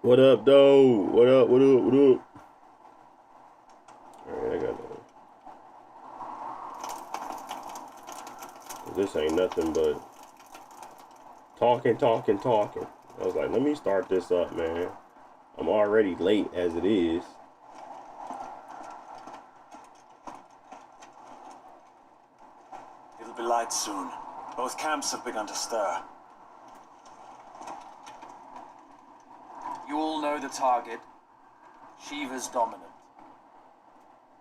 What up, though? What up? What up? What up? All right, I got that. This ain't nothing but talking, talking, talking. I was like, let me start this up, man. I'm already late as it is. It'll be light soon. Both camps have begun to stir. You all know the target. Shiva's dominant.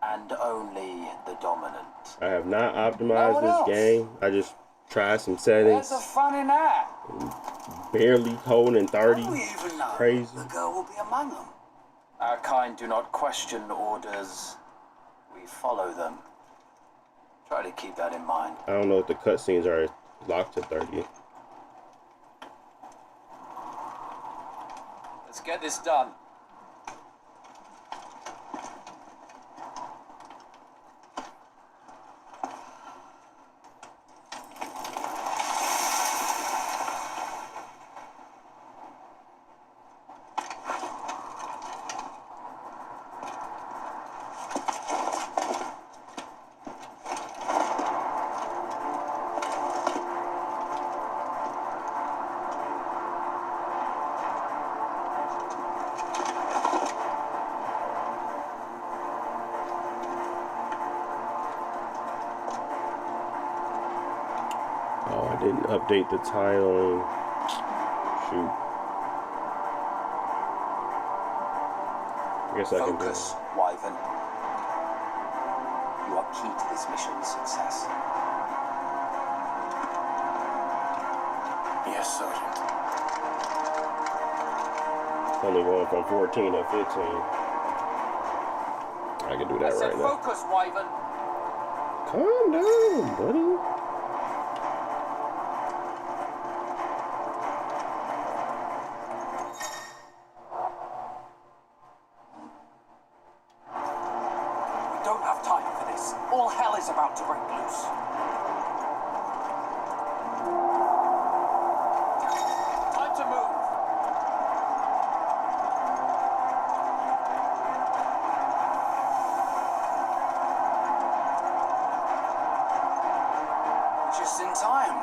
And only the dominant. I have not optimized this game. I just tried some settings. Where's the fun in that? Barely holding 30. We even know Crazy. the girl will be among them. Our kind do not question orders. We follow them. Try to keep that in mind. I don't know if the cutscenes are locked to 30. Let's get this done. Oh, I didn't update the titling. Shoot. I guess I can do it. Focus, Wyvern. You are key to this mission's success. Yes, Sergeant. It's only going from 14 to 15. I can do that right now. Focus, Wyvern. Calm down, buddy. We don't have time for this. All hell is about to break loose. Time to move. Just in time.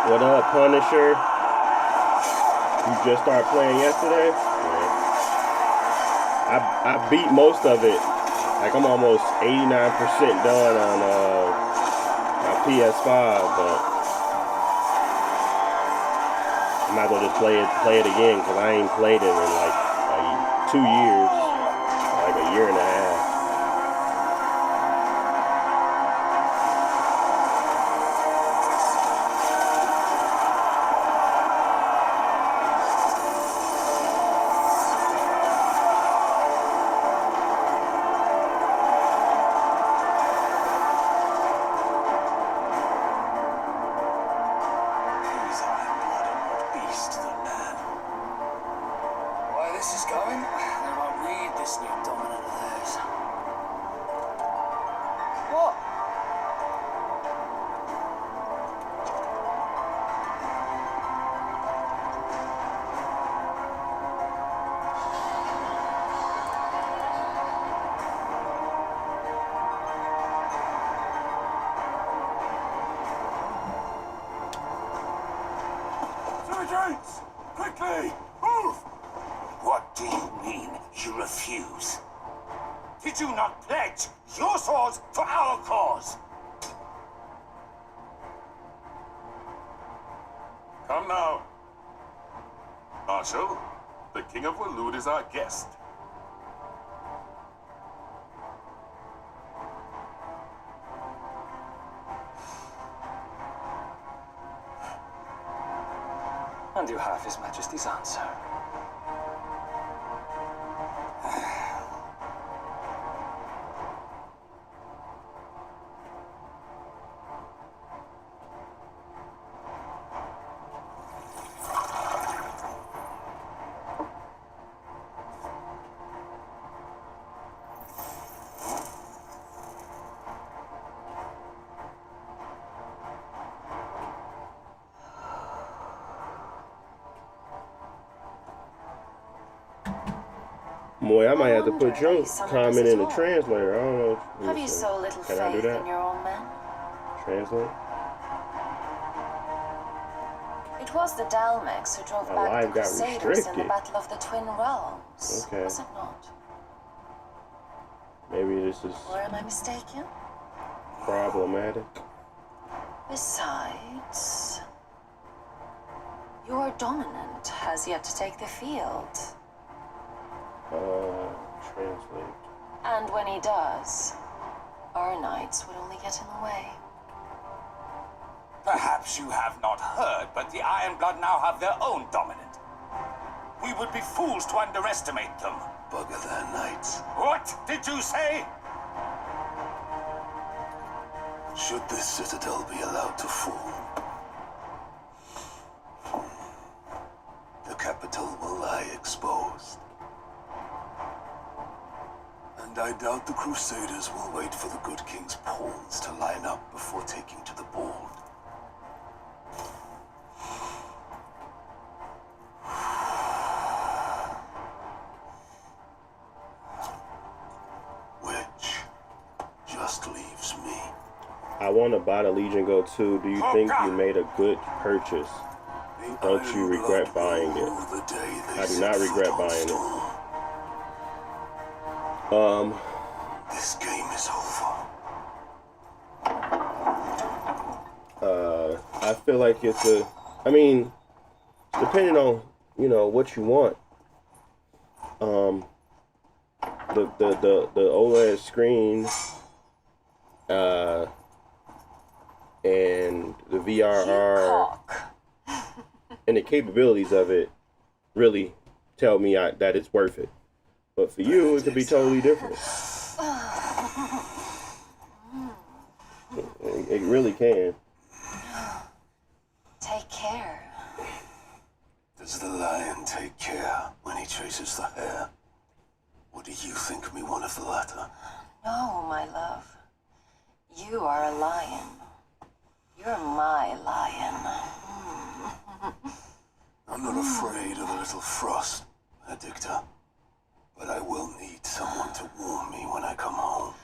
What up, Punisher? You just started playing yesterday? Yeah. I beat most of it. Like, I'm almost 89% done on my PS5, but I might as well just play it again, because I ain't played it in like 2 years, like a year and a half. These iron-blooded beast, the man. Why this is going? They won't need this new dominant of theirs. What? Sergeants! Quickly! Move! What do you mean you refuse? Did you not pledge your swords for our cause? Come now. Marshal, the King of Waloed is our guest. And you have His Majesty's answer. Boy, I might have to wonder put your they summoned comment us in at the all. translator. I don't know. Have you so little Can I do faith that? in your own men? Translate? It was the Dalmex who drove My back the life got Crusaders in the restricted. Battle of the Twin Realms. Okay. Was it not? Maybe this is Or am I mistaken? problematic. Besides, your dominant has yet to take the field. Translate. And when he does, our knights would only get in the way. Perhaps you have not heard, but the Ironblood now have their own dominant. We would be fools to underestimate them. Bugger their knights. What did you say? Should this citadel be allowed to fall, the capital will lie exposed. And I doubt the Crusaders will wait for the good king's pawns to line up before taking to the board. Which just leaves me. I want to buy the Legion Go 2. Do you think you made a good purchase? Don't you regret buying it? I do not regret buying it. This game is over. I feel like it's a, I mean, depending on, you know, what you want. The OLED screen, and the VRR and the capabilities of it really tell me that it's worth it. But for you, it could be totally different. It really can. Take care. Does the lion take care when he chases the hare? Or do you think me one of the latter? No, my love. You are a lion. You're my lion. I'm not afraid of a little frost, Addictor. But I will need someone to warm me when I come home.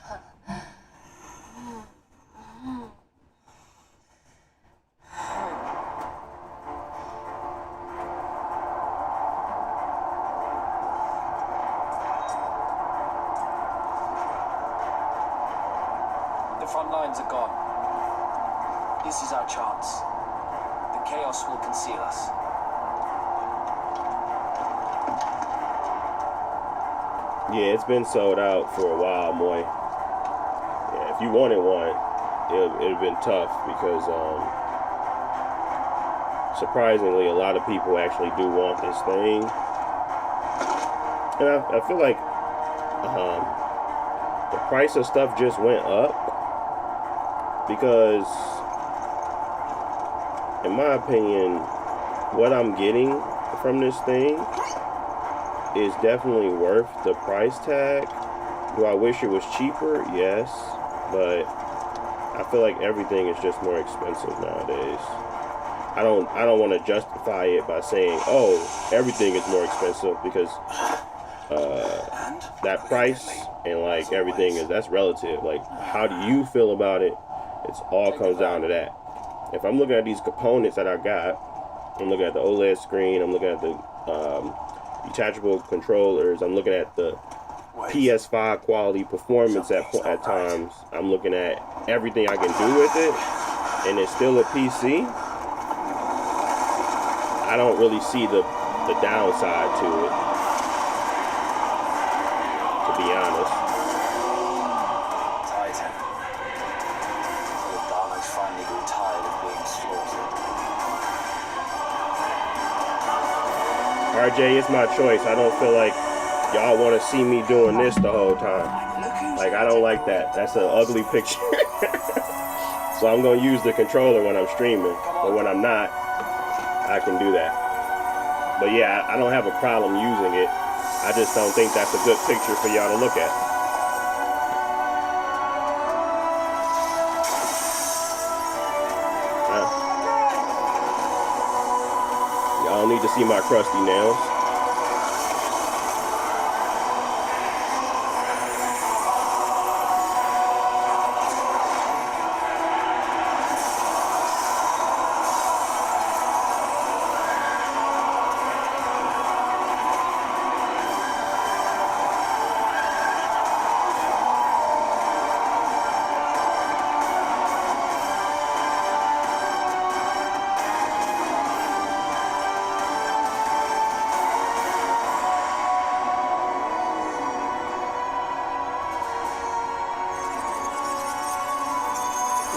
The front lines are gone. This is our chance. The chaos will conceal us. Yeah, it's been sold out for a while, Moy. Yeah, if you wanted one, it'd have been tough because, surprisingly, a lot of people actually do want this thing. And I feel like the price of stuff just went up because, in my opinion, what I'm getting from this thing is definitely worth the price tag. Do I wish it was cheaper? Yes, but I feel like everything is just more expensive nowadays. I don't want to justify it by saying, oh, everything is more expensive, because that price and like everything that's relative. Like, how do you feel about it? It's all comes down to that. If I'm looking at these components that I got, I'm looking at the OLED screen, I'm looking at the detachable controllers, I'm looking at the PS5 quality performance at times, I'm looking at everything I can do with it, and it's still a PC. I don't really see the downside to it, to be honest. Titan. The Daleks finally grew tired of being slaughtered. RJ, it's my choice. I don't feel like y'all want to see me doing this the whole time. Like, I don't like that. That's an ugly picture. So I'm going to use the controller when I'm streaming. But when I'm not, I can do that. But yeah, I don't have a problem using it. I just don't think that's a good picture for y'all to look at. Y'all don't need to see my crusty nails.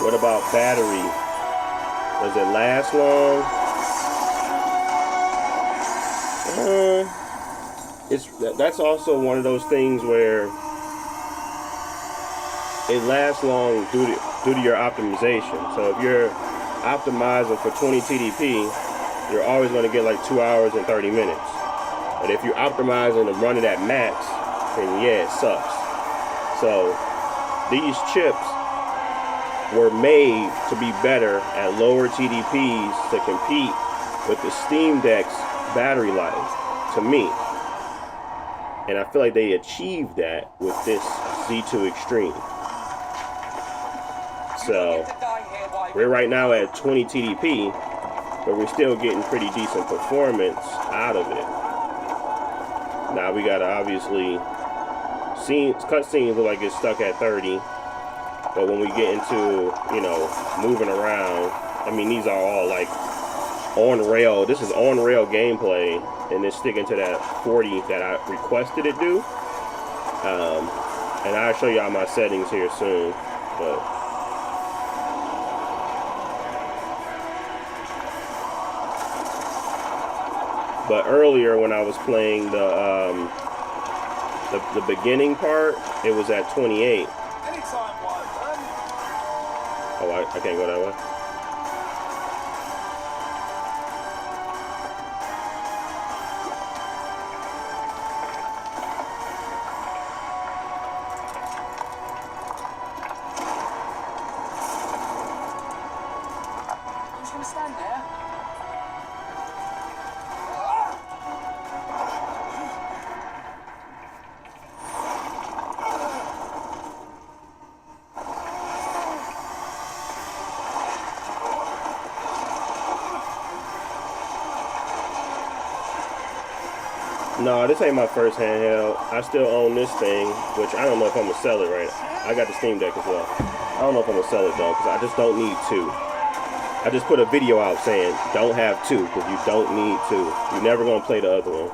What about battery? Does it last long? That's also one of those things where it lasts long due to your optimization. So if you're optimizing for 20 TDP, you're always going to get like 2 hours and 30 minutes. But if you're optimizing and running at max, then yeah, it sucks. So these chips were made to be better at lower TDPs to compete with the Steam Deck's battery life, to me. And I feel like they achieved that with this Z2 Extreme. So we're right now at 20 TDP, but we're still getting pretty decent performance out of it. Now we gotta obviously cutscenes look like it's stuck at 30, but when we get into, you know, moving around, I mean, these are all like on rail. This is on rail gameplay, and it's sticking to that 40 that I requested it do. And I'll show y'all my settings here soon, but earlier when I was playing the beginning part, it was at 28. Oh, I can't go that way. Who's gonna stand there? No, this ain't my first handheld. I still own this thing, which I don't know if I'm gonna sell it right now. I got the Steam Deck as well. I don't know if I'm gonna sell it though, because I just don't need two. I just put a video out saying don't have two, because you don't need two. You're never gonna play the other one.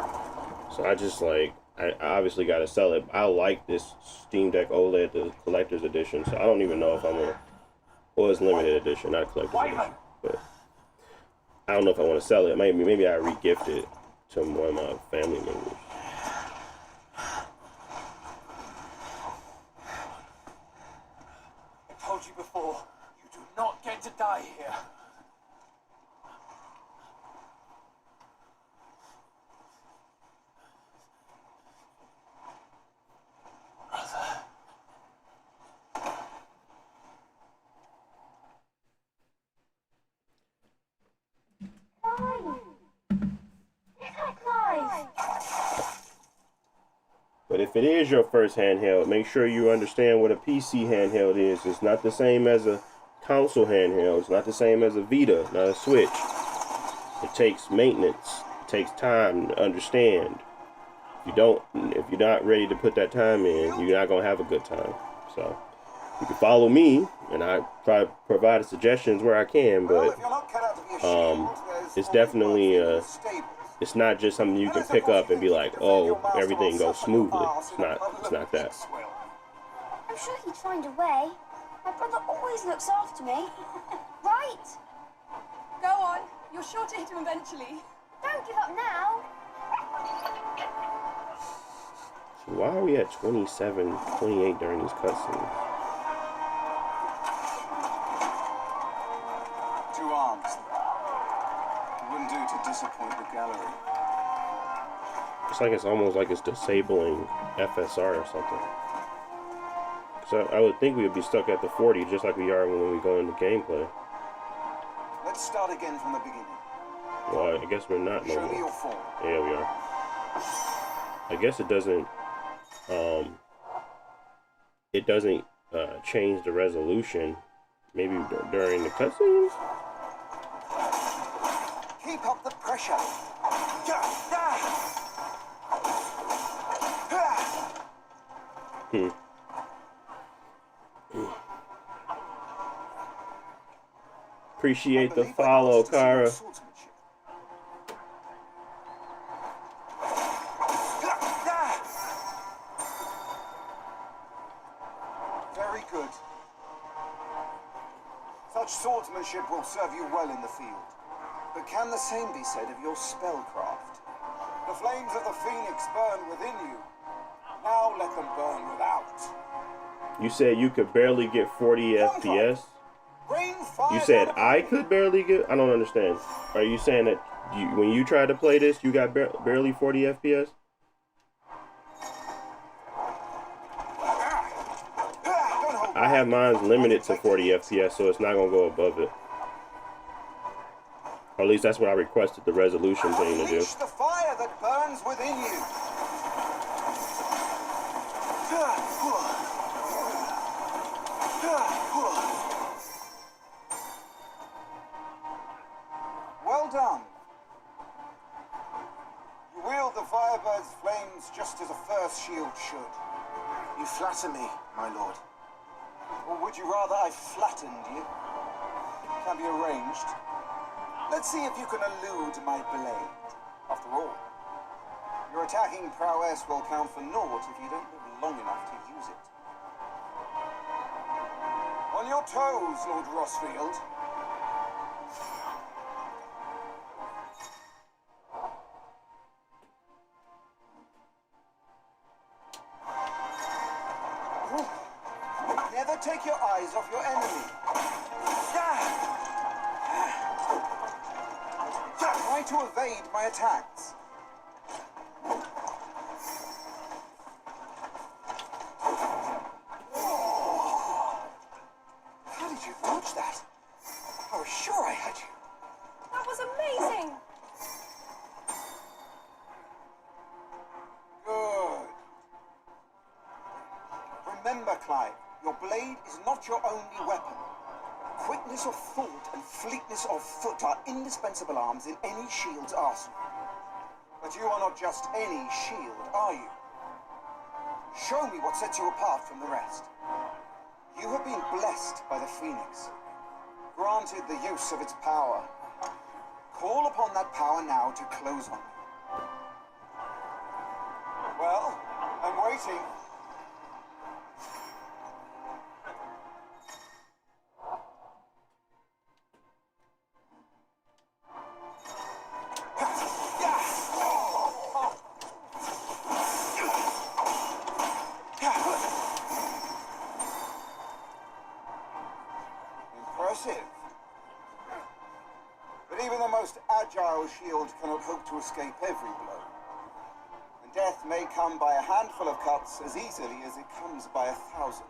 So I just like, I obviously gotta sell it. I like this Steam Deck OLED, the collector's edition. So I don't even know if I'm gonna, well, it's limited edition, not collector's edition. But I don't know if I want to sell it. Maybe I re-gift it to one of my family members. I told you before, you do not get to die here. But if it is your first handheld, make sure you understand what a PC handheld is. It's not the same as a console handheld. It's not the same as a Vita, not a Switch. It takes maintenance. It takes time to understand. If you're not ready to put that time in, you're not gonna have a good time. So you can follow me, and I try to provide suggestions where I can. But it's definitely it's not just something you can pick up and be like, oh, everything goes smoothly. It's not that. I'm sure he'd find a way. My brother always looks after me. Right? Go on. You're sure to hit him eventually. Don't give up now. So why are we at 27, 28 during these cutscenes? 2 arms. It wouldn't do to disappoint the gallery. It's like it's almost like it's disabling FSR or something. So I would think we would be stuck at the 40 just like we are when we go into gameplay. Let's start again from the beginning. Well, I guess we're not no Show me more. your form. Yeah, we are. I guess it doesn't change the resolution maybe during the cutscenes. Keep up the pressure. Appreciate the follow, Kara. Very good. swordsmanship will serve you well in the field. But can the same be said of your spellcraft? The flames of the phoenix burn within you. Now let them burn without. You said you could barely get 40 FPS? You said I could barely get... I don't understand. Are you saying that when you tried to play this, you got barely 40 FPS? I have mine limited to 40 FPS, so it's not going to go above it. Or at least that's what I requested the resolution thing to do. Unleash the fire that burns within you. Well done. You wield the Firebird's flames just as a first shield should. You flatter me, my lord. Or would you rather I flattened you? Can be arranged. Let's see if you can elude my blade. After all, your attacking prowess will count for naught if you don't live long enough to use it. On your toes, Lord Rossfield. Never take your eyes off your enemy. Try to evade my attacks. How did you dodge that? I was sure I had you. That was amazing! Good. Remember, Clive, your blade is not your only weapon. Quickness of thought and fleetness of foot are indispensable arms in any shield's arsenal. But you are not just any shield, are you? Show me what sets you apart from the rest. You have been blessed by the Phoenix, granted the use of its power. Call upon that power now to close on me. Well, I'm waiting. Impressive. But even the most agile shield cannot hope to escape every blow. And death may come by a handful of cuts as easily as it comes by 1,000.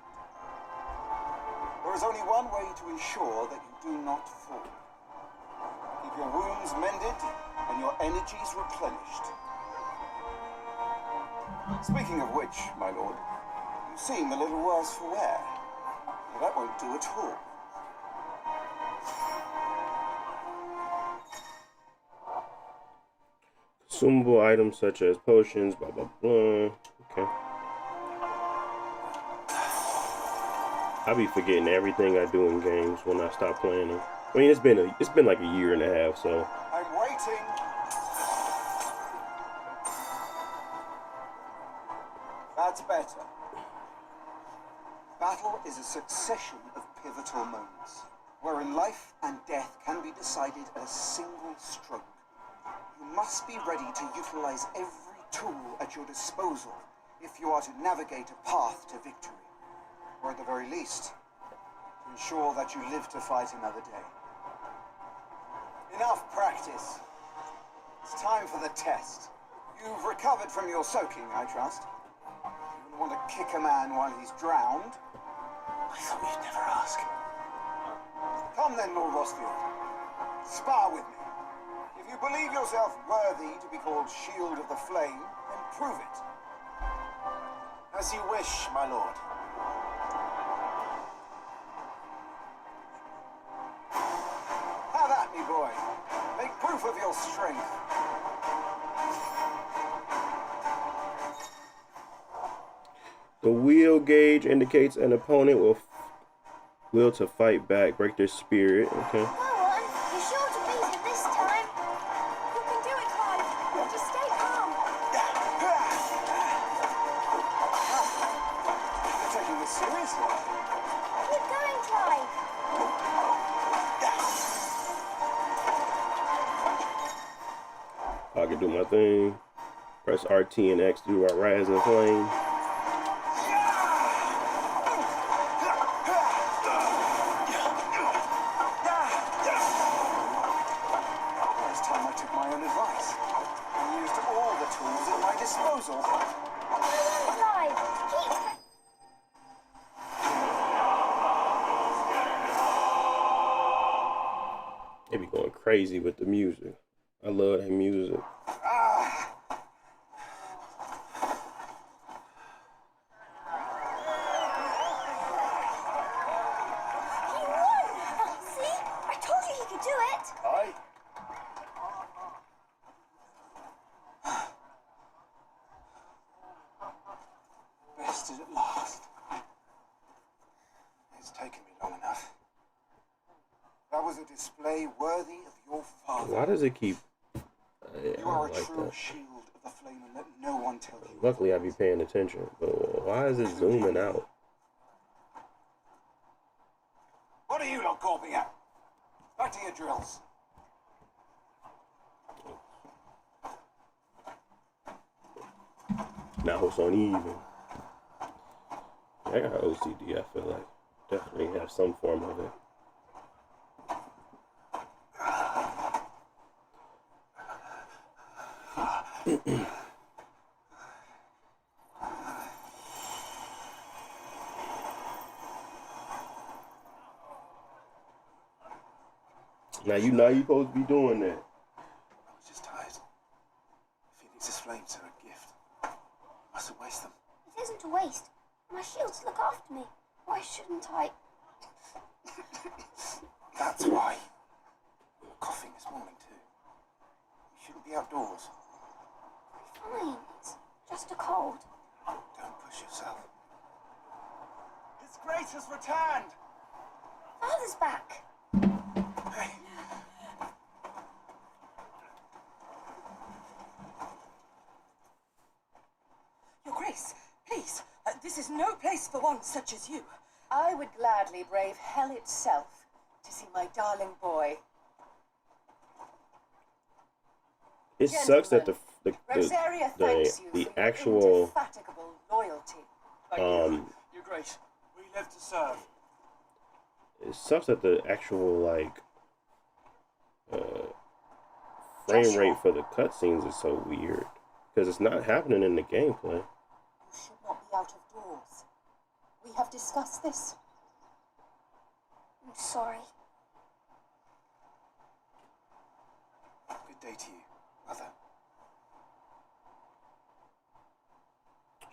There is only one way to ensure that you do not fall. Keep your wounds mended and your energies replenished. Speaking of which, my lord, you seem a little worse for wear. Well, that won't do at all. Consumable items such as potions, blah blah blah. Okay. I be forgetting everything I do in games when I stop playing them. I mean, it's been like a year and a half, so. I'm waiting. That's better. Battle is a succession of pivotal moments, wherein life and death can be decided at a single stroke. You must be ready to utilize every tool at your disposal if you are to navigate a path to victory, or at the very least, to ensure that you live to fight another day. Enough practice. It's time for the test. You've recovered from your soaking, I trust. You wouldn't want to kick a man while he's drowned. I thought you'd never ask. Come then, Lord Rossfield. Spar with me. If you believe yourself worthy to be called Shield of the Flame, then prove it. As you wish, my lord. Have at me, boy. Make proof of your strength. The wheel gauge indicates an opponent will to fight back, break their spirit. Okay. Go on, you're sure to beat it this time. You can do it, Clive. Just stay calm. You're taking this seriously. Keep going, Clive. I can do my thing. Press RT and X to do our rise and flame. Last time I took my own advice and used all the tools at my disposal. Alive! Keep... They be going crazy with the music. I love that music. He won! See? I told you he could do it! Aye. Bested at last. It's taken me long enough. That was a display worthy of your father. Why does it keep... Yeah, You are I a like true that. shield of the flame, and let no one tell you. Luckily, I be paying attention. But why is it zooming out? What are you lot gawping at? Back to your drills. Now it's uneven. I got OCD, I feel like. Definitely have some form of it. Now you know you're supposed to be doing that. I was just tired. Phoenix's flames are a gift. Mustn't waste them. It isn't a waste. My shields look after me. Why shouldn't I? That's why. You were coughing this morning too. You shouldn't be outdoors. Fine. It's just a cold. Don't push yourself. His Grace has returned. Father's back. Hey. Your Grace, please, this is no place for one such as you. I would gladly brave hell itself to see my darling boy. It sucks that Rosaria thanks you the for your actual indefatigable loyalty. Your Grace, we live to serve. it sucks that the actual like frame rate for the cutscenes is so weird because it's not happening in the gameplay. You should not be out of doors. We have discussed this. I'm sorry. Good day to you, Mother.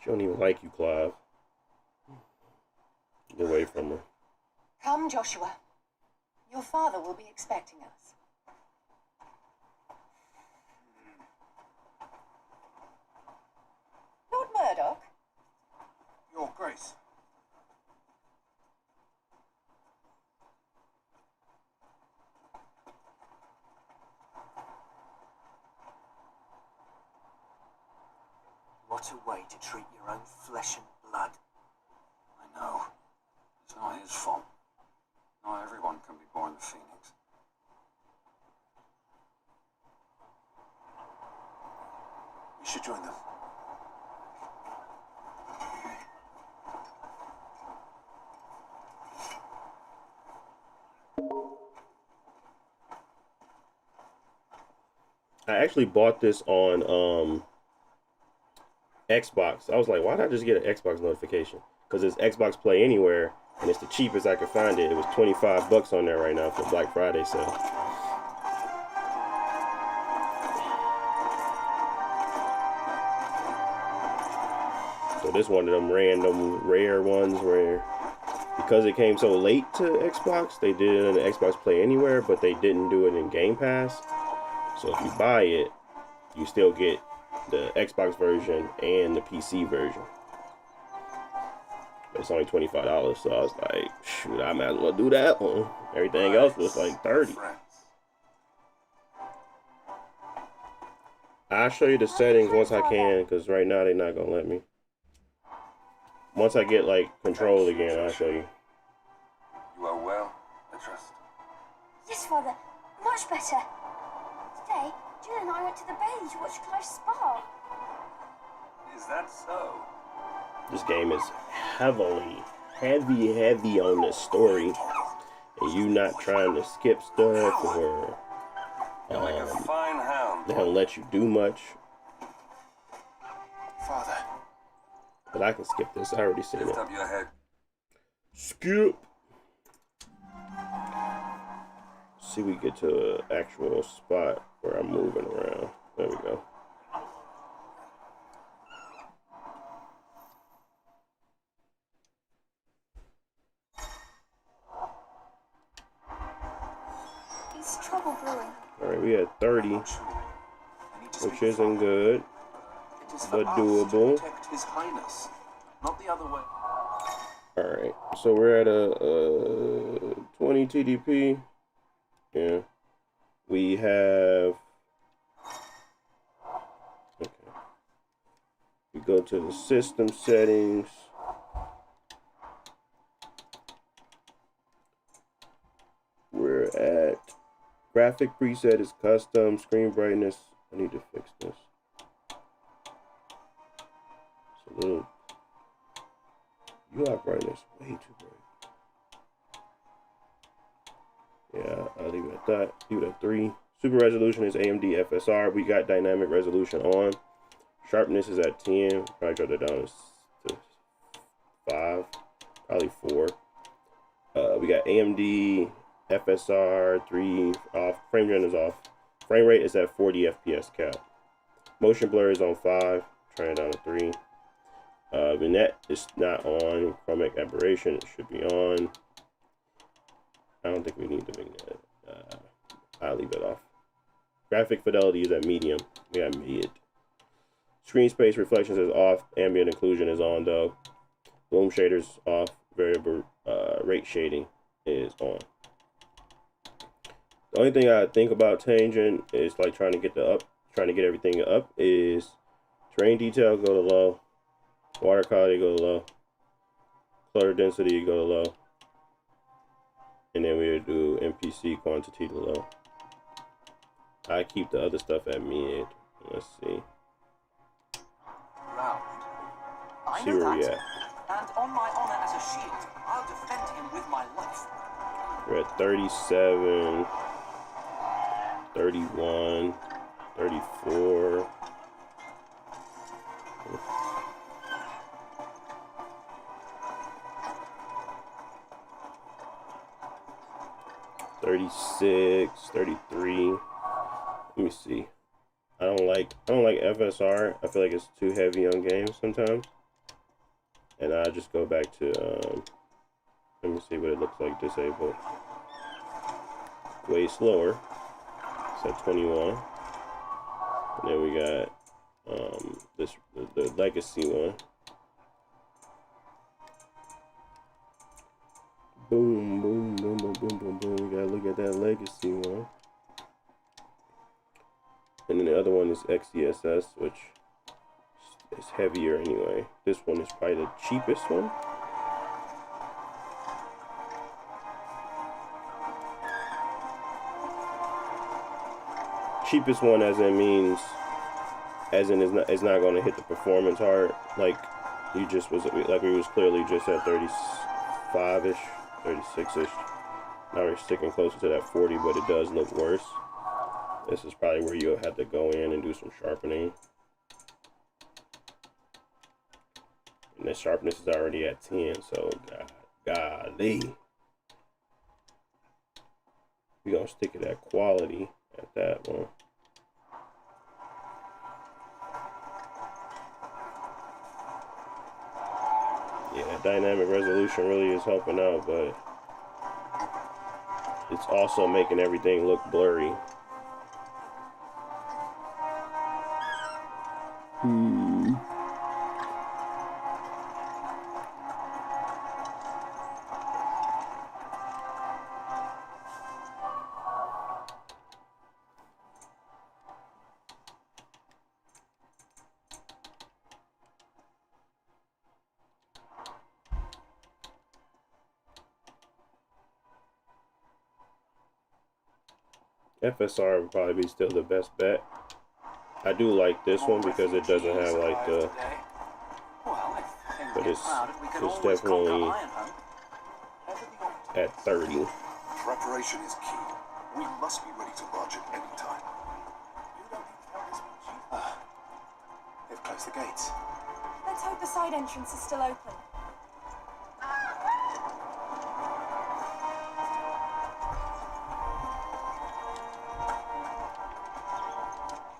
She don't even like you, Clive. Get away from her. Come, Joshua. Your father will be expecting us. Lord Murdoch? Your Grace. What a way to treat your own flesh and blood. I know. It's not his fault. Not everyone can be born the Phoenix. We should join them. I actually bought this on Xbox. I was like, why did I just get an Xbox notification? Because it's Xbox Play Anywhere, and it's the cheapest I could find it. It was $25 on there right now for Black Friday sale. So this one of them random rare ones where, because it came so late to Xbox, they did it in the Xbox Play Anywhere, but they didn't do it in Game Pass. So if you buy it, you still get the Xbox version and the PC version. But it's only $25, so I was like, shoot, I might as well do that one. Everything else was like $30. I'll show you the settings once I can, because right now they're not going to let me. Once I get like control again, I'll show you. You are well, I trust. Yes, Father. Much better. Today, Jill and and I went to the bay to watch Clive's spa. Is that so? This game is heavy on the story, and you not trying to skip stuff or You're like a fine hound. they don't let you do much. Father. But I can skip this. I already seen it. Lift up your head. Skip. See, we get to an actual spot where I'm moving around. There we go. Is trouble brewing? All right, we had 30, which isn't good, but doable. Protect His Highness, not the other way. All right, so we're at a 20 TDP. Yeah, we have. Okay, we go to the system settings. We're at graphic preset is custom, screen brightness. I need to fix this. It's a little UI brightness way too bright. Yeah, I'll leave it at that. Leave it at 3. Super resolution is AMD FSR. We got dynamic resolution on. Sharpness is at 10. Probably go that down to 5, probably 4. We got AMD FSR 3 off. Frame rate is off. Frame rate is at 40 FPS cap. Motion blur is on 5. Trying it down to 3. Vignette is not on. Chromatic aberration, it should be on. I don't think we need the vignette. I'll leave it off. Graphic fidelity is at medium. We got mid. Screen space reflections is off. Ambient occlusion is on though. Bloom shaders off. Variable rate shading is on. The only thing I think about changing is like trying to get everything up is terrain detail go to low. Water quality go to low. Clutter density go to low. And then we would do NPC quantity to low. I keep the other stuff at mid. Let's see. Round. I See know where we that. at. And on my honor as a shield, I'll defend him with my life. We're at 37, 31, 34. $36, $33. Let me see. I don't like FSR. I feel like it's too heavy on games sometimes. And I just go back to let me see what it looks like disabled. Way slower. It's at 21. And then we got the legacy one. Boom, boom, boom, boom, boom, boom, boom. We gotta look at that legacy one. And then the other one is XESS, which is heavier anyway. This one is probably the cheapest one. Cheapest one as in means, as in it's not going to hit the performance hard. Like you just was, like we was clearly just at 35-ish, 36-ish. Now we're sticking closer to that 40, but it does look worse. This is probably where you'll have to go in and do some sharpening. And the sharpness is already at 10, so golly. We're gonna stick it at quality at that one. Yeah, dynamic resolution really is helping out, but it's also making everything look blurry. FSR would probably be still the best bet. I do like this one because it doesn't have like the. But it's definitely at 30. Preparation is key. We must be ready to march at any time. They've closed the gates. Let's hope the side entrance is still open.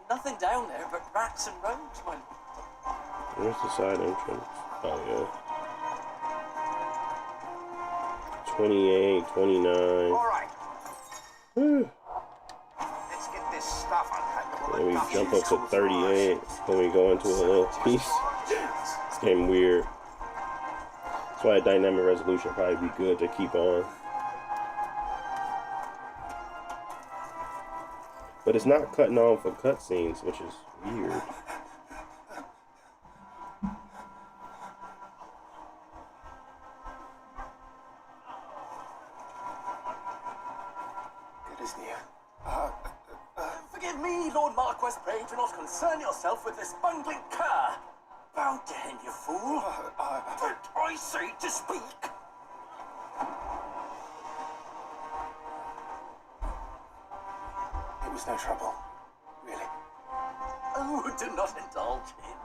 Nothing down there but rats and rogues, my lord. Where's the side entrance? Oh, yeah. 28, 29. All right, Whew. let's get this stuff unpacked. Then we jump up to 38. Then we go into a little piece. It's getting weird. That's why a dynamic resolution would probably be good to keep on. But it's not cutting on for cutscenes, which is weird. Good as new. Forgive me, Lord Marquess, pray do not concern yourself with this bungling cur. Bow down, you fool. But I say to speak. It was no trouble. Really. Oh, do not indulge him.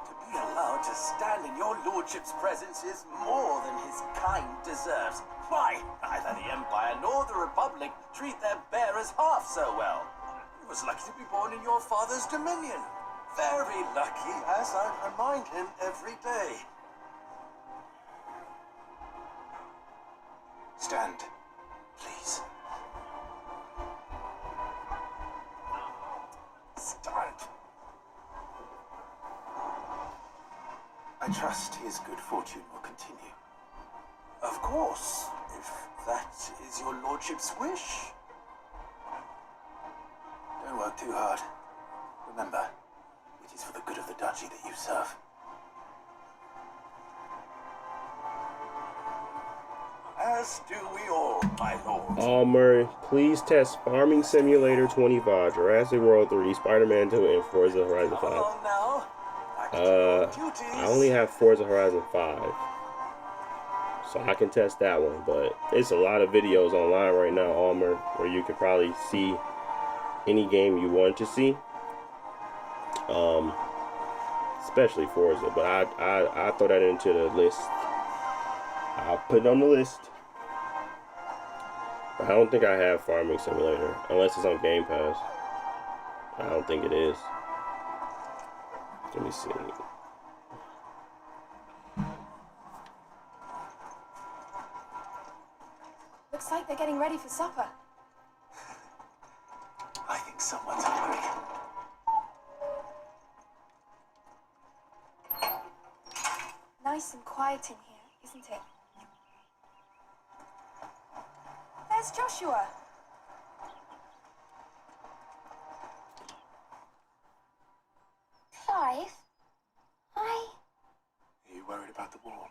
To be allowed to stand in your lordship's presence is more than his kind deserves. Why, neither the Empire nor the Republic treat their bearers half so well. He was lucky to be born in your father's dominion. Very lucky, as I remind him every day. Stand, please. Stand. I trust his good fortune will continue. Of course, if that is your lordship's wish. Don't work too hard. Remember, it is for the good of the duchy that you serve. As do we all, my lord. Oh, Murray, please test Farming Simulator 25, Jurassic World 3, Spider-Man 2, and Forza Horizon 5. Come along now. Back to your duties. I only have Forza Horizon 5, so I can test that one. But it's a lot of videos online right now, Almer, where you could probably see any game you want to see, especially Forza. But I throw that into the list. I'll put it on the list. But I don't think I have Farming Simulator unless it's on Game Pass. I don't think it is. Let me see. Looks like they're getting ready for supper. I think someone's hungry. Nice and quiet in here, isn't it? There's Joshua. Clive? Are you worried about the war?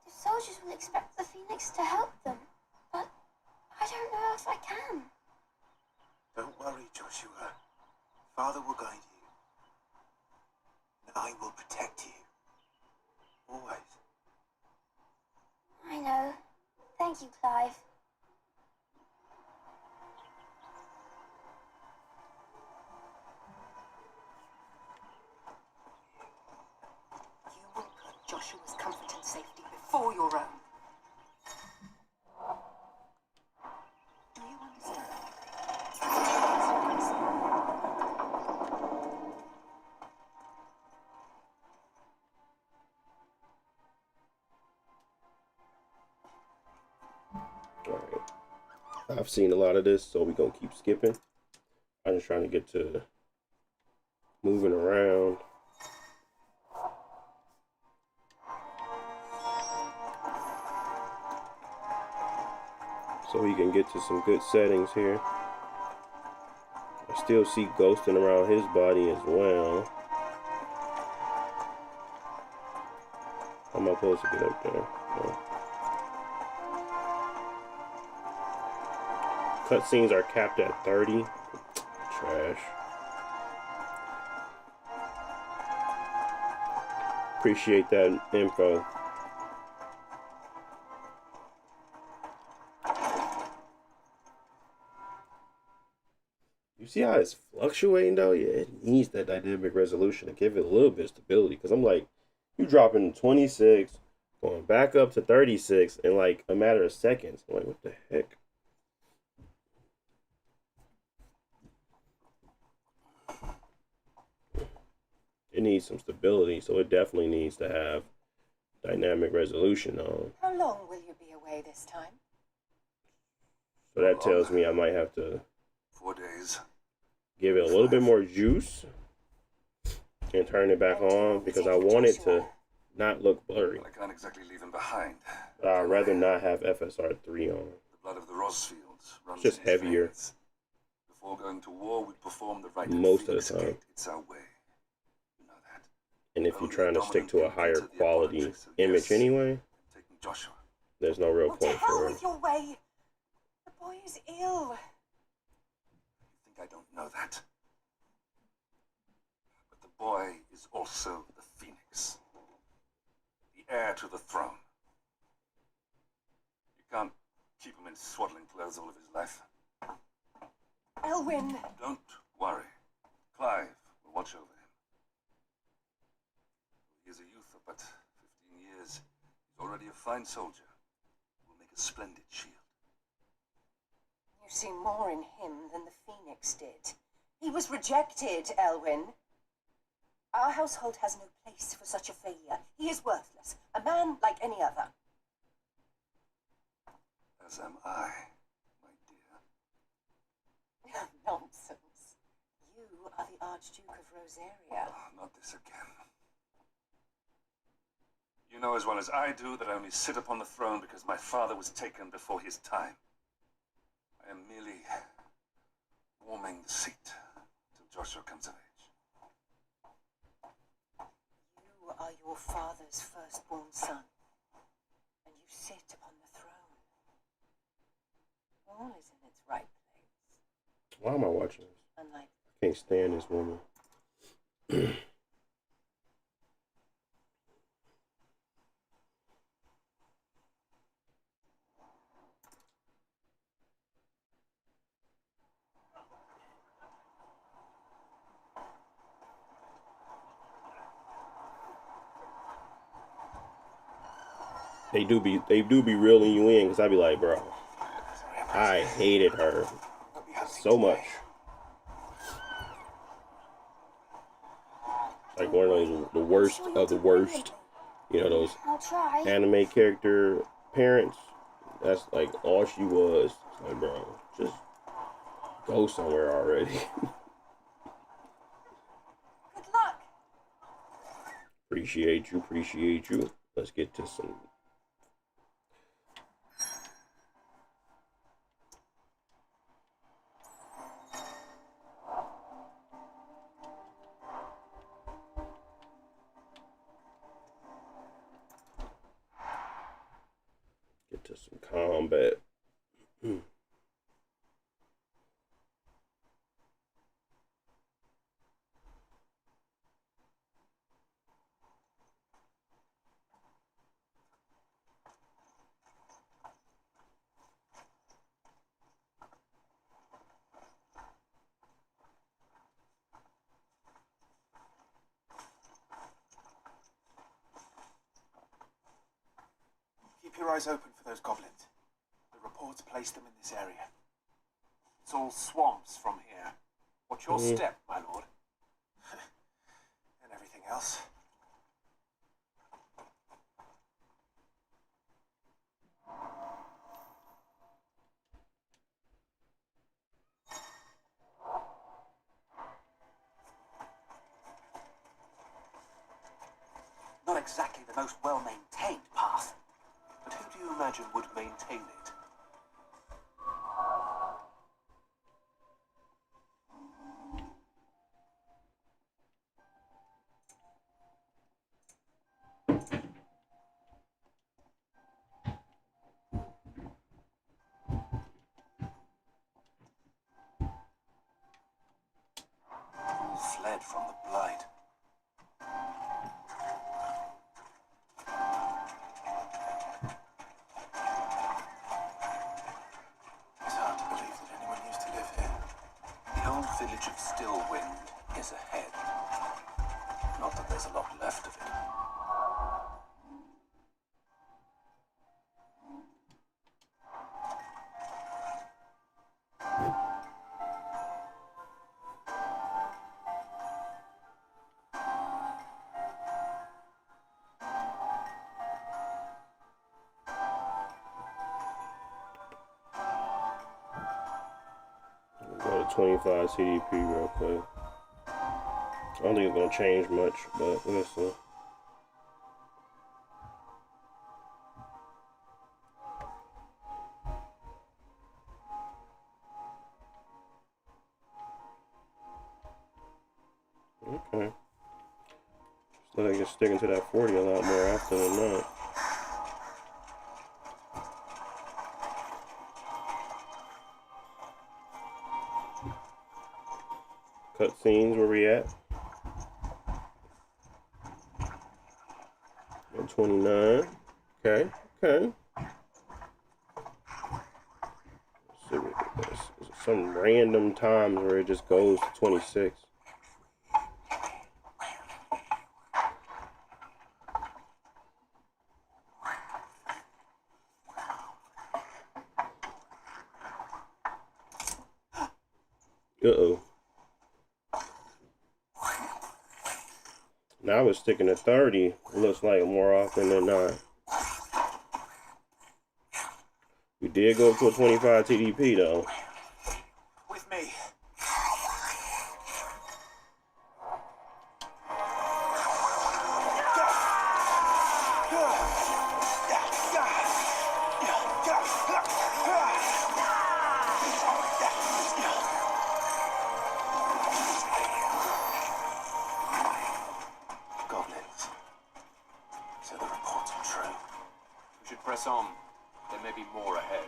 The soldiers will expect the Phoenix to help them, but I don't know if I can. Don't worry, Joshua. Father will guide you. And I will protect you. Always. I know. Thank you, Clive. You will put Joshua's comfort and safety before your own. Do you understand? Alright. I've seen a lot of this, so we're gonna keep skipping. I'm just trying to get to moving around. So we can get to some good settings here. I still see ghosting around his body as well. How am I supposed to get up there? No. Cutscenes are capped at 30. Trash. Appreciate that info. You see how it's fluctuating though? Yeah, it needs that dynamic resolution to give it a little bit of stability. Because I'm like, you dropping 26, going back up to 36 in like a matter of seconds. I'm like, what the heck? It needs some stability, so it definitely needs to have dynamic resolution on. How long will you be away this time? So that tells me I might have to 4 days. give it a little bit more juice and turn it back on because I want it to not look blurry. I can't exactly leave him behind. But I'd rather not have FSR3 on. The blood of the Rosfields runs It's just in his heavier. veins. Before going to war, we perform the rite Most of the Phoenix time. Gate. It's our way. You know that. And if you're trying to stick to a higher quality image anyway, Taking Joshua. there's no real Oh, to point hell for it. with your way. The boy is ill. You think I don't know that? But the boy is also the Phoenix. The heir to the throne. You can't keep him in swaddling clothes all of his life. Elwyn. Don't worry. Clive will watch over him. He is a youth of but 15 years. He's already a fine soldier. Will make a splendid shield. You see more in him than the Phoenix did. He was rejected, Elwyn. Our household has no place for such a failure. He is worthless. A man like any other. As am I, my dear. Nonsense. You are the Archduke of Rosaria. Oh, not this again. You know as well as I do that I only sit upon the throne because my father was taken before his time. I am merely warming the seat till Joshua comes of age. You are your father's firstborn son, and you sit upon the throne. All is in its right place. Why am I watching this? Unlike I can't stand this woman. They do be reeling you in because I be like, bro, I hated her so much. Like one of those, the worst of the worst. You know, those I'll try. anime character parents. That's like all she was. It's like, bro, just go somewhere already. good luck. Appreciate you. Let's get to some. Get to some combat. Keep your eyes open for those goblins. The reports place them in this area. It's all swamps from here. Watch your step, my lord. And everything else. Not exactly the most well-maintained path. But who do you imagine would maintain it? All fled from the blight. 25 TDP real quick. I don't think it's gonna change much, but we'll see. Okay. Looks like it's sticking to that 40 a lot more often than not. Cutscenes, where we at? At 29. Okay, okay. Let's see what this is. Some random times where it just goes to 26. Uh-oh. Now it's sticking to 30. It looks like more often than not. We did go up to a 25 TDP though. With me. Goblins. So the reports are true. We should press on. There may be more ahead.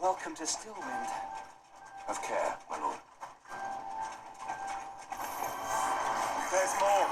Welcome to Stillwind. Have care, my lord. There's more.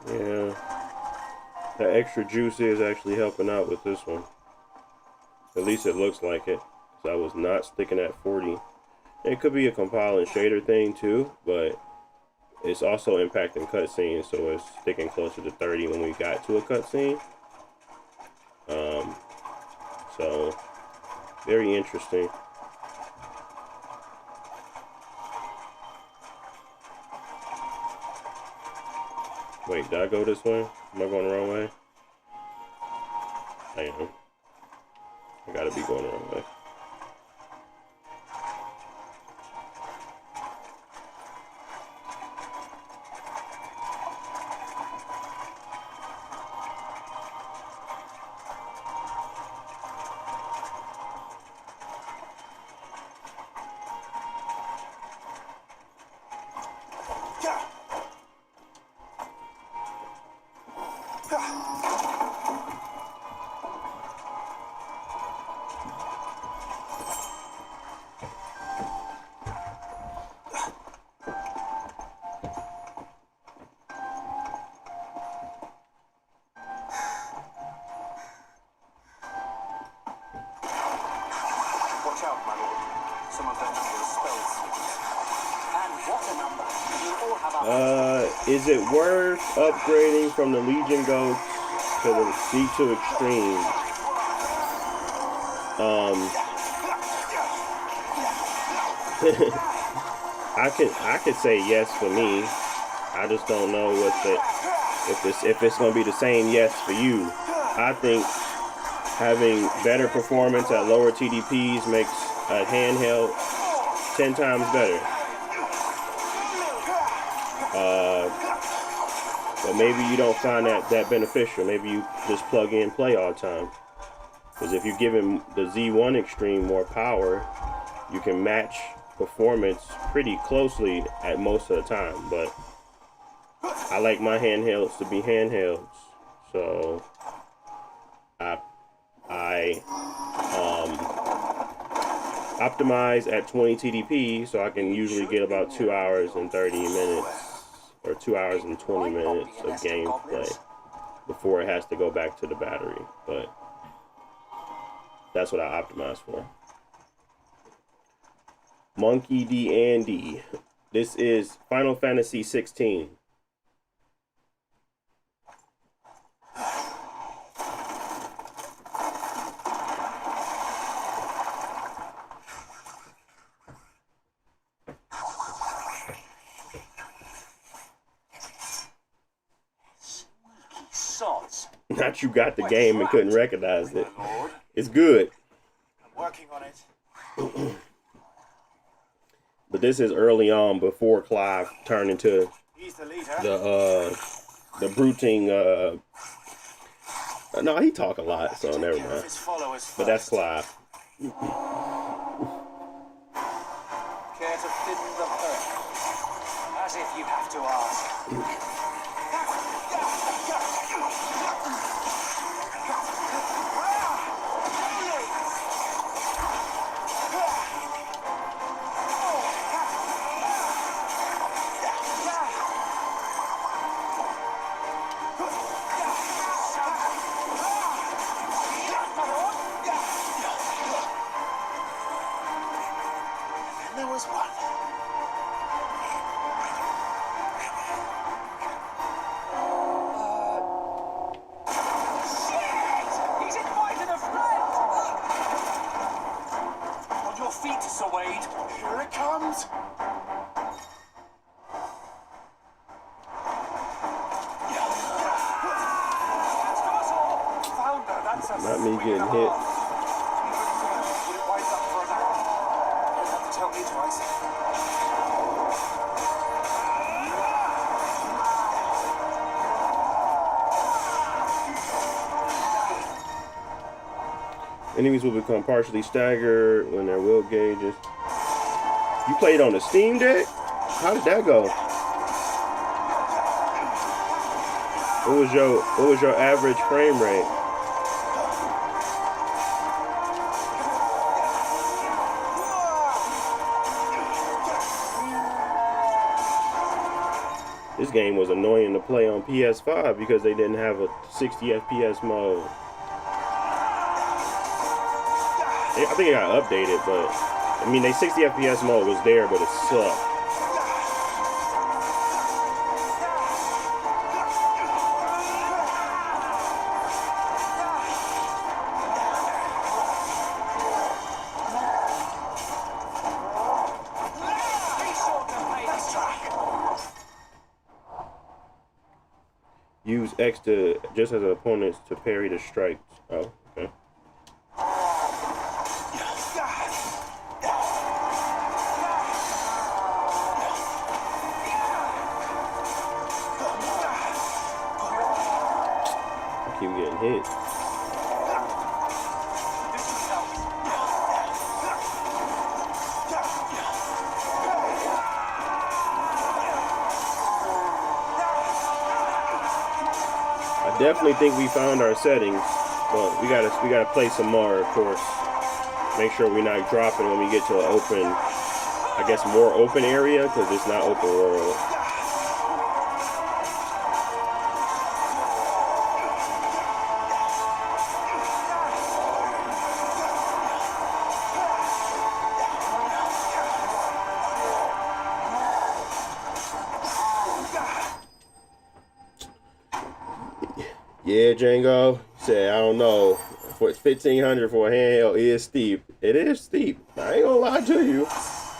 Yeah. That extra juice is actually helping out with this one. At least it looks like it. Because I was not sticking at 40. It could be a compile and shader thing too, but it's also impacting cutscenes, so it's sticking closer to 30 when we got to a cutscene. So very interesting. Wait, did I go this way? Am I going the wrong way? I am. I gotta be going the wrong way. Watch out, my lord. Some of their number is spell switches. And what a number. You'll all have a... Is it worth upgrading from the Legion Goat to the C2 Extreme? I could say yes for me. I just don't know if it's gonna be the same yes for you. I think having better performance at lower TDPs makes a handheld 10 times better. But maybe you don't find that beneficial. Maybe you just plug in and play all the time. Because if you're giving the Z1 Extreme more power, you can match performance pretty closely at most of the time. But I like my handhelds to be handhelds, so I optimize at 20 TDP, so I can usually get about 2 hours and 30 minutes or 2 hours and 20 minutes of gameplay before it has to go back to the battery. But that's what I optimize for. Monkey D. Andy. This is Final Fantasy 16. Not you got the game and couldn't recognize it. It's good. I'm working on it. But this is early on before Clive turned into He's the leader. the brooding. No, he talk a lot, so never mind. But that's Clive. Care to thin the herd? As if you have to ask. Not me getting hit. Enemies will become partially staggered when their will gauges. You played on the Steam Deck? How did that go? What was your average frame rate? This game was annoying to play on PS5 because they didn't have a 60 FPS mode. I think it got updated, but I mean, the 60 FPS mode was there, but it sucked. Use X to just as an opponent to parry the strikes. Oh, okay. I keep getting hit. Definitely think we found our settings, but we gotta play some more, of course. Make sure we're not dropping when we get to an open, I guess more open area, because it's not open world. Yeah, Django said, I don't know. For 1,500 for a handheld is steep. It is steep. I ain't gonna lie to you.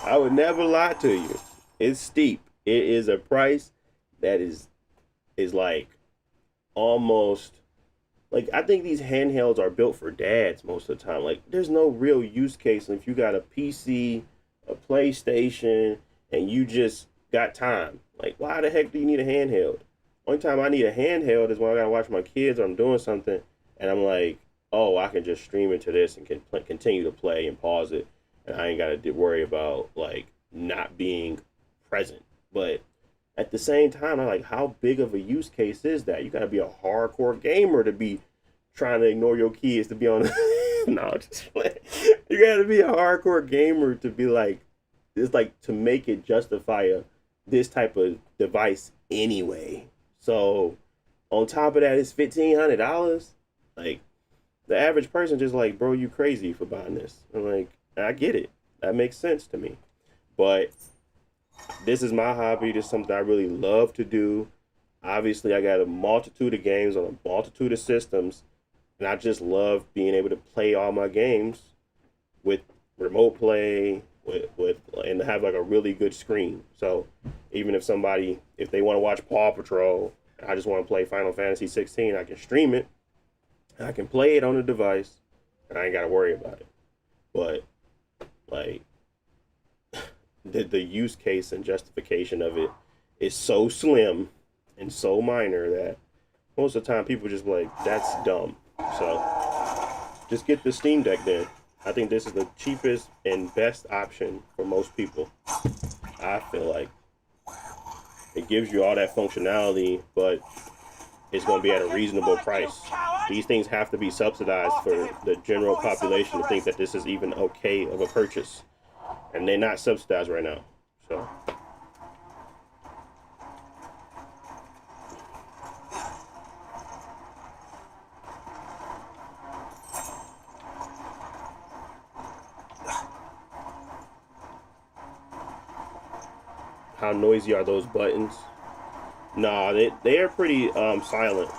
I would never lie to you. It's steep. It is a price that is like almost like, I think these handhelds are built for dads most of the time. Like, there's no real use case if you got a PC, a PlayStation, and you just got time. Like, why the heck do you need a handheld? Only time I need a handheld is when I gotta watch my kids or I'm doing something and I'm like, oh, I can just stream into this and can continue to play and pause it, and I ain't got to worry about like not being present. But at the same time, I'm like, how big of a use case is that? You got to be a hardcore gamer to be trying to ignore your kids to be on. No, just play. You got to be a hardcore gamer to be like, it's like to make it justify this type of device anyway. So on top of that, it's $1,500. Like the average person just like, bro, you crazy for buying this. I'm like, I get it. That makes sense to me. But this is my hobby. This is something I really love to do. Obviously, I got a multitude of games on a multitude of systems. And I just love being able to play all my games with remote play, and have like a really good screen. So even if they want to watch Paw Patrol, I just want to play Final Fantasy 16, I can stream it. I can play it on the device, and I ain't got to worry about it. But like the use case and justification of it is so slim and so minor that most of the time people just like, that's dumb. So just get the Steam Deck then. I think this is the cheapest and best option for most people. I feel like it gives you all that functionality, but it's going to be at a reasonable price. These things have to be subsidized for the general population to think that this is even okay of a purchase. And they're not subsidized right now. So how noisy are those buttons? Nah, they are pretty silent.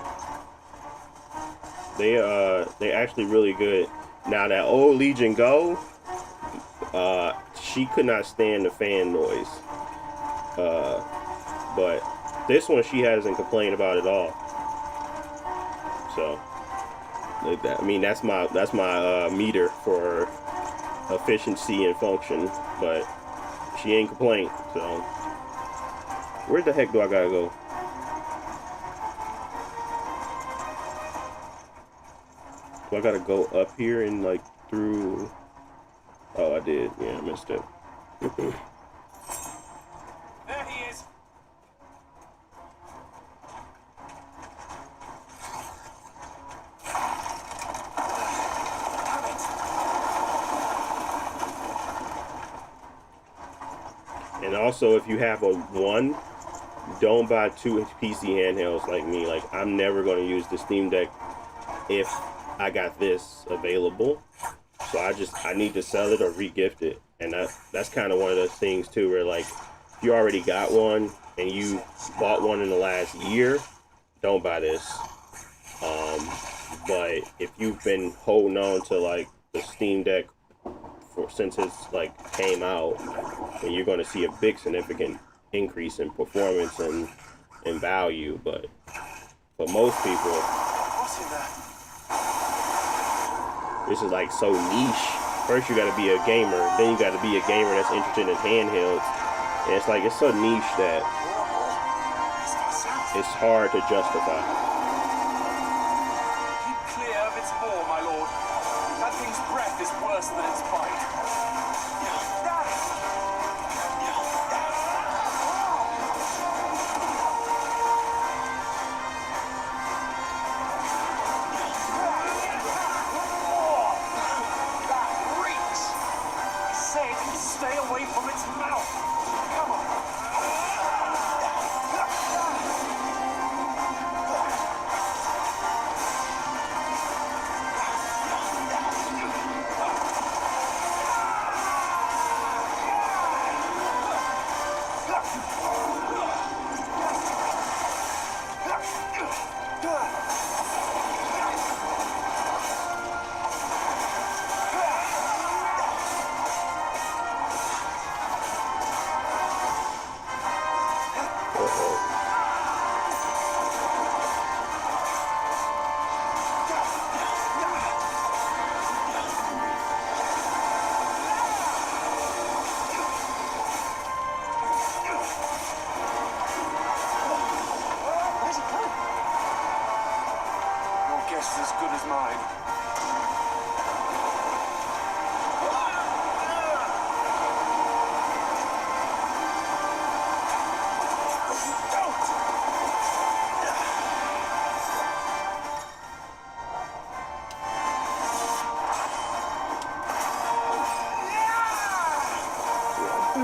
They're actually really good. Now that old Legion Go, she could not stand the fan noise. But this one she hasn't complained about at all. So I mean that's my meter for efficiency and function, but she ain't complained. So where the heck do I gotta go? Do I gotta go up here and like through? Oh, I did. Yeah, I missed it. There he is. And also, if you have a one, don't buy two PC handhelds like me. Like, I'm never going to use the Steam Deck if I got this available. So I need to sell it or re-gift it. And that's kind of one of those things too, where like, if you already got one and you bought one in the last year, don't buy this. But if you've been holding on to like the Steam Deck since it's like came out, then you're going to see a big significant increase in performance and value. But for most people, this is like so niche. First you got to be a gamer, then you got to be a gamer that's interested in handhelds, and it's like it's so niche that it's hard to justify. Keep clear of its maw, my lord. That thing's breath is worse than its bite. Stay away from its mouth. Come on.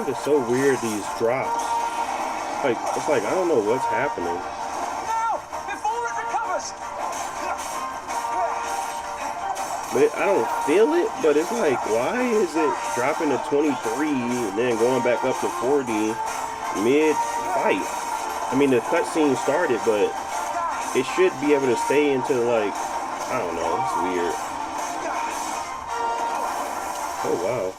It is so weird, these drops. Like, it's like, I don't know what's happening. Now, before it recovers. But I don't feel it, but it's like, why is it dropping to 23 and then going back up to 40 mid-fight? I mean, the cutscene started, but it should be able to stay into, like, I don't know, it's weird. Oh, wow.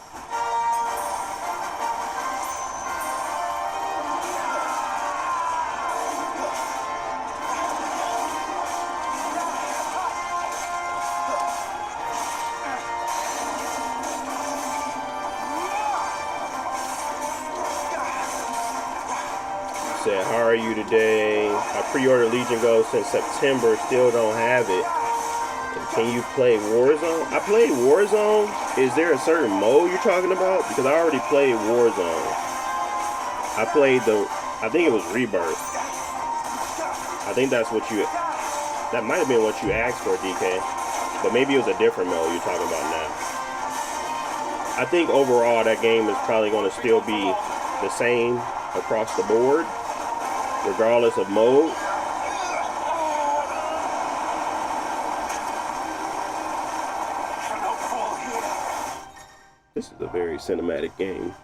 Said, how are you today? I pre-ordered Legion Go since September, still don't have it. Can you play Warzone? I played Warzone. Is there a certain mode you're talking about? Because I already played Warzone. I played I think it was Rebirth. I think that's what that might have been what you asked for, DK. But maybe it was a different mode you're talking about now. I think overall that game is probably going to still be the same across the board, regardless of mode. This is a very cinematic game.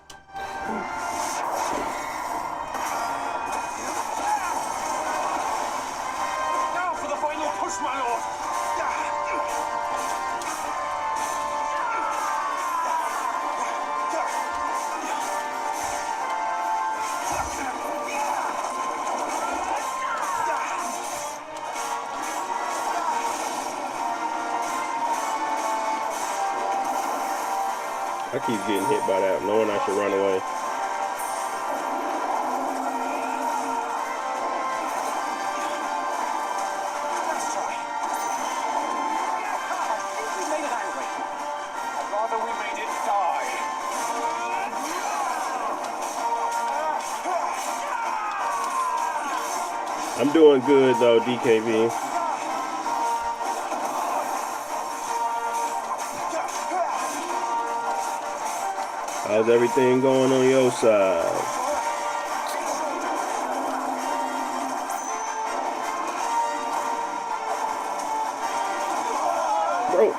Now for the final push, my lord. I keep getting hit by that, knowing I should run away. Let's try. I think we made it angry. I'd rather we made it die. I'm doing good though, DKV. How's everything going on your side? Bro.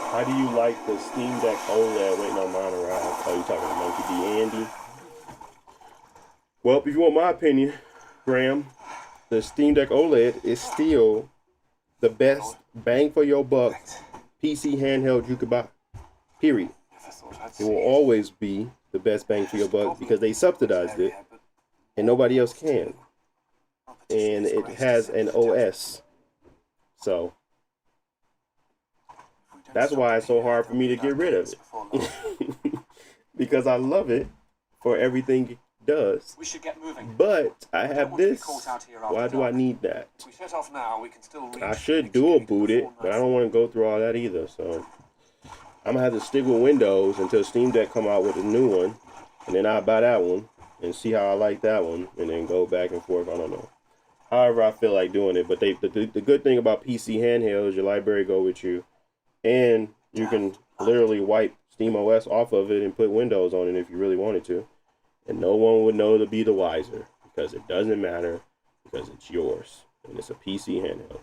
How do you like the Steam Deck OLED waiting on mine to arrive? Oh, you talking to Monkey D. Andy? Well, if you want my opinion, Graham, the Steam Deck OLED is still the best bang for your buck PC handheld you could buy. Period. It will always be the best bang for your buck because they subsidized it and nobody else can. And it has an OS. So that's why it's so hard for me to get rid of it. Because I love it for everything it does. We should get moving. But I have this. Why do I need that? If we set off now, we can still reach. I should dual boot it, but I don't want to go through all that either. So I'm gonna have to stick with Windows until Steam Deck come out with a new one, and then I'll buy that one and see how I like that one, and then go back and forth. I don't know. However I feel like doing it. But the good thing about PC handhelds, your library go with you. And you can literally wipe SteamOS off of it and put Windows on it if you really wanted to. And no one would know to be the wiser because it doesn't matter because it's yours. And it's a PC handheld.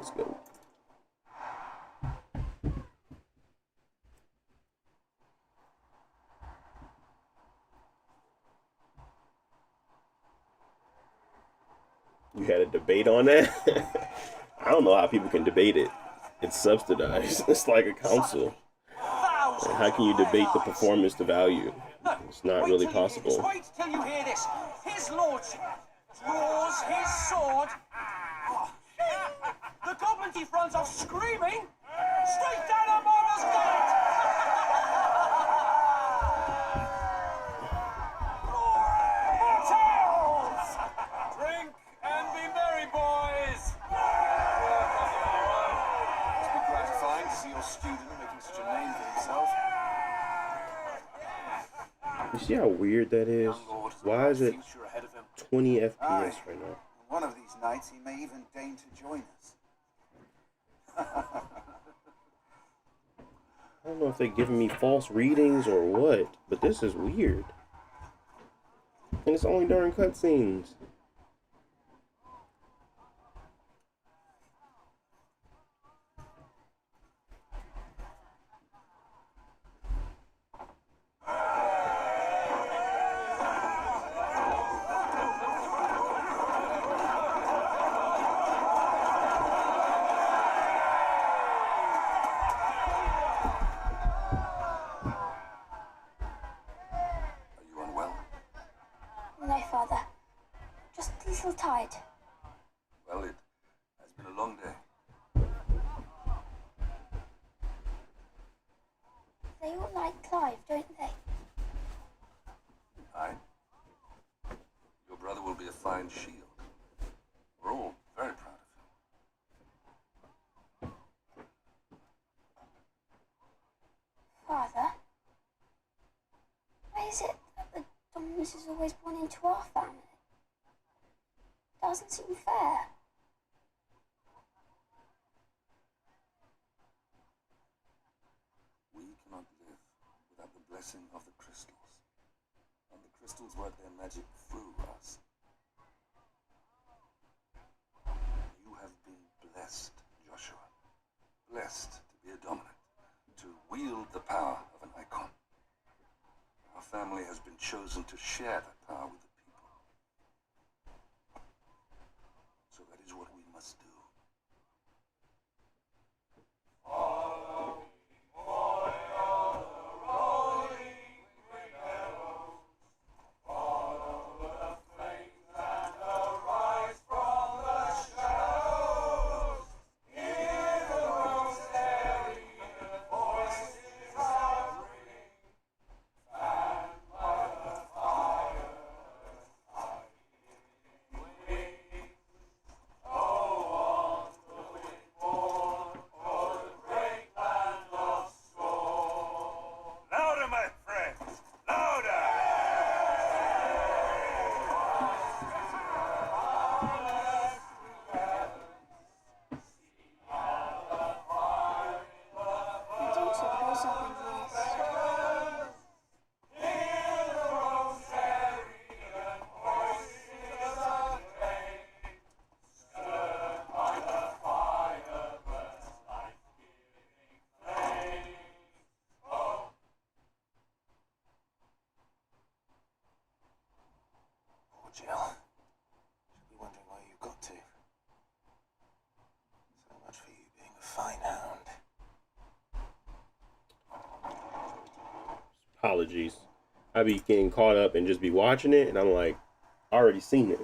Let's go. You had a debate on that? I don't know how people can debate it. It's subsidized. It's like a council. And how can you debate the performance to value? It's not really possible. Wait till you hear this. His lordship draws his sword. The goblin thief runs off screaming straight down our mother's gullet. Mortals! Drink and be merry, boys. It's been gratifying to see your student making such a name for himself. You see how weird that is? Why is it 20 FPS Aye. right now? One of these nights, he may even deign to join us. I don't know if they're giving me false readings or what, but this is weird. And it's only during cutscenes. No, Father. Just a little tired. Well, it has been a long day. They all like Clive, don't they? Aye. Your brother will be a fine shield. We're all very proud of him. Father? Why is it that the Dominus is always born into our family? Doesn't seem fair. We cannot live without the blessing of the crystals. And the crystals work their magic through us. You have been blessed, Joshua. Blessed to be a dominant, to wield the power of an icon. Our family has been chosen to share that power with the people. So that is what we must do. Louder, my friends! Louder! I don't suppose I've been missed. Poor Jill. She'll be wondering where you got to. So much for you being a fine hound. Apologies. I be getting caught up and just be watching it, and I'm like, I already seen it.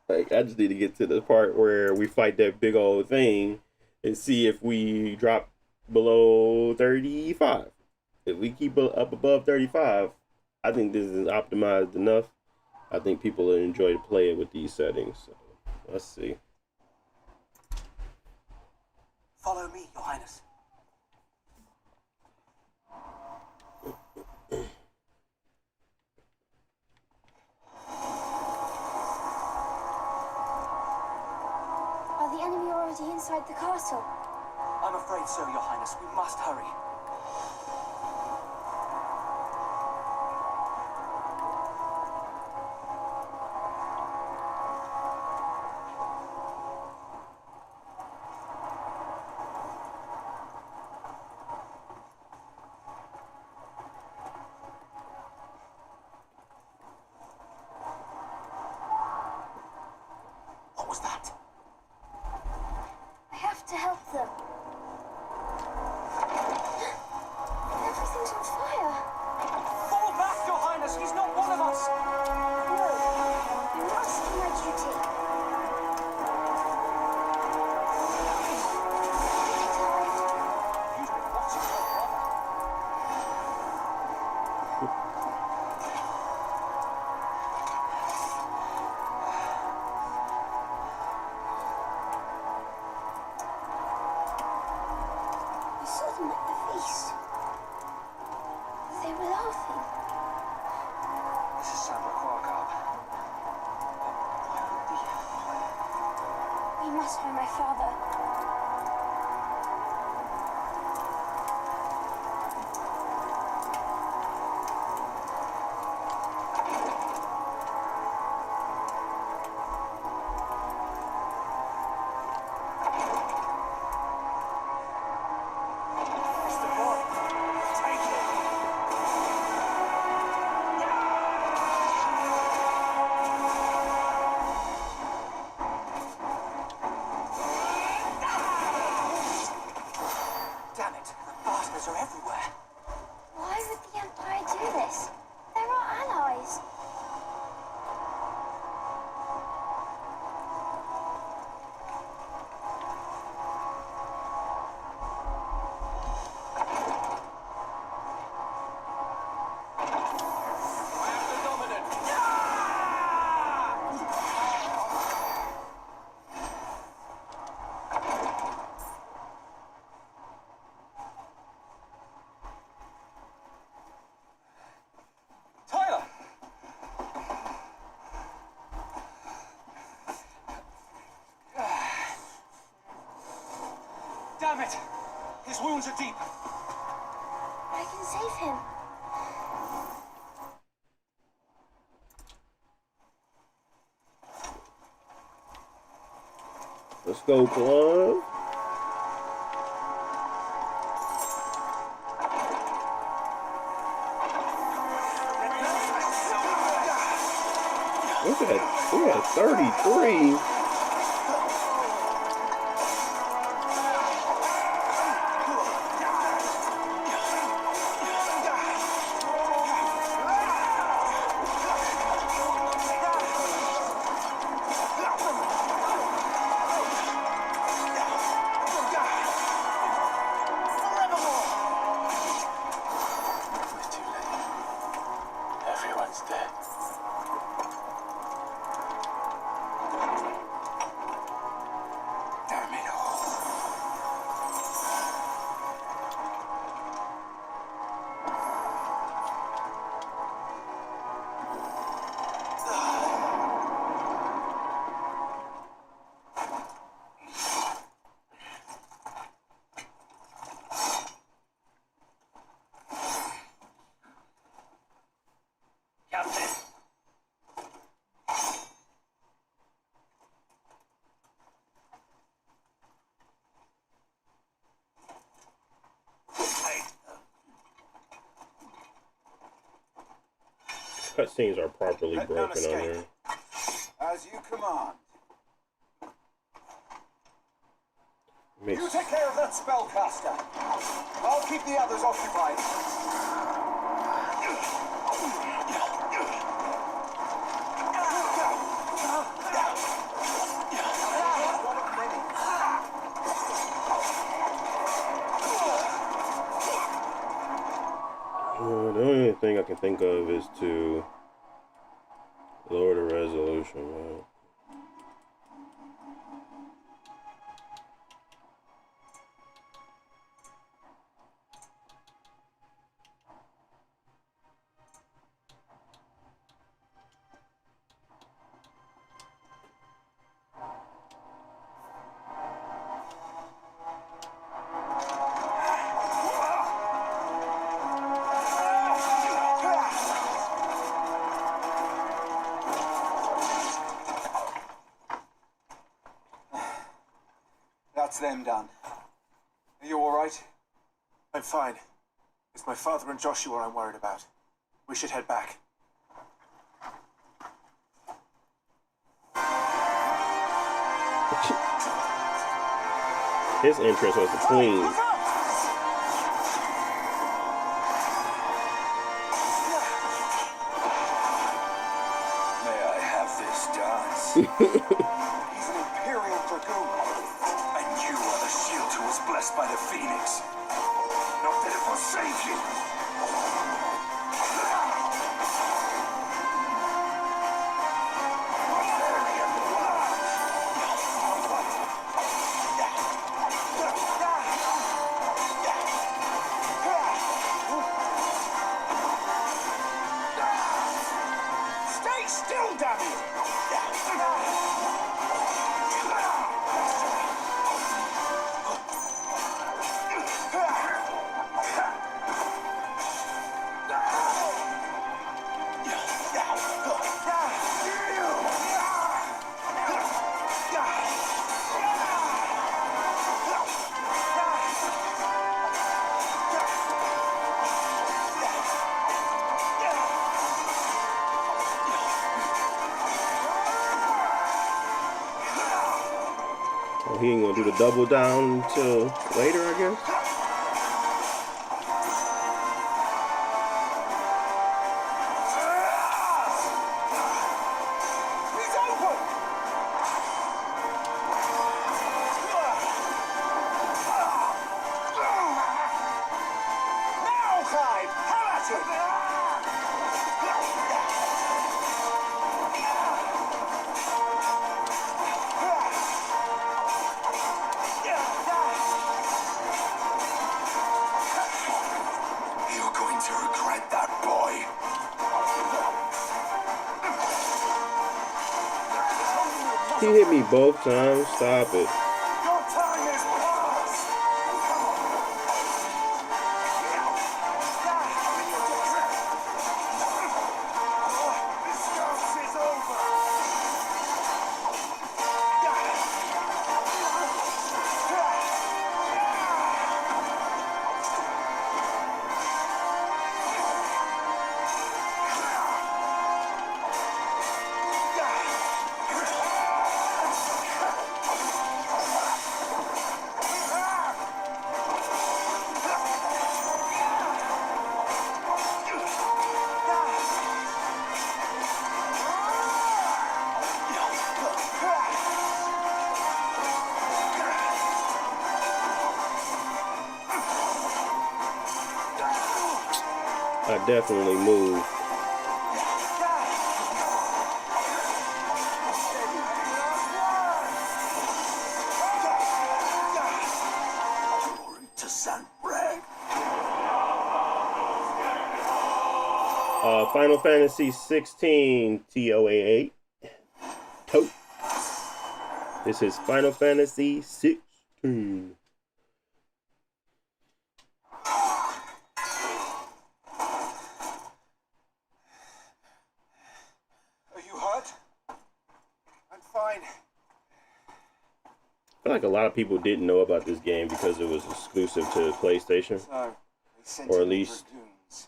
Like, I just need to get to the part where we fight that big old thing and see if we drop below 35. If we keep up above 35, I think this is optimized enough. I think people will enjoy to play it with these settings. So, let's see. Follow me, Your Highness. Are the enemy already inside the castle? I'm afraid so, Your Highness. We must hurry. nothing. This is Sabraquarkab. Why would the Empire? We must find my father. Damn it, the bastards are everywhere. Why would the Empire do this? They're our allies. I am the dominant. Tyler! Damn it! His wounds are deep. I can save him. Let's go, Plum. Look at that. We're at 33. It's too late. Everyone's dead. Damn it all. Captain! Cutscenes are properly Let none broken on escape. there. As you command. Makes You take care of that spellcaster. I'll keep the others occupied. One of many. The only thing I can think of is to lower the resolution, man. That's them done. Are you all right? I'm fine. It's my father and Joshua I'm worried about. We should head back. His entrance was the queen. May I have this dance? He's an Imperial Dragoon. And you are the shield who was blessed by the Phoenix. Not that it will save you. Double damage! Oh, he ain't gonna do the double down until later, I guess. He's open! Now, Clive! Have at it! You're going to regret that, boy. He hit me both times. Stop it. Your time is past! This dance is over! I definitely moved. To San Reg. Final Fantasy 16 TOA8. Tote. This is Final Fantasy 16. Are you hurt? I'm fine. I feel like a lot of people didn't know about this game because it was exclusive to PlayStation, So, they sent or at in least dragoons.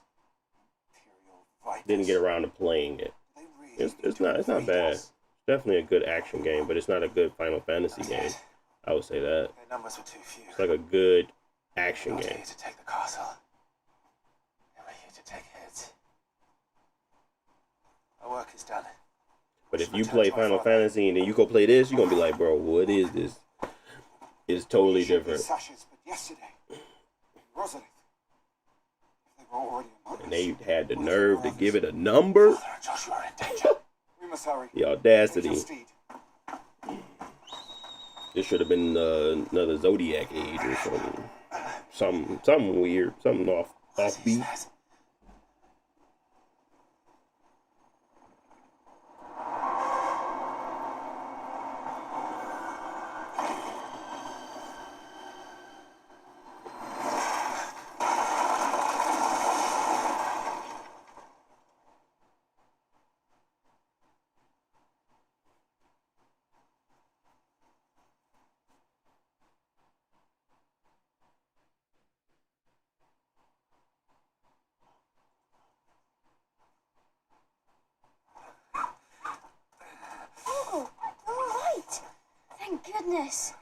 Imperial Vipers. didn't get around to playing it. They really It's need to not invade bad. us. It's definitely a good action game, but it's not a good Final Fantasy game. I would say that. Their numbers were too few. It's like a good action We're not game. here to take the castle. We're here to take heads. Our work is done. But if you play Final Fantasy and then you go play this, you're gonna be like, bro, what is this? It's totally different. Sashes, but yesterday, Rosalith, if they were already among And they had the nerve to give it a number. Father and Joshua are in danger. We must hurry. The audacity. Take your steed. This should have been another Zodiac Age or something. Something weird. Something offbeat. Oh, all right. Thank goodness.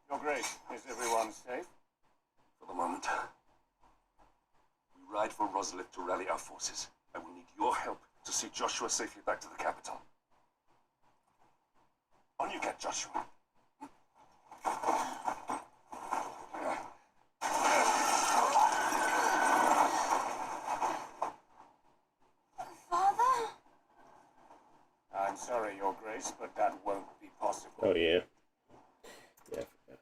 Your Grace, is everyone safe? For the moment. We ride for Rosalith to rally our forces, and we need your help to see Joshua safely back to the capital. On you get, Joshua. Father? I'm sorry, Your Grace, but that won't be possible. Oh yeah. Yeah. I forgot.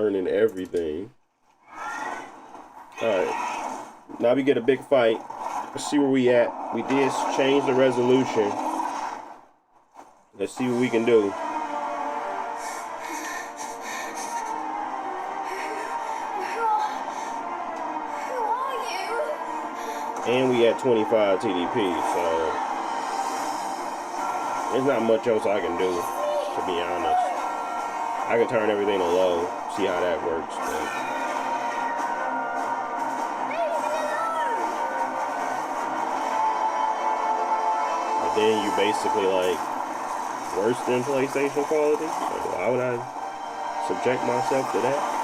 burning everything. Alright. Now we get a big fight. Let's see where we at. We did change the resolution. Let's see what we can do. Who are you? And we at 25 TDP, so there's not much else I can do, to be honest. I can turn everything to low, see how that works. But then you basically like worse than PlayStation quality. Like, why would I subject myself to that?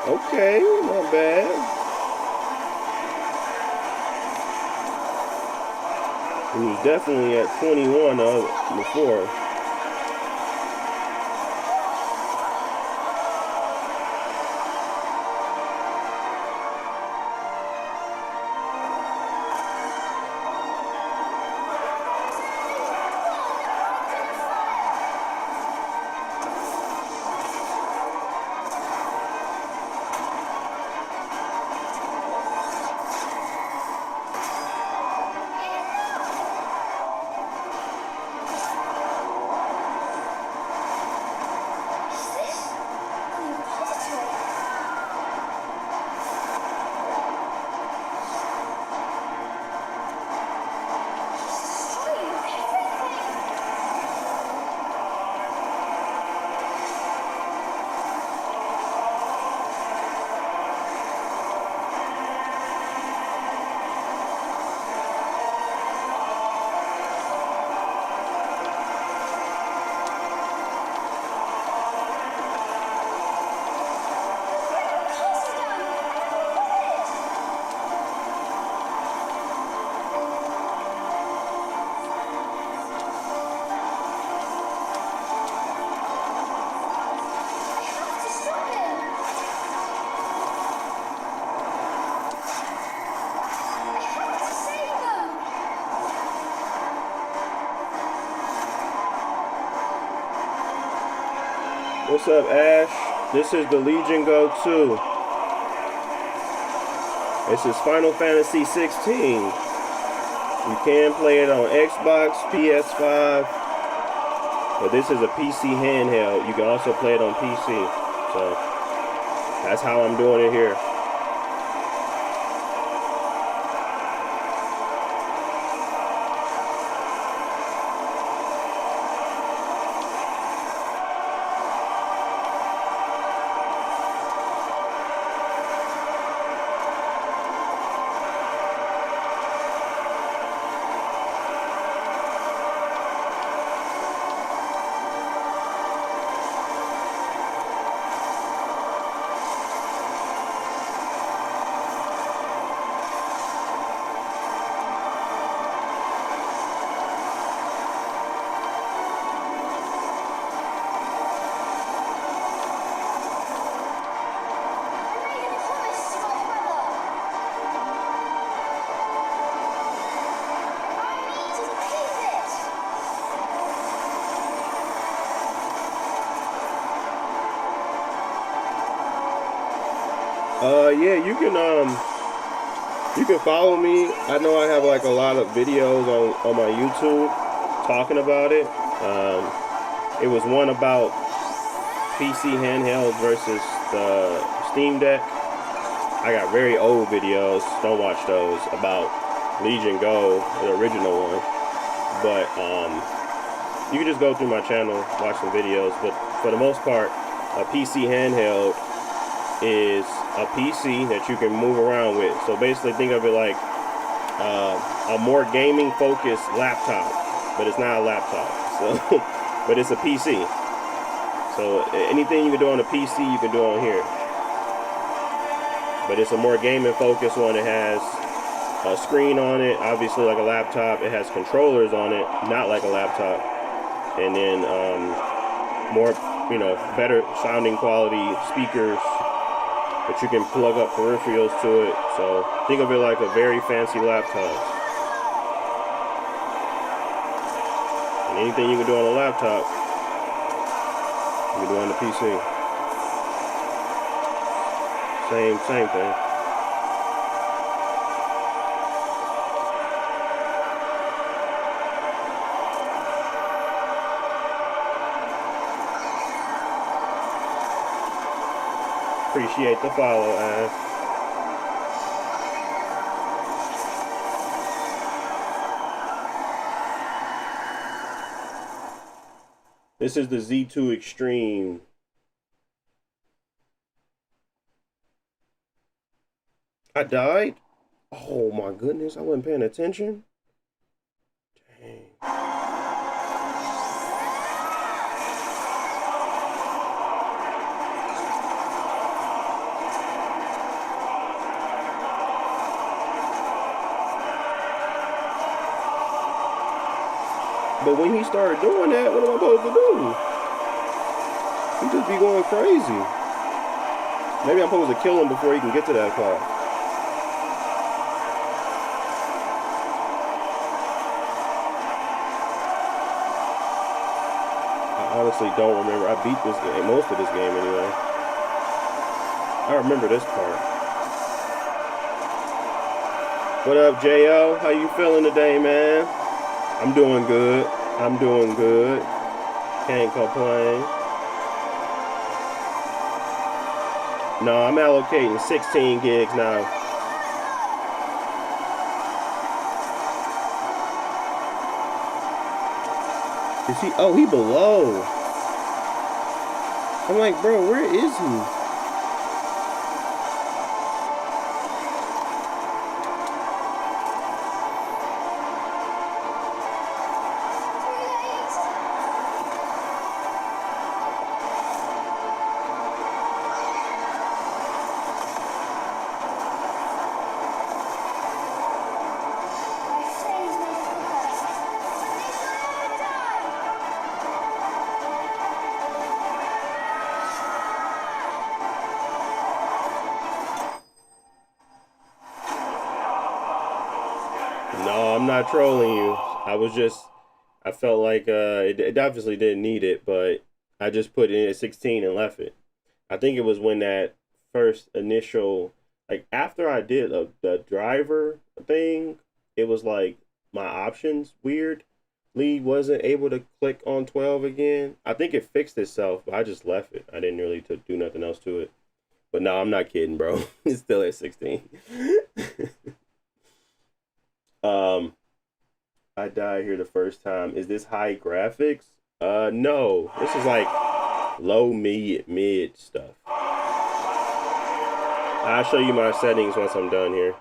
Okay, not bad. He was definitely at 21 before. What's up, Ash? This is the Legion Go 2. This is Final Fantasy 16. You can play it on Xbox, PS5, but this is a PC handheld. You can also play it on PC. So that's how I'm doing it here. Yeah, you can follow me. I know I have like a lot of videos on my YouTube talking about it. It was one about PC handhelds versus the Steam Deck. I got very old videos, don't watch those, about Legion Go, the original one. But you can just go through my channel, watch some videos. But for the most part, a PC handheld is a PC that you can move around with. So basically, think of it like a more gaming focused laptop, but it's not a laptop. So, but it's a PC. So anything you can do on a PC, you can do on here. But it's a more gaming focused one. It has a screen on it, obviously like a laptop. It has controllers on it, not like a laptop. And then more, better sounding quality speakers that you can plug up peripherals to it. So think of it like a very fancy laptop. And anything you can do on a laptop, you can do on the PC. Same thing. Appreciate the follow, Ash. This is the Z2 Extreme. I died? Oh my goodness, I wasn't paying attention. Dang. But when he started doing that, what am I supposed to do? He just be going crazy. Maybe I'm supposed to kill him before he can get to that car. I honestly don't remember. I beat this game, most of this game anyway. I remember this part. What up, J.O.? How you feeling today, man? I'm doing good. I'm doing good. Can't complain. No, I'm allocating 16 gigs now. Is he? Oh, he below. I'm like, bro, where is he? No, I'm not trolling you. I felt like it obviously didn't need it, but I just put it in at 16 and left it. I think it was when that first initial, like after I did the driver thing, it was like my options weirdly wasn't able to click on 12 again. I think it fixed itself, but I just left it. I didn't really do nothing else to it. But no, I'm not kidding, bro. It's still at 16. I died here the first time. Is this high graphics? No. This is like low mid stuff. I'll show you my settings once I'm done here.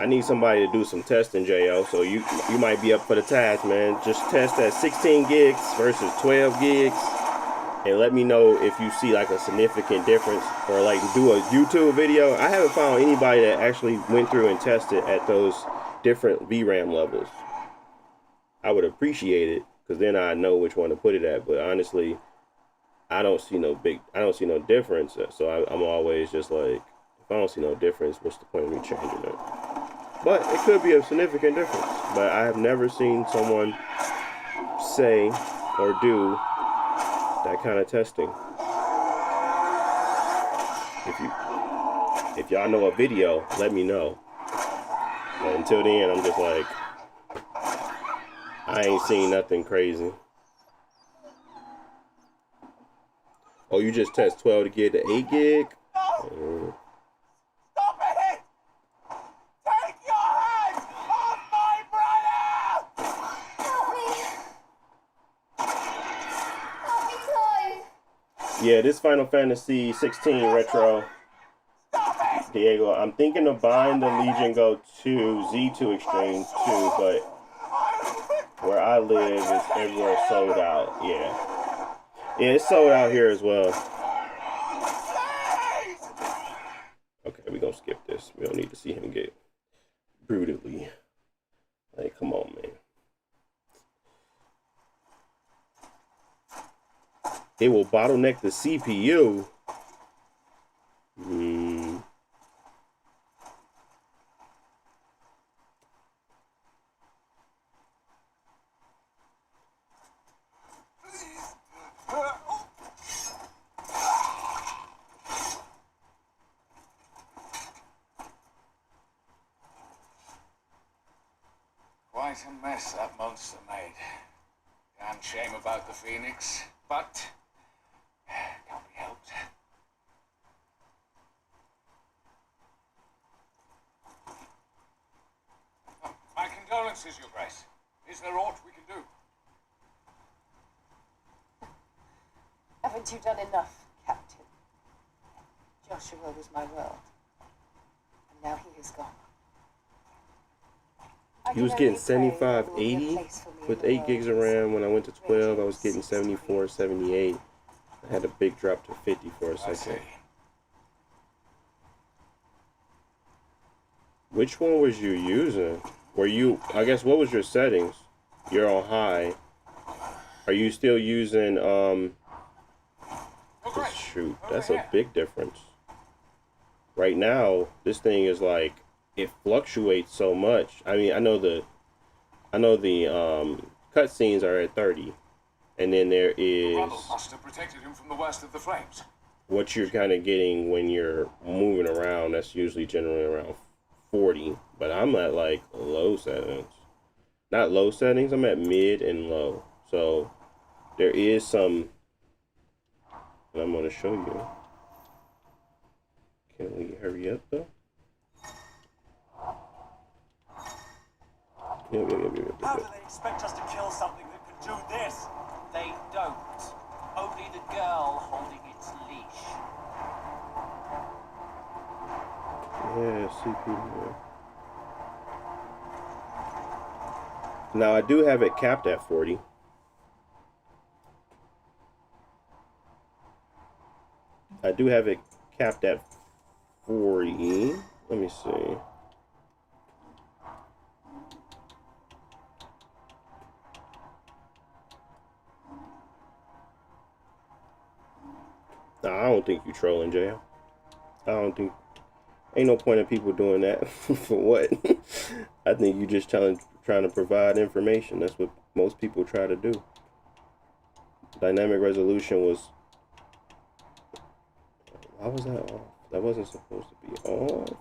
I need somebody to do some testing, JO. So you might be up for the task, man. Just test at 16 gigs versus 12 gigs. And let me know if you see like a significant difference, or like do a YouTube video. I haven't found anybody that actually went through and tested at those different VRAM levels. I would appreciate it, because then I know which one to put it at. But honestly, I don't see no difference. So I'm always just like, if I don't see no difference, what's the point of me changing it? But it could be a significant difference. But I have never seen someone say or do that kind of testing. If y'all know a video, let me know. But until then, I'm just like, I ain't seen nothing crazy. Oh, you just test 12 to get the 8 gig? No! Stop it! Take your hands off my brother! Help me. Help me, Clive. Yeah, this Final Fantasy 16 retro. Diego, I'm thinking of buying the Legion Go 2 Z2 Extreme too, but where I live is everywhere sold out. Yeah. Yeah, it's sold out here as well. Okay, we're gonna skip this. We don't need to see him get brutally. Like, come on, man. It will bottleneck the CPU. Quite a mess that monster made. Damn shame about the Phoenix, but can't be helped. Oh, my condolences, Your Grace. Is there aught we can do? Haven't you done enough, Captain? Joshua was my world, and now he is gone. He was getting 7580 with 8 gigs of RAM. When I went to 12, I was getting 74, 78. I had a big drop to 50 for a second. Which one was you using? Were you, I guess, what was your settings? You're on high. Are you still using, shoot, that's a big difference. Right now, this thing is like, it fluctuates so much. I mean, I know the cutscenes are at 30, and then there is must have protected him from the worst of the flames. What you're kind of getting when you're moving around. That's usually generally around 40, but I'm at like low settings. Not low settings. I'm at mid and low. So there is some, and I'm gonna show you. Can we hurry up though? How do they expect us to kill something that can do this? They don't. Only the girl holding its leash. Yeah, CPU. Now I do have it capped at 40. I do have it capped at 40. Let me see. Nah, I don't think you trolling, JL. I don't think, ain't no point in people doing that. For what? I think you just trying to provide information. That's what most people try to do. Dynamic resolution was, why was that off? That wasn't supposed to be off.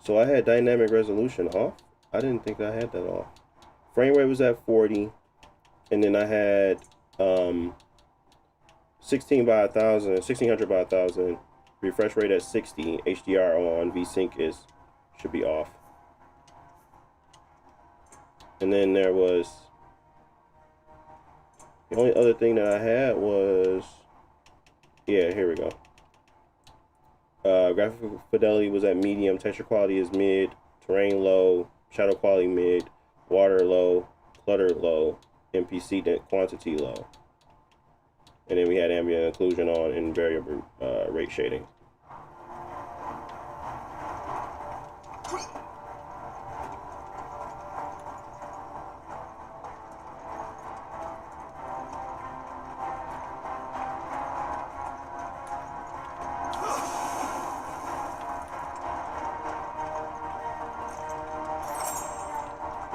So I had dynamic resolution off? I didn't think I had that off. Frame rate was at 40, and then I had 1600 by 1000, refresh rate at 60, HDR on, VSync should be off. And then there was, the only other thing that I had was, yeah, here we go. Graphical fidelity was at medium, texture quality is mid, terrain low, shadow quality mid, water low, clutter low, NPC quantity low. And then we had ambient occlusion on and variable rate shading.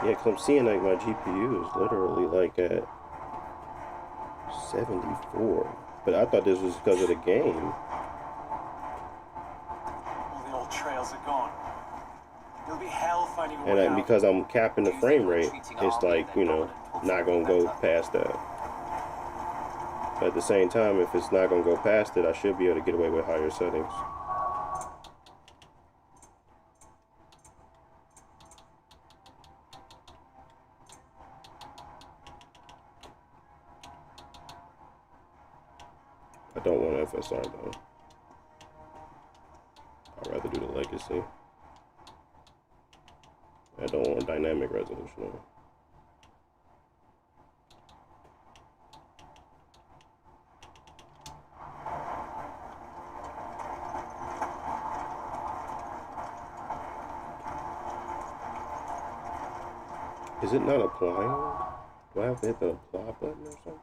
Yeah, because I'm seeing like my GPU is literally like at 74, but I thought this was because of the game. All the old trails are gone. It'll be hell finding a way And out. because I'm capping the frame rate, it's like, you know, not gonna go past that. But at the same time, if it's not going to go past it, I should be able to get away with higher settings. I don't want FSR though. I'd rather do the legacy. I don't want dynamic resolution though. Is it not applying? Do I have to hit the apply button or something?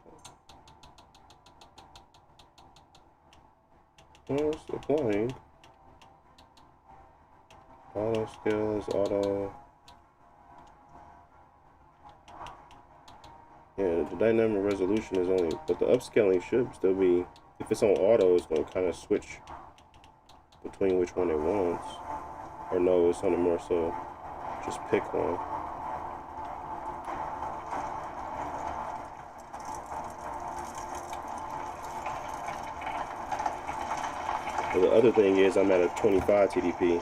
Oh, it's applying. Auto skills, auto. Yeah, the dynamic resolution is only, but the upscaling should still be, if it's on auto, it's going to kind of switch between which one it wants. Or no, it's on the more so, just pick one. But the other thing is I'm at a 25 TDP.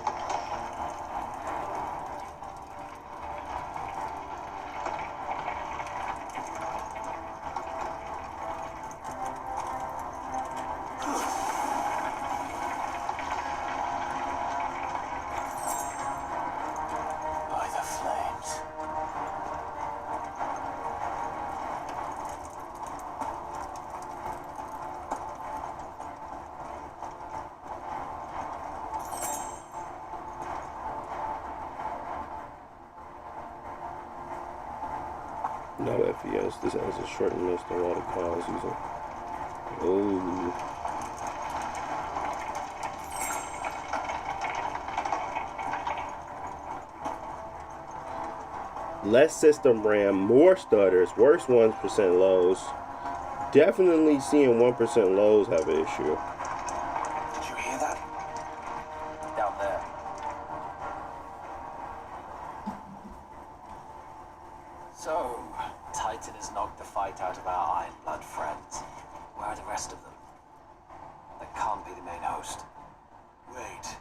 No FPS. This has a shortened list of all the calls using. Oh. Less system RAM, more stutters, worse 1% lows. Definitely seeing 1% lows have an issue. Did you hear that? Down there. So, Titan has knocked the fight out of our Iron Blood friends. Where are the rest of them? That can't be the main host. Wait.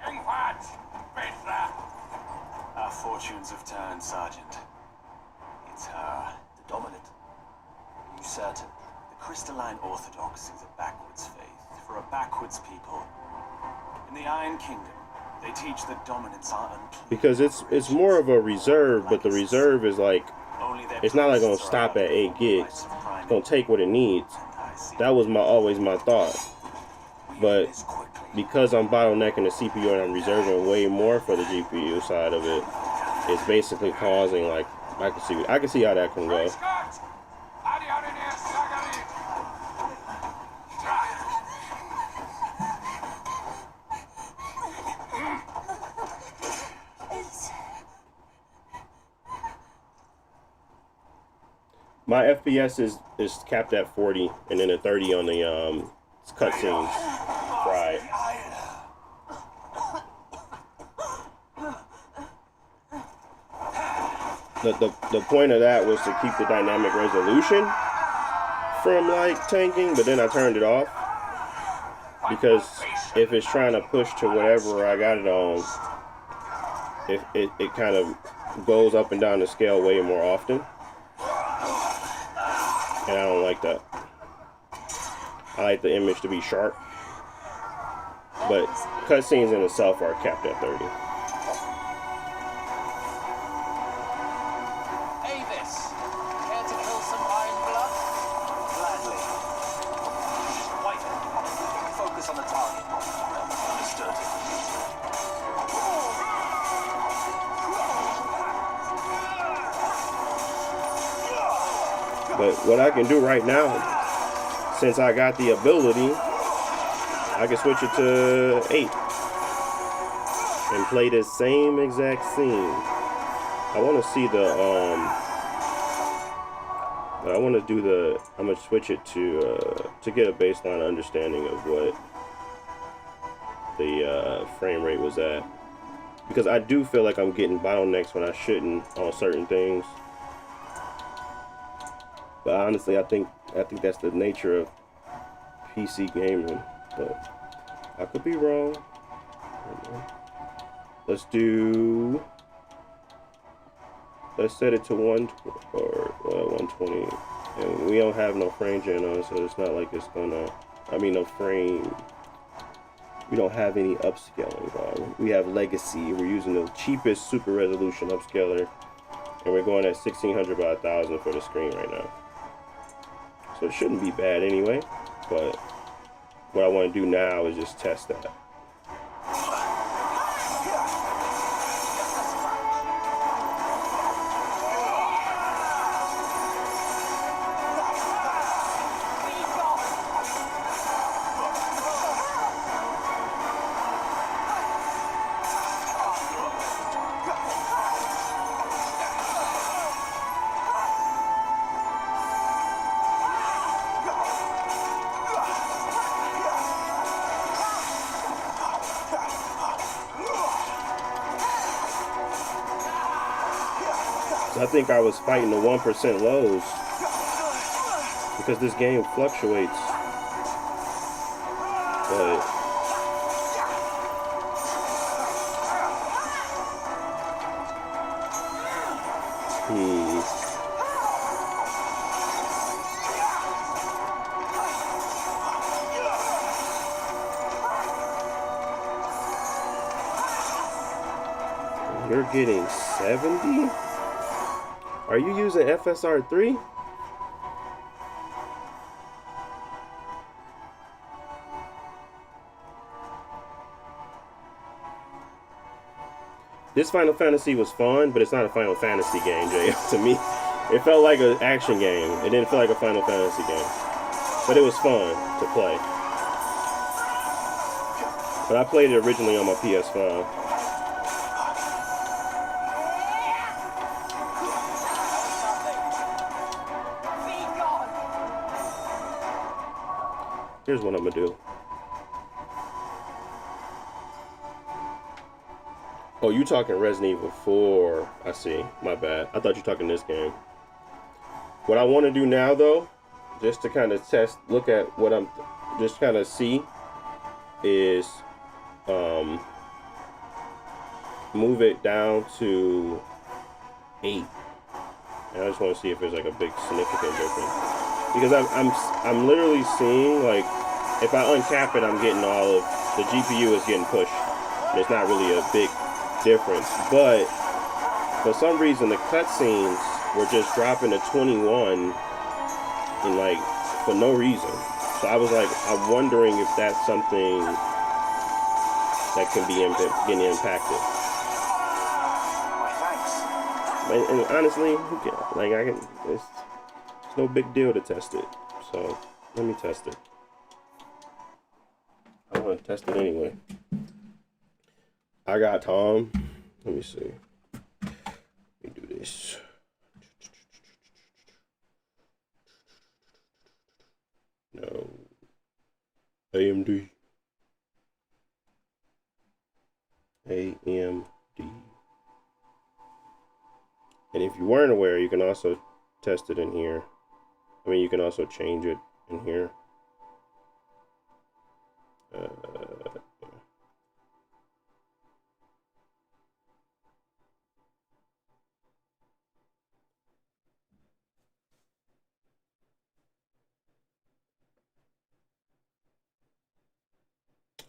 In what? Butler? Our fortunes have turned, Sergeant. It's her, the dominant. Are you certain? The crystalline orthodox is a backwards faith for a backwards people. In the Iron Kingdom, they teach that dominants are unclean. Because it's more of a reserve, but the reserve is like, it's not like gonna stop at 8 gigs. It's gonna take what it needs. That was always my thought. But because I'm bottlenecking the CPU and I'm reserving way more for the GPU side of it, it's basically causing, like, I can see how that can go. My FPS is capped at 40, and then a 30 on the cutscenes. Right. The point of that was to keep the dynamic resolution from like tanking, but then I turned it off because if it's trying to push to whatever I got it on, it kind of goes up and down the scale way more often. And I don't like that. I like the image to be sharp. But cutscenes in itself are capped at 30. Avis, care to kill some Iron Blood? Gladly. Wait, focus on the target. Understood. But what I can do right now, since I got the ability, I can switch it to 8 and play the same exact scene. I want to see the I'm gonna switch it to get a baseline understanding of what the frame rate was at, because I do feel like I'm getting bottlenecks when I shouldn't on certain things. But honestly, I think that's the nature of PC gaming. But I could be wrong. Let's set it to 120, and we don't have no frame gen on, so it's not like it's gonna. I mean, no frame. We don't have any upscaling on. We have legacy. We're using the cheapest super resolution upscaler, and we're going at 1600 by 1000 for the screen right now. So it shouldn't be bad anyway. But what I want to do now is just test that. I think I was fighting the 1% lows because this game fluctuates. But you're getting 70? Are you using FSR3? This Final Fantasy was fun, but it's not a Final Fantasy game, Jay. To me, it felt like an action game. It didn't feel like a Final Fantasy game. But it was fun to play. But I played it originally on my PS5. Here's what I'm gonna do. Oh, you talking Resident Evil 4. I see. My bad. I thought you were talking this game. What I want to do now, though, just to kind of test, look at what I'm, just kind of see, is move it down to 8. And I just want to see if there's like a big significant difference. Because I'm literally seeing, like, if I uncap it, I'm getting all of, the GPU is getting pushed. And it's not really a big difference. But for some reason, the cutscenes were just dropping to 21 and, like, for no reason. So I was like, I'm wondering if that's something that can be getting impacted. And honestly, like, it's no big deal to test it. So let me test it. I want to test it anyway. I got Tom. Let me see. Let me do this. No. AMD. AMD. And if you weren't aware, you can also test it in here. I mean, you can also change it in here.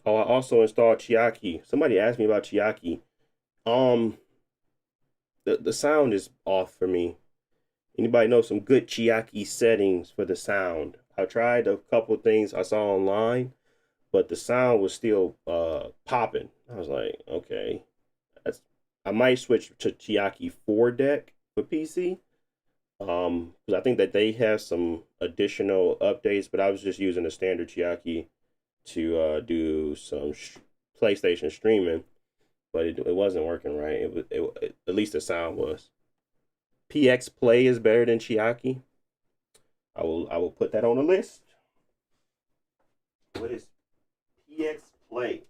Oh, I also installed Chiaki. Somebody asked me about Chiaki. The sound is off for me. Anybody know some good Chiaki settings for the sound? I tried a couple things I saw online, but the sound was still popping. I was like, okay, I might switch to Chiaki 4 deck for PC. Because I think that they have some additional updates, but I was just using the standard Chiaki to do some PlayStation streaming, but it wasn't working right. It at least the sound was. PX Play is better than Chiaki. I will put that on the list. What is PX Play?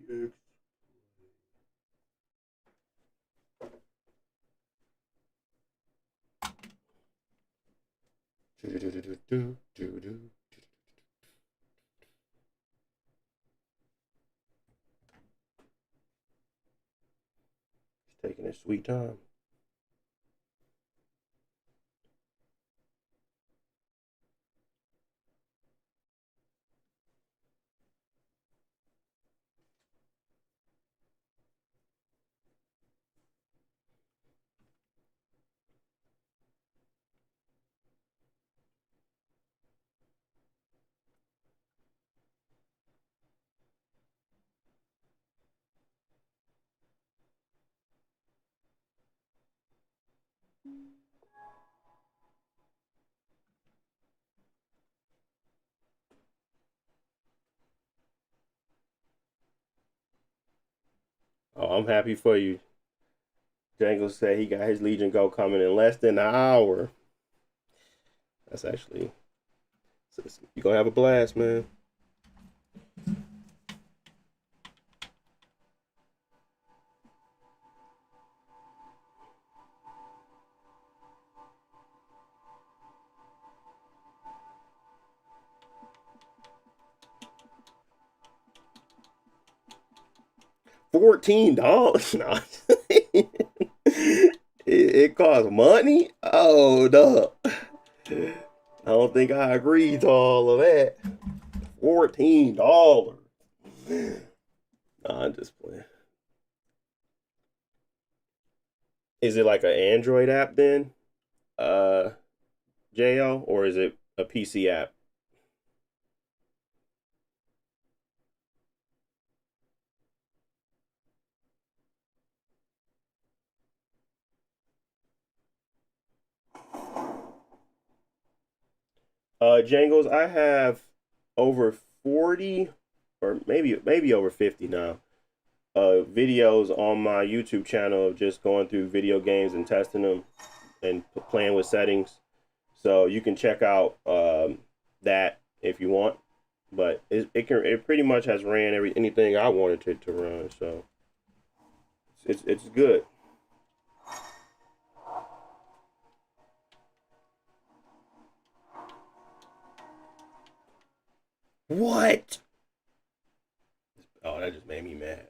PX. Taking his sweet time. Oh, I'm happy for you. Jangle said he got his Legion Go coming in less than an hour. That's actually, you're gonna have a blast, man. $14? No. it costs money? Oh, no. I don't think I agree to all of that. $14. Nah, I'm just playing. Is it like an Android app then? JO, or is it a PC app? Jangles, I have over 40 or maybe over 50 now. Videos on my YouTube channel of just going through video games and testing them and playing with settings. So you can check out that if you want. But it pretty much has ran anything I wanted it to run. So it's good. What? Oh, that just made me mad.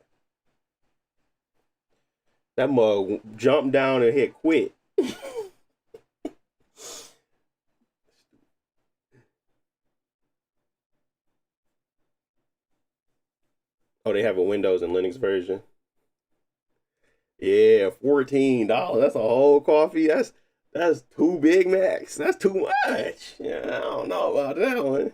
That mug jumped down and hit quit. Oh, they have a Windows and Linux version. Yeah, $14. That's a whole coffee. That's 2 Big Macs. That's too much. Yeah, I don't know about that one.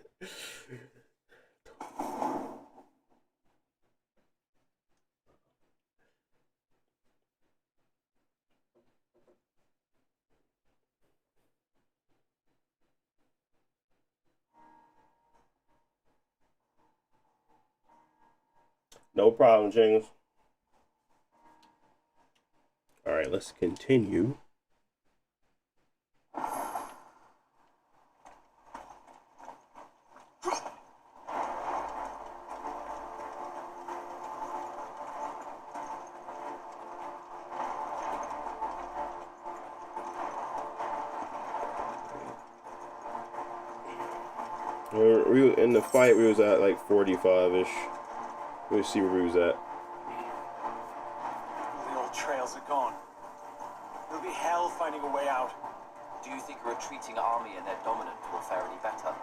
No problem, James. All right, let's continue. In the fight, we was at like 45-ish. We'll see where we was at. The old trails are gone. It'll be hell finding a way out. Do you think a retreating army and their dominant will fare any better?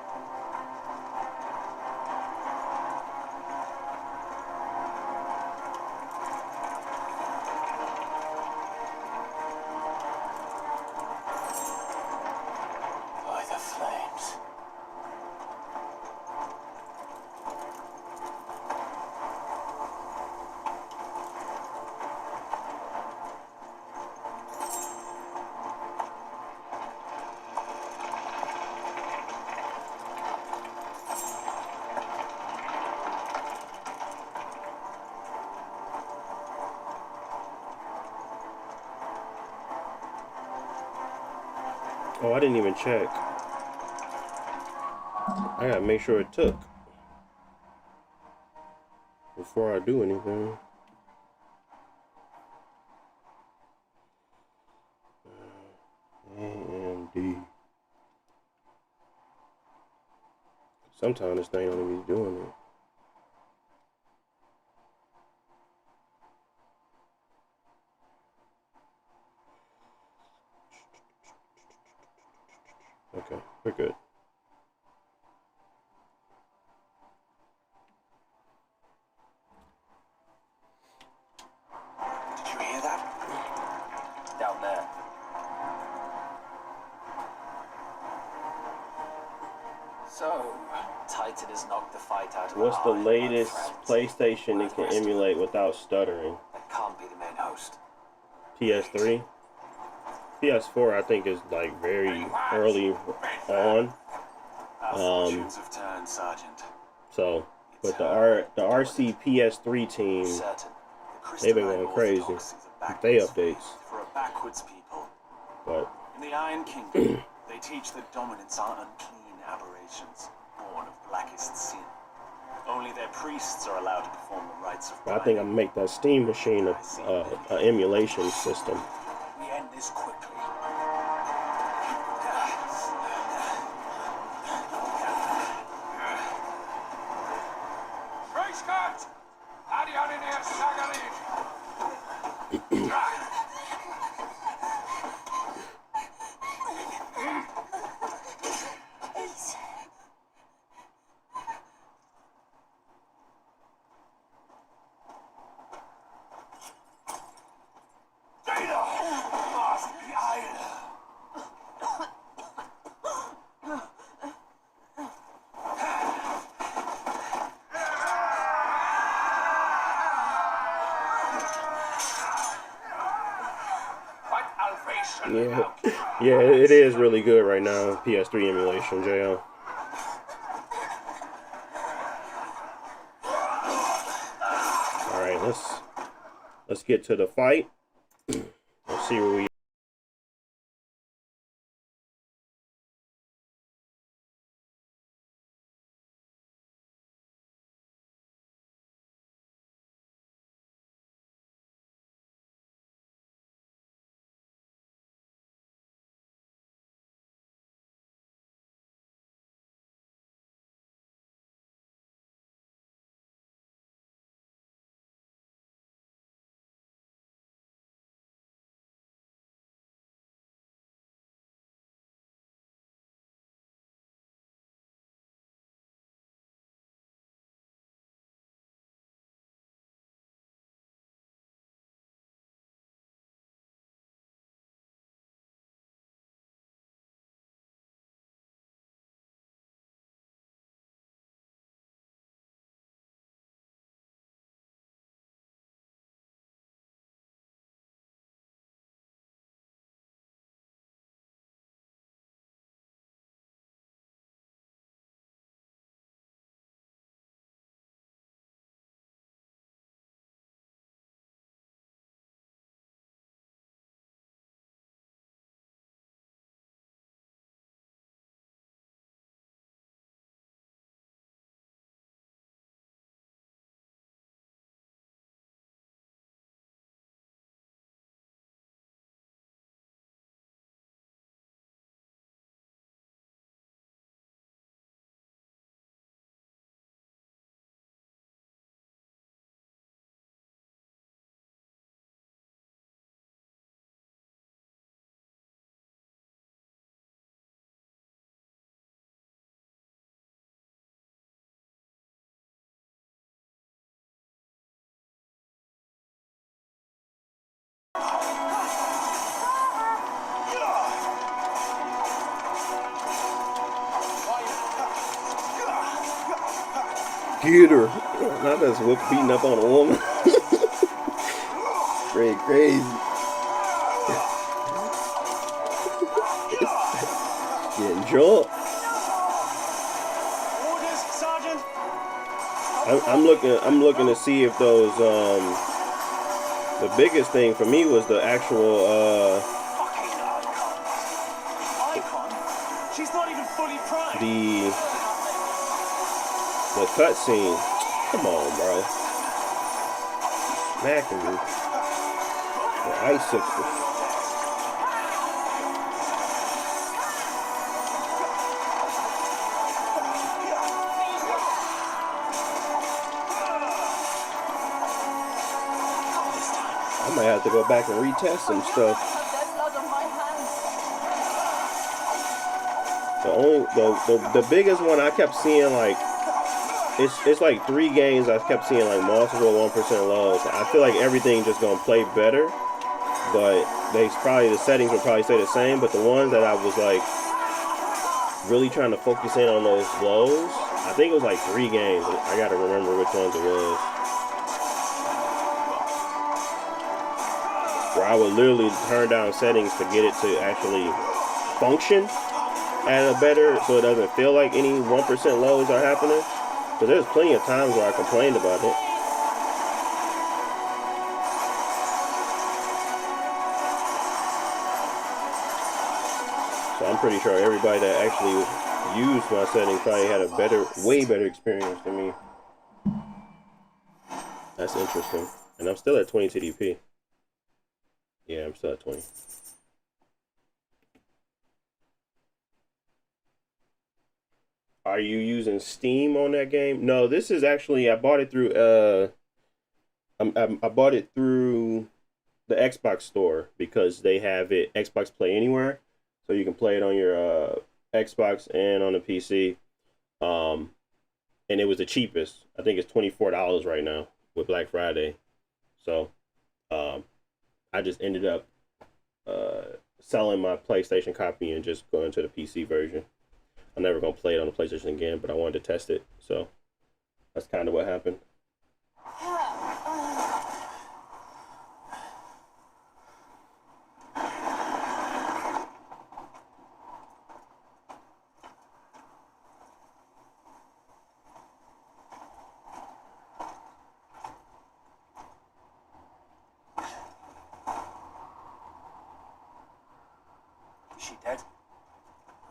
By the flames. Oh, I didn't even check. I gotta make sure it took before I do anything. AMD. Sometimes this thing don't even be doing it. Okay, we're good. Did you hear that? Down there. So, Titan has knocked the fight out of What's the our latest friends. PlayStation it can emulate without stuttering? That can't be the main host. PS3? PS4 I think is like very early on. Our fortunes have turned, Sergeant. So, but the RC PS3 team, Certain. they've been going crazy. They updates. For a backwards people. But In the Iron Kingdom, they teach that dominants are unclean aberrations, born of blackest sin. Only their priests are allowed to perform the rites of I think I'm gonna make that Steam machine a emulation system. We end this quickly. Scott! Adion in here, Sagalin! Yeah, it is really good right now. PS3 emulation, JL. All right, let's get to the fight. Let's see where we. Get her. Not just beating up on a woman. Straight crazy. Getting drunk. Orders, Sergeant. I'm looking to see if those the biggest thing for me was the actual Icon? She's not even fully primed. The cutscene. Come on, bro. Smacking me. The icicles. have to go back and retest some stuff. The biggest one I kept seeing, like, it's like 3 games I kept seeing like multiple 1% lows. I feel like everything just gonna play better, but the settings will probably stay the same. But the ones that I was like really trying to focus in on those lows, I think it was like 3 games. I gotta remember which ones it was. Where I would literally turn down settings to get it to actually function at a better, so it doesn't feel like any 1% lows are happening. Because there's plenty of times where I complained about it. So I'm pretty sure everybody that actually used my settings probably had a way better experience than me. That's interesting. And I'm still at 20 TDP. Yeah, I'm still at 20. Are you using Steam on that game? No, this is actually, I bought it through I bought it through the Xbox store because they have it Xbox Play Anywhere, so you can play it on your Xbox and on the PC. And it was the cheapest. I think it's $24 right now with Black Friday. So I just ended up selling my PlayStation copy and just going to the PC version. I'm never going to play it on the PlayStation again, but I wanted to test it. So that's kind of what happened. Is she dead?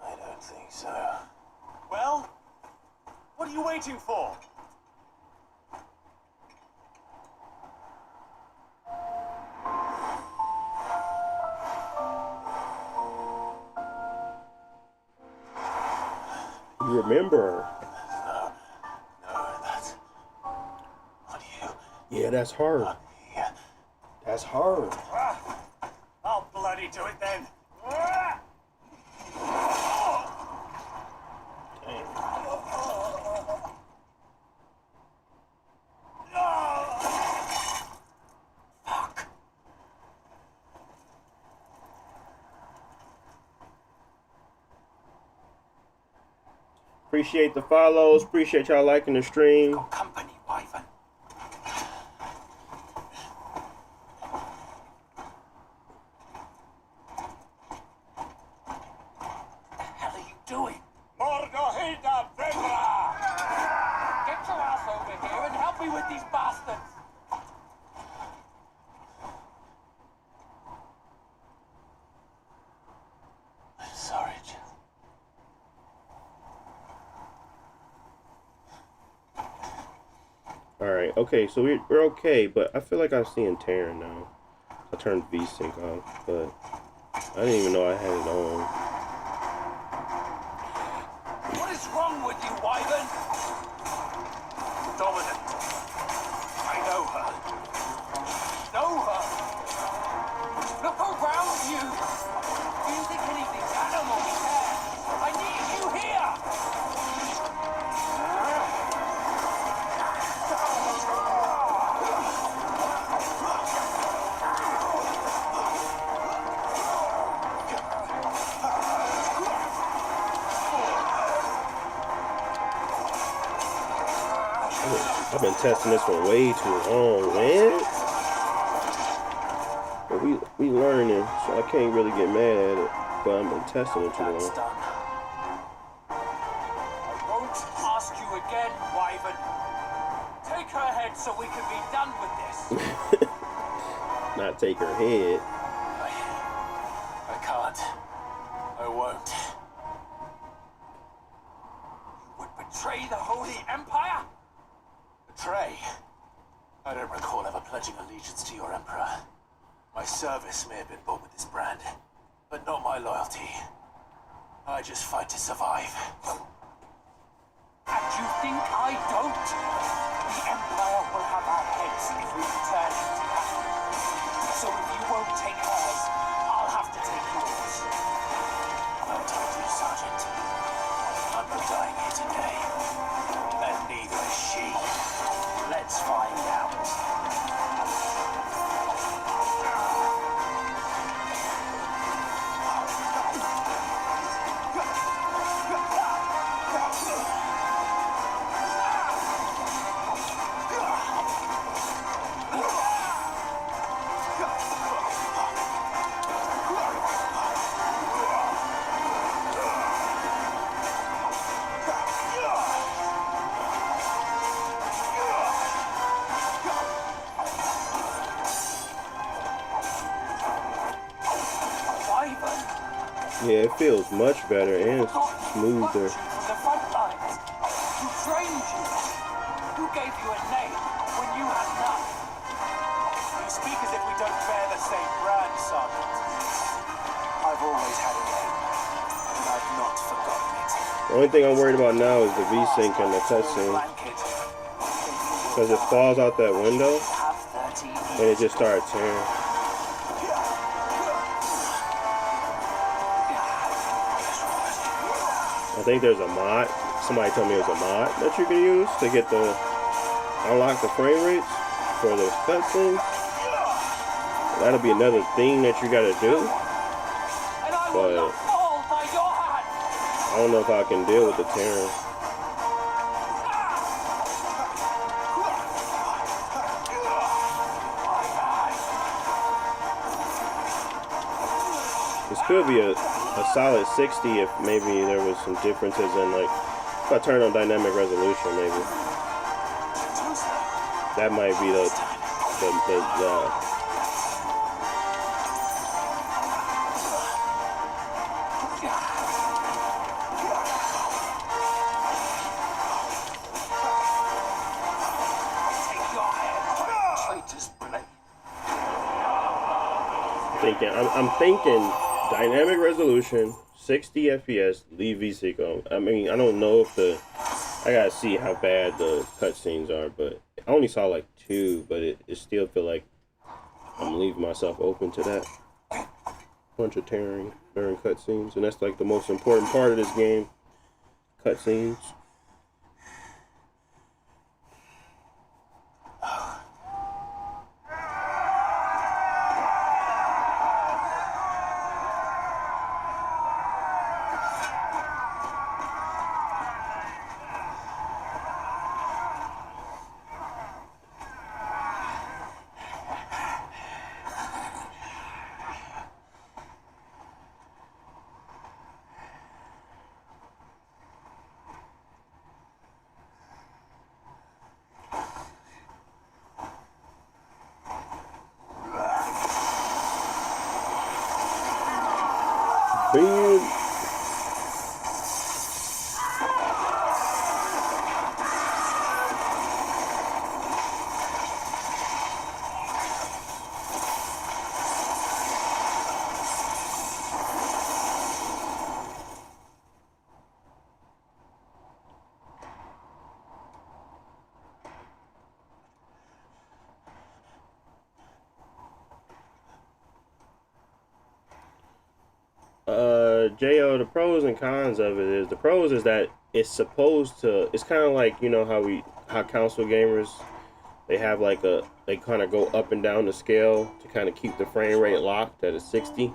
I don't think so. Well, what are you waiting for? You remember? No, that's not you. Yeah, that's her. Not here. That's her. I'll bloody do it then. Appreciate the follows. Appreciate y'all liking the stream. Got company, Wyvern. What the hell are you doing? Mordohida Vedra! Get your ass over here and help me with these bastards! I'm sorry, Jill. Alright, okay, so we're okay, but I feel like I'm seeing Taryn now. I turned VSync off, but I didn't even know I had it on. What is wrong with you, Wyvern? Dominant. I know her. Know her. Look around you. Do you think anything animal cares? I need you here. I've been testing this for way too long, man. But we learning, so I can't really get mad at it. But I've been testing it too That's long. done. I won't ask you again, Wyvern. Take her head so we can be done with this. Not take her head. I can't. I won't. You would betray the Holy Empire? Betray? I don't recall ever pledging allegiance to your Emperor. My service may have been bought with this brand, but not my loyalty. I just fight to survive. And you think I don't? The Empire will have our heads if we return empty-handed. So if won't take hers, I'll have to take yours. I told you, Sergeant. I'm not dying here today. And neither is she. Let's find out. Yeah, it feels much better and smoother. From the front lines. Who trained you? Who gave you a name when you had none? You speak as if we don't bear the same brand, Sergeant. I've always had a name, and I've not forgotten it. The only thing I'm worried about now is the V-Sync and the cutscene. Because it falls out that window, and it just starts tearing. I think there's a mod. Somebody told me it was a mod that you can use to get the unlock the frame rates for those cutscenes. That'll be another thing that you gotta do. But I don't know if I can deal with the tearing. This could be a solid 60 if maybe there was some differences in, like, if I turn on dynamic resolution, maybe that might be the I'm thinking dynamic resolution, 60 FPS, leave V-Sync on. I mean, I don't know if I gotta see how bad the cutscenes are, but I only saw like 2, but it still feel like I'm leaving myself open to that. Bunch of tearing during cutscenes, and that's like the most important part of this game, cutscenes. Boom. Jo, the pros and cons of it is, the pros is that it's supposed to, it's kind of like, you know, how console gamers, they have like they kind of go up and down the scale to kind of keep the frame rate locked at a 60,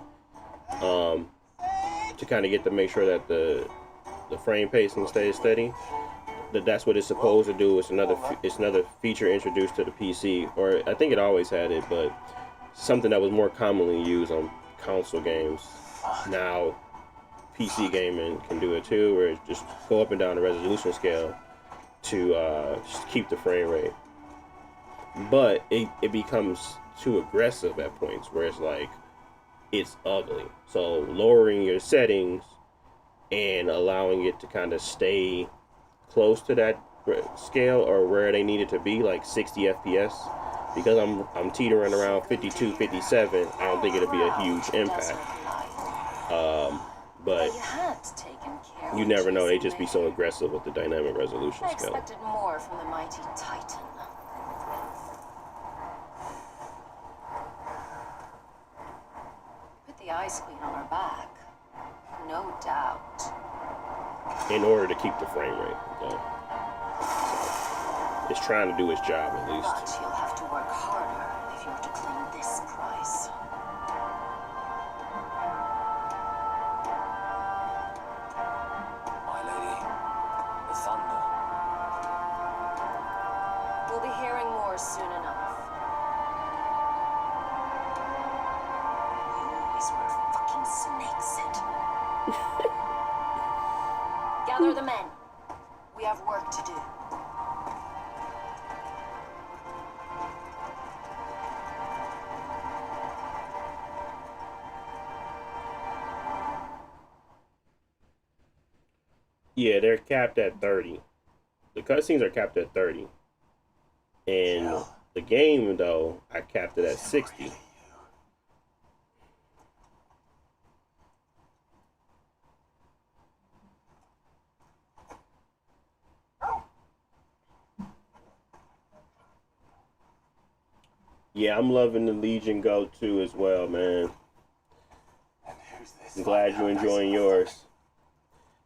to kind of make sure that the frame pacing stays steady. That's what it's supposed to do. It's another feature introduced to the PC, or I think it always had it, but something that was more commonly used on console games. Now PC gaming can do it too, where it just go up and down the resolution scale to just keep the frame rate. But it becomes too aggressive at points where it's like, it's ugly. So lowering your settings and allowing it to kind of stay close to that scale or where they need it to be, like 60 FPS, because I'm teetering around 52, 57, I don't think it'll be a huge impact. But you never know, they just be so aggressive with the dynamic resolution scale. I expected more from the mighty Titan. the ice queen on her back. No doubt. In order to keep the frame rate. So it's trying to do its job at least. But you'll have to work harder if you're to claim this prize. My lady, the thunder. We'll be hearing more soon enough. You always were fucking snakes it. Gather the men. We have work to do. Yeah, they're capped at 30. The cutscenes are capped at 30. And the game, though, I capped it at 60. Yeah, I'm loving the Legion Go too as well, man. I'm glad you're enjoying yours.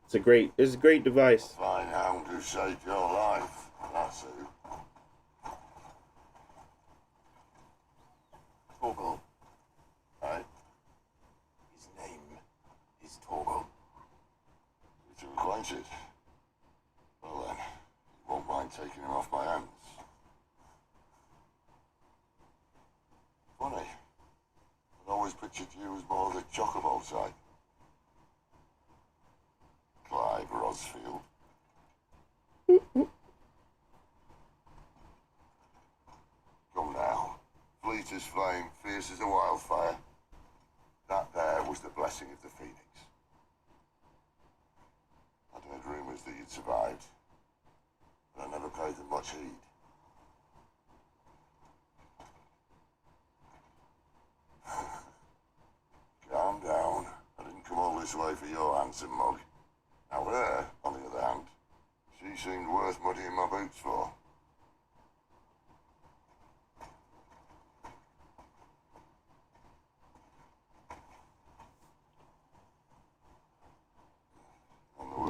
It's a great device. Fine hound who saved your life. That's who. Torgal. Right? His name is Torgal. You two acquainted? Well then, you won't mind taking him off my hands. Funny. I'd always pictured you as more of the chocobo type. Clive Rosfield. Come now. Fleet as flame, fierce as a wildfire. That there was the blessing of the Phoenix. I'd heard rumours that you'd survived, but I never paid them much heed. Calm down. I didn't come all this way for your handsome mug. Now her, on the other hand, she seemed worth muddying my boots for.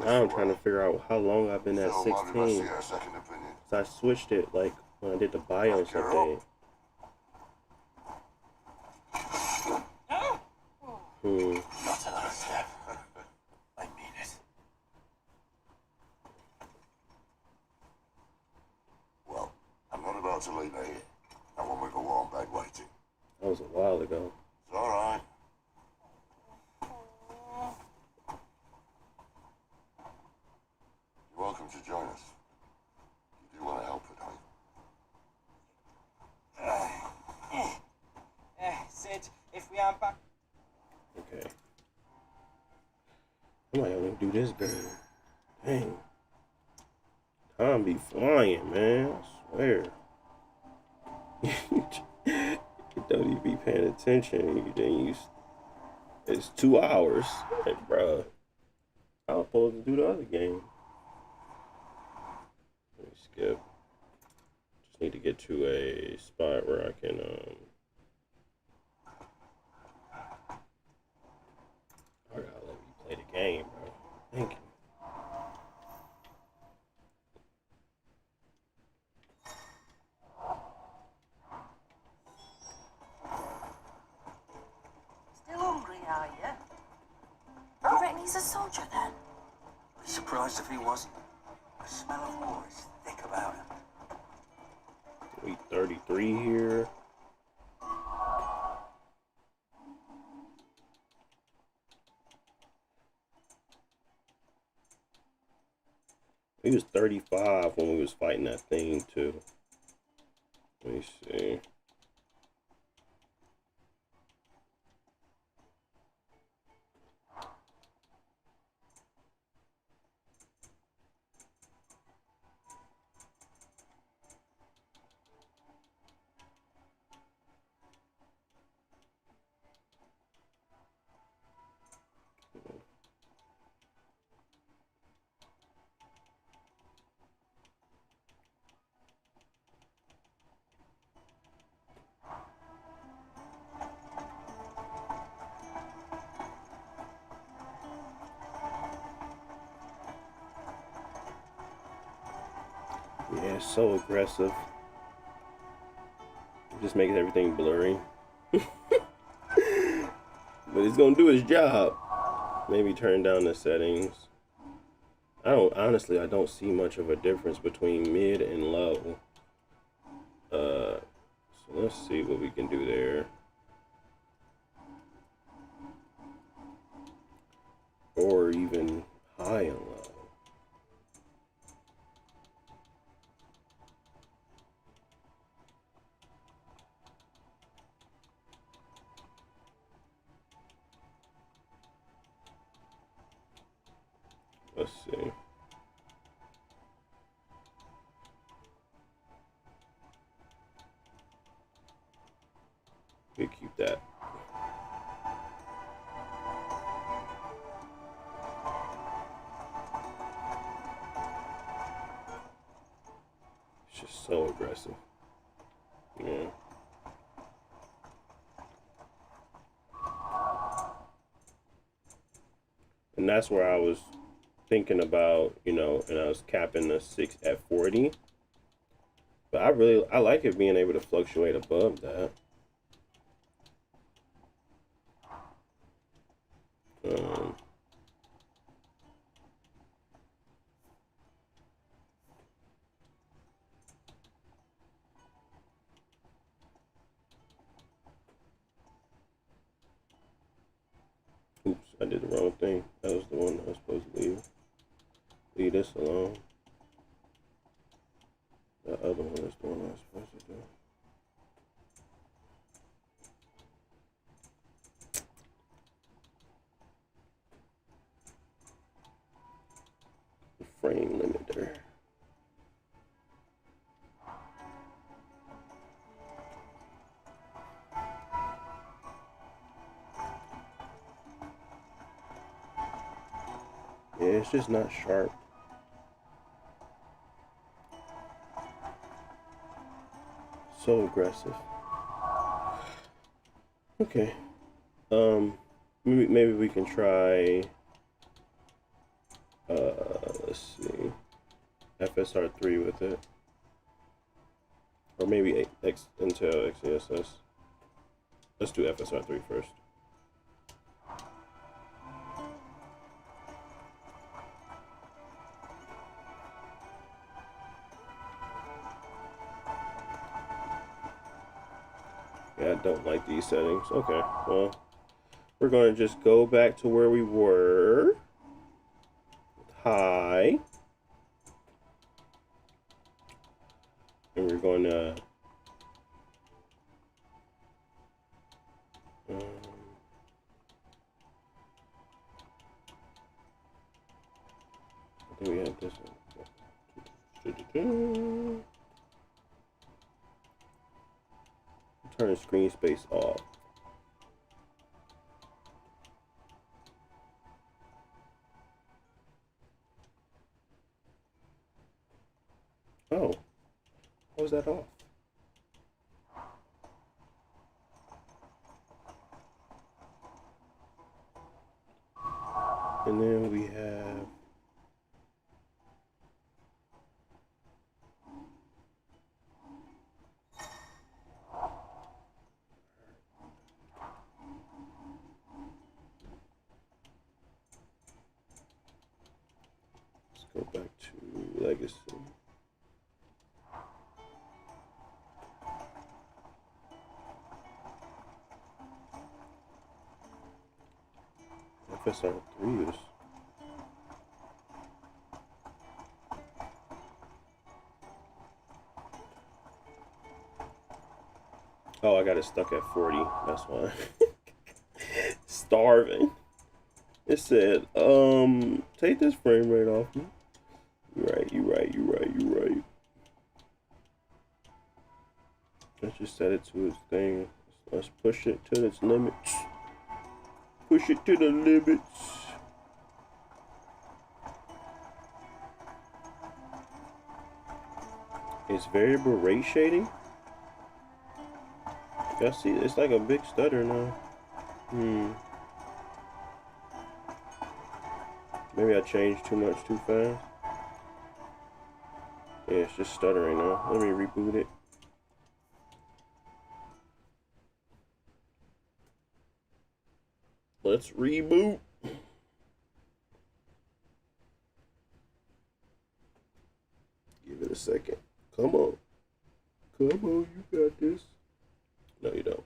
Now I'm trying to figure out how long I've been at 16. So I switched it like when I did the BIOS update. Not another step. I mean it. Well, I'm not about to leave her here. Not when we've a warm bed waiting. That was a while ago. It's all right. You're welcome to join us. You do want to help her, don't you? Sid, if we aren't back... Okay. I might only do this game. Dang. Time be flying, man. I swear. You don't even be paying attention. It's 2 hours. Like, bruh. I was supposed to do the other game. Let me skip. Just need to get to a spot where I can, I gotta let you play the game, bro. Thank you. Still hungry, are you? You reckon he's a soldier then? I'd be surprised if he wasn't. The smell of war is thick about him. Week 33 here. He was 35 when we was fighting that thing too. Let me see. Yeah, it's so aggressive. It just makes everything blurry. But it's gonna do its job. Maybe turn down the settings. I don't see much of a difference between mid and low. So let's see what we can do there. Or even high and low. Let's see. We keep that. It's just so aggressive. Yeah. And that's where I was thinking about, you know, and I was capping the 6 at 40. But I like it being able to fluctuate above that. Oops, I did the wrong thing. That was the one I was supposed to leave. Leave this alone. The other one is the one I was supposed to do. The frame limiter. Yeah, it's just not sharp. So aggressive. Okay. Maybe we can try. Let's see. FSR3 with it, or maybe Intel XeSS. Let's do FSR3 first. Yeah, I don't like these settings. Okay, well, we're going to just go back to where we were. High. And we're going to I think we have this one. Turn screen space off. Oh, how was that off? And then we have go back to legacy. FSR3 is. Oh, I got it stuck at 40. That's why. Starving. It said, take this frame rate off me. You're right. Let's just set it to its thing. Let's push it to its limits. Push it to the limits. It's variable rate shading. Y'all see, it's like a big stutter now. Maybe I changed too much too fast. Yeah, it's just stuttering now. Let me reboot it. Let's reboot. Give it a second. Come on. Come on, you got this. No, you don't.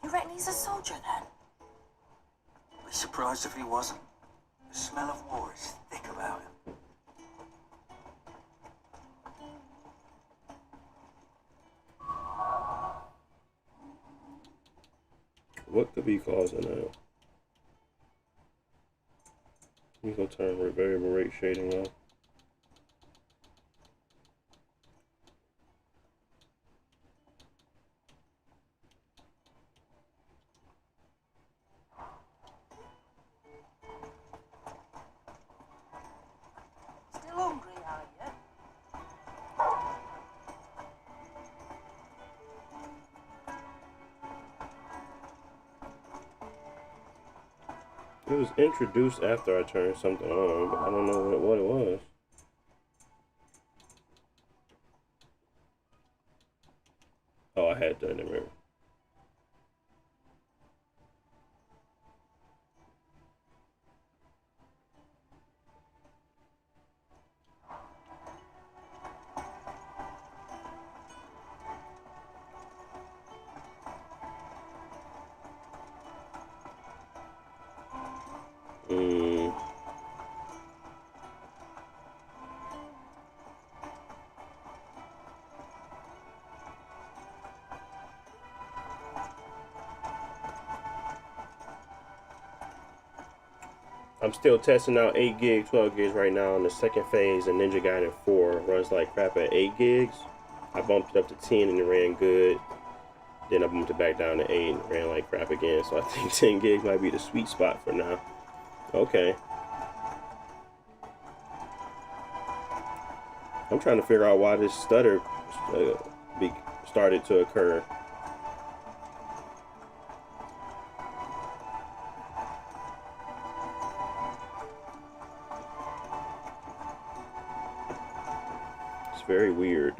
You reckon he's a soldier then? Be surprised if he wasn't. The smell of war is thick about him. What could be causing that? I'm gonna turn variable rate shading off. Still hungry, are you? It was introduced after I turned something on, but I don't know what it was. Oh, I had that in the mirror. I'm still testing out 8 gig, 12 gigs right now in the second phase, and Ninja Gaiden 4 runs like crap at 8 gigs. I bumped it up to 10 and it ran good. Then I bumped it back down to 8 and ran like crap again. So I think 10 gigs might be the sweet spot for now. Okay. I'm trying to figure out why this stutter started to occur. It's very weird.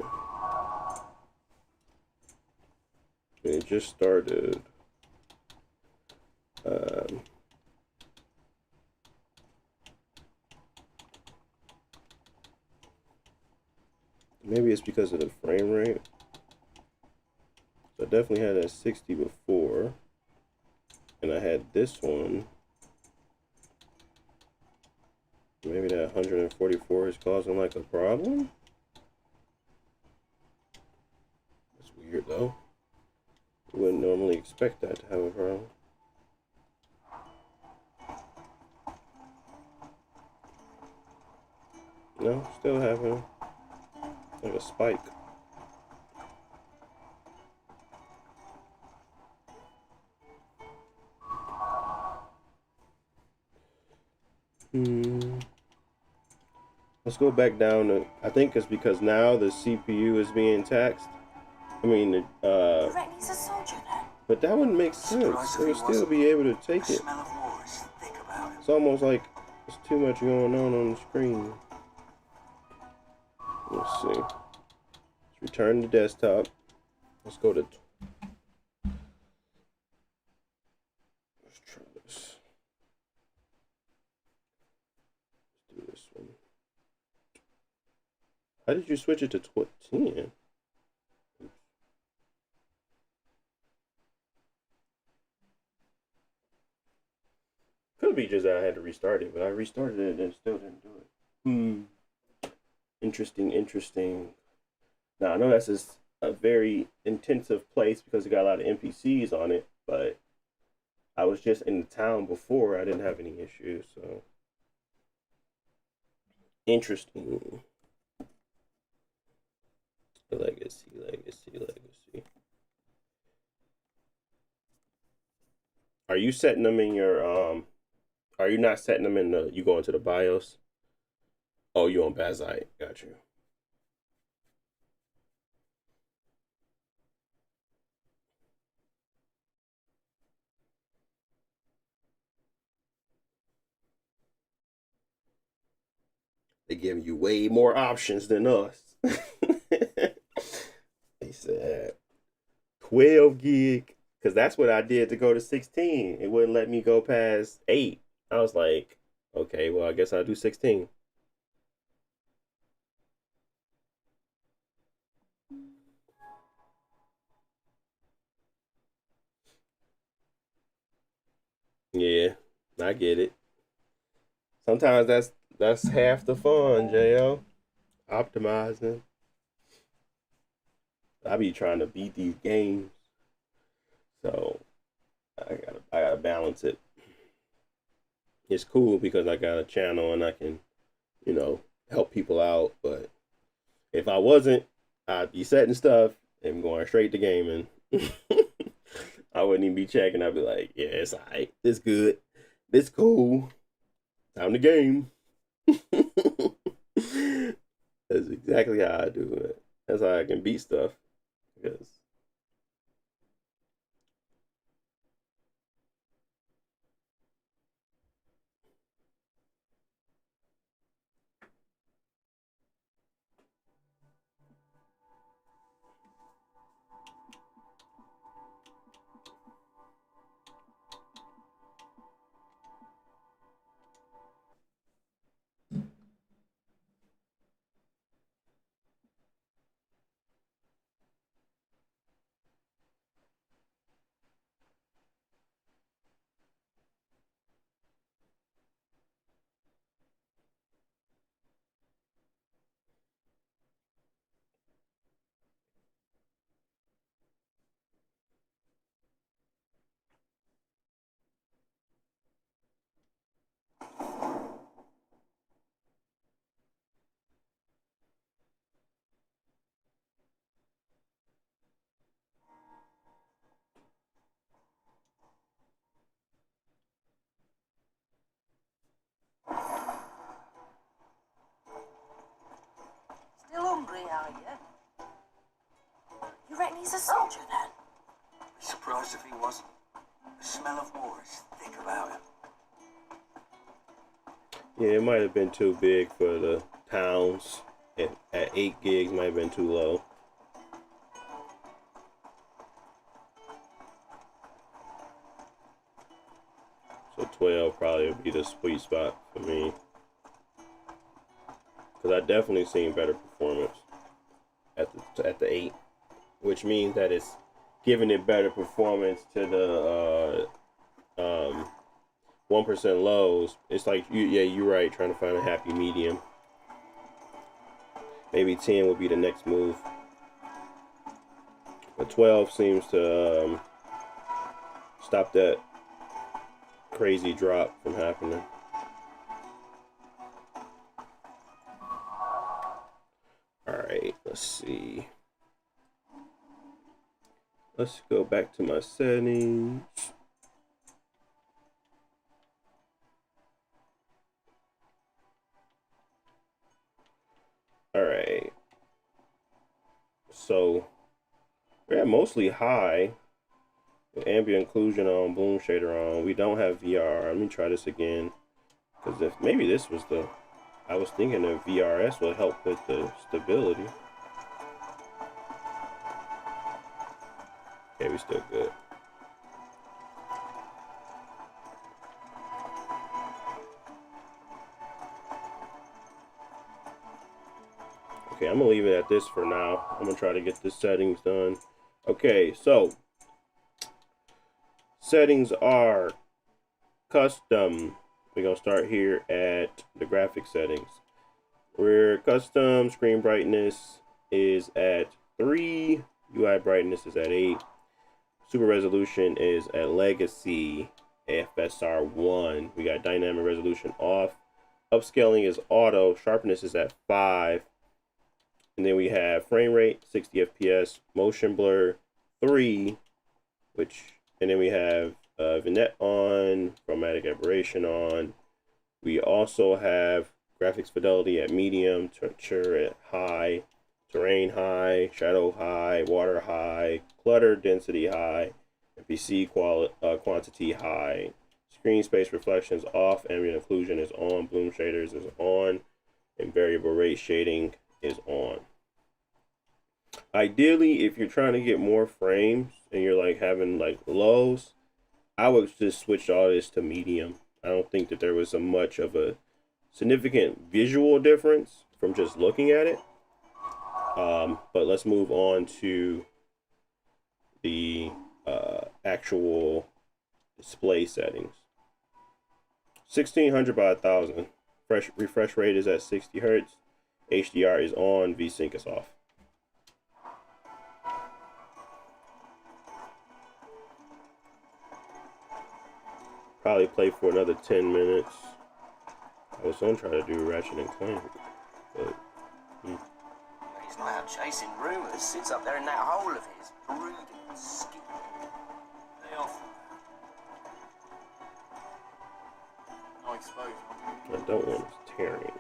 It just started. Maybe it's because of the frame rate. So I definitely had that 60 before. And I had this one. Maybe that 144 is causing like a problem? That's weird though. You wouldn't normally expect that to have a problem. No, still having like a spike. Let's go back down to, I think it's because now the CPU is being taxed. I mean, You reckon he's a soldier then? but that wouldn't make sense. They would still be able to take The it. smell of war is thick about him. It's almost like there's too much going on the screen. Let's see. Let's return to desktop. Let's go to. Let's try this. Let's do this one. How did you switch it to 10? Could be just that I had to restart it, but I restarted it and it still didn't do it. Interesting, interesting. Now, I know that's just a very intensive place because it got a lot of NPCs on it, but I was just in the town before. I didn't have any issues, so. Interesting. Legacy, legacy, legacy. Are you setting them in your, are you not setting them in the, you go into the BIOS? Oh, you on Bazite. Got you. They give you way more options than us. He said 12 gig. Because that's what I did to go to 16. It wouldn't let me go past 8. I was like, okay, well, I guess I'll do 16. Yeah, I get it. Sometimes that's half the fun, JL. Optimizing. I be trying to beat these games. So I gotta balance it. It's cool because I got a channel and I can, help people out. But if I wasn't, I'd be setting stuff and going straight to gaming. I wouldn't even be checking. I'd be like, yeah, it's alright. This good. This cool. Time to game. That's exactly how I do it. That's how I can beat stuff. Because Still hungry, are you? You reckon he's a soldier, then? Be surprised if he wasn't. The smell of war is thick about him. yeah, it might have been too big for the pounds. At 8 gigs might have been too low. So 12 probably would be the sweet spot for me. Because I definitely seen better performance at the 8. Which means that it's giving it better performance to the 1% lows. It's like, you're right, trying to find a happy medium. Maybe 10 would be the next move. But 12 seems to stop that crazy drop from happening. Alright, let's see. Let's go back to my settings. Alright. So we're at mostly high. With ambient occlusion on, bloom shader on. We don't have VR. Let me try this again. Because if maybe this was the, I was thinking that VRS will help with the stability. Okay, we still good. Okay, I'm gonna leave it at this for now. I'm gonna try to get the settings done. Okay, so settings are custom. We're gonna start here at the graphic settings. Where custom screen brightness is at 3, UI brightness is at 8, super resolution is at legacy, FSR 1. We got dynamic resolution off. Upscaling is auto. Sharpness is at 5. And then we have frame rate 60 FPS, motion blur 3, and then we have vignette on, chromatic aberration on. We also have graphics fidelity at medium, temperature at high, terrain high, shadow high, water high, clutter density high, NPC quantity high, screen space reflections off, ambient occlusion is on, bloom shaders is on, and variable rate shading is on. Ideally, if you're trying to get more frames and you're like having like lows, I would just switch all this to medium. I don't think that there was a much of a significant visual difference from just looking at it. But let's move on to the actual display settings. 1600 by 1000. Refresh rate is at 60 Hertz. HDR is on. VSync is off. Probably play for another 10 minutes. I was gonna try to do Ratchet and Clank, but He's not out chasing rumors. Sits up there in that hole of his, brooding and scheming. They off. No exposure. I don't want it tearing.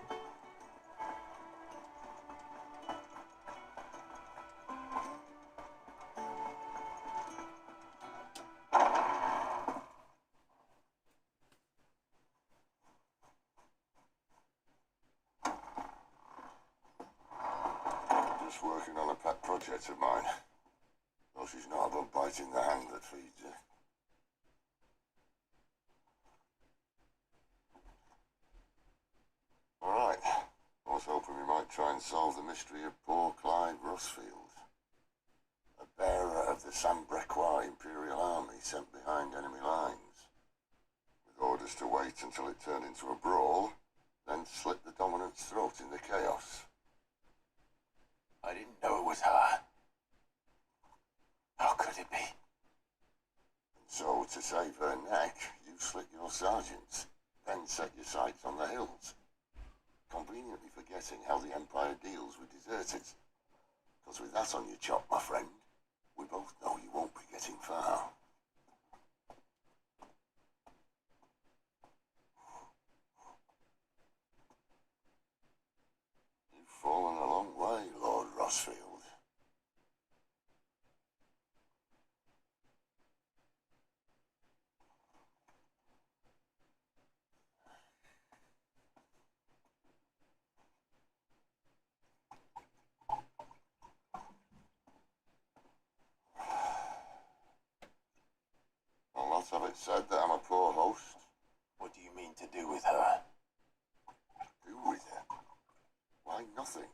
Just working on a pet project of mine. Well, she's not above biting the hand that feeds her. Alright. I was hoping we might try and solve the mystery of poor Clive Rusfield. A bearer of the Sambrequa Imperial Army sent behind enemy lines. With orders to wait until it turned into a brawl, then slit the dominant's throat in the chaos. I didn't know it was her. How could it be? And so, to save her neck, you slit your sergeants, then set your sights on the hills. Conveniently forgetting how the Empire deals with deserters. Because with that on your chop, my friend, we both know you won't be getting far. You've fallen a long way, Lord Rosfield. Well, lots of it said that I'm a poor host. What do you mean to do with her? Do with her? Why, nothing.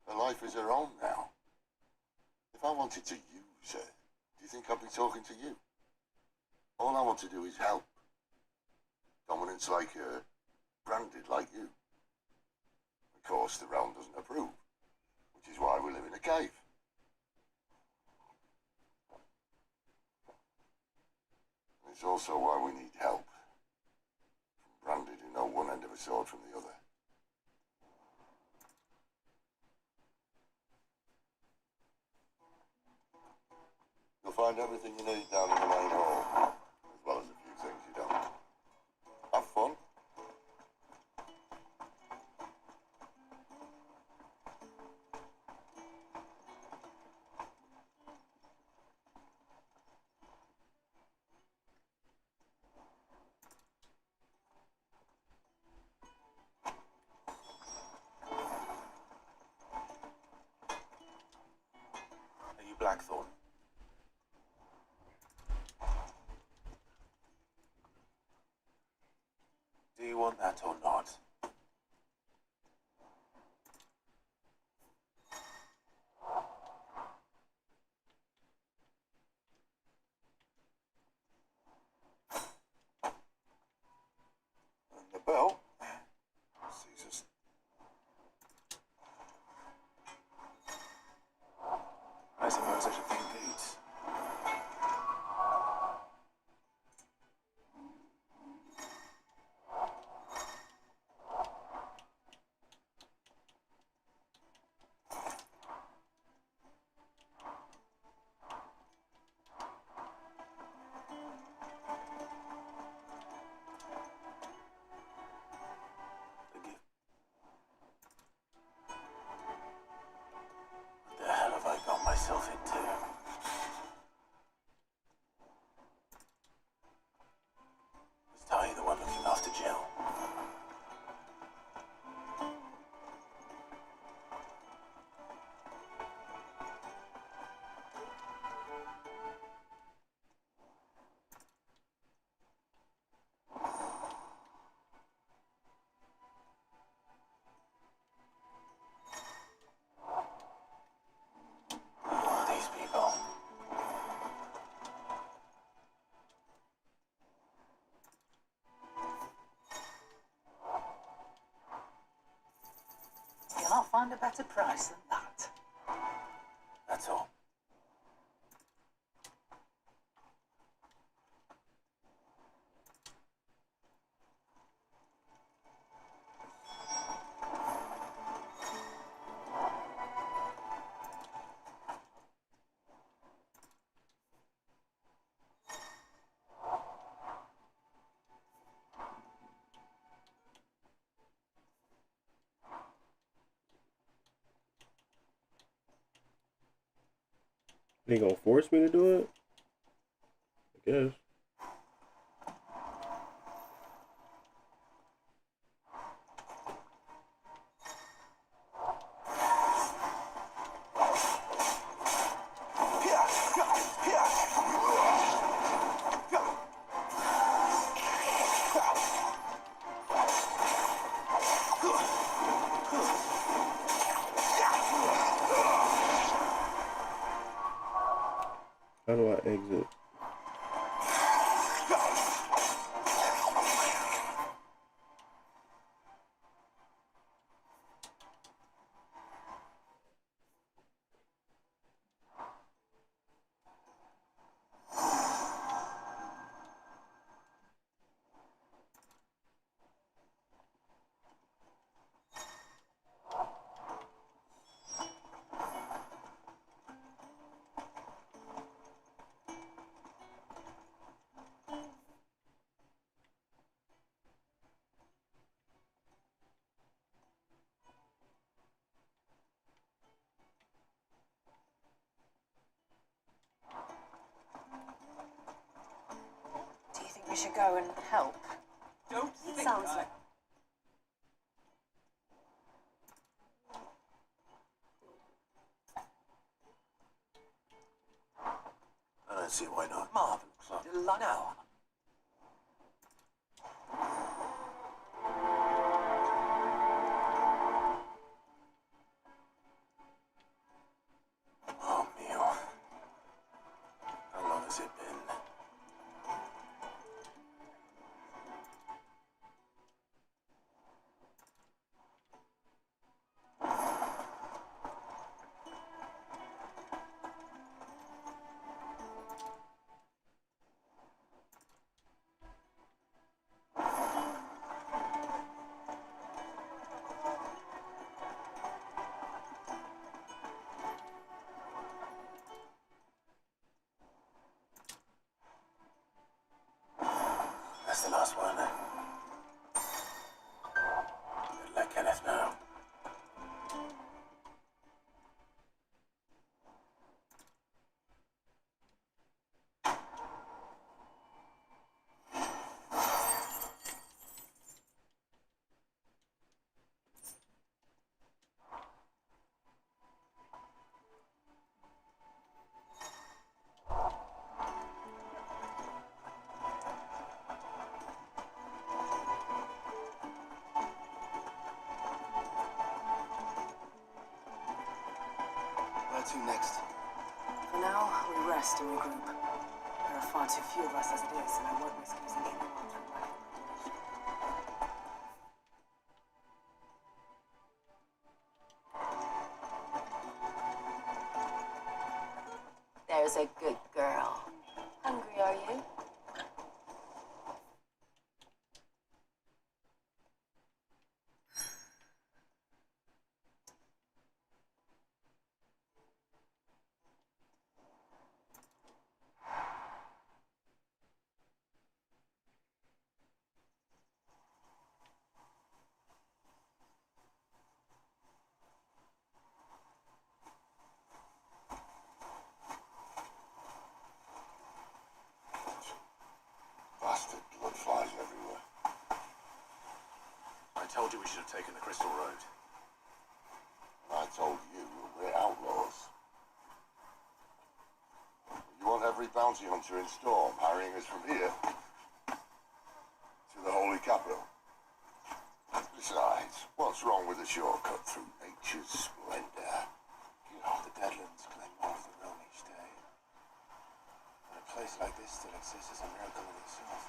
Her life is her own now. If I wanted to use her, do you think I'd be talking to you? All I want to do is help. Dominants like her, branded like you. Of course, the realm doesn't approve, which is why we live in a cave. It's also why we need help. From branded who know one end of a sword from the other. You'll find everything you need down in the main hall, as well as a few things you don't. Have fun. Are you Blackthorn? Do you want that or not? find a better price than that. That's all. They gonna force me to do it? I guess. How do I exit? Do you think we should go and help? Don't think Sounds like... I don't see why not. Marvelous. Now. Oh, Mio. How long has it been? That's the last one. Let Kenneth know. Where to next? For now, we rest and regroup. There are far too few of us as it is, and I won't risk losing anyone through lack of coordination. There's a good girl. Hungry, are you? Bastard blood flies everywhere. I told you we should have taken the Crystal Road. I told you we're outlaws. You want every bounty hunter in Storm harrying us from here to the Holy Capital. Besides, what's wrong with a shortcut through nature's splendor? You know, the Deadlands claim more of the realm each day. And a place like this still exists is a miracle in itself.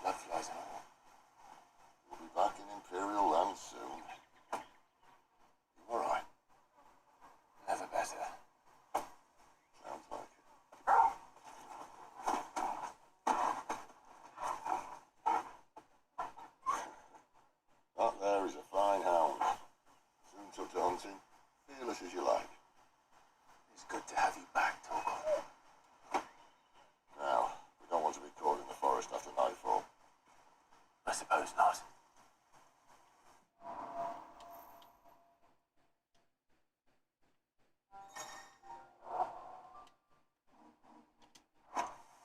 Blood flies and all. We'll be back in Imperial land soon. suppose not.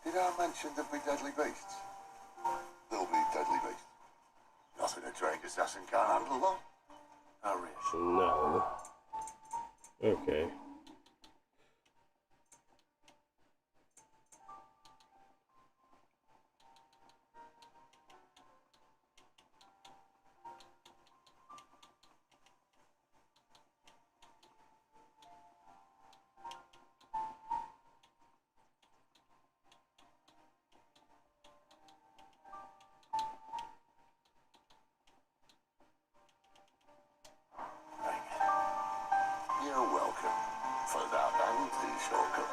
Did I mention there'd be deadly beasts? There'll be deadly beasts. Nothing a trained assassin can't handle, though. Oh, reassuring. No. Okay. You're welcome for that anti-shortcut.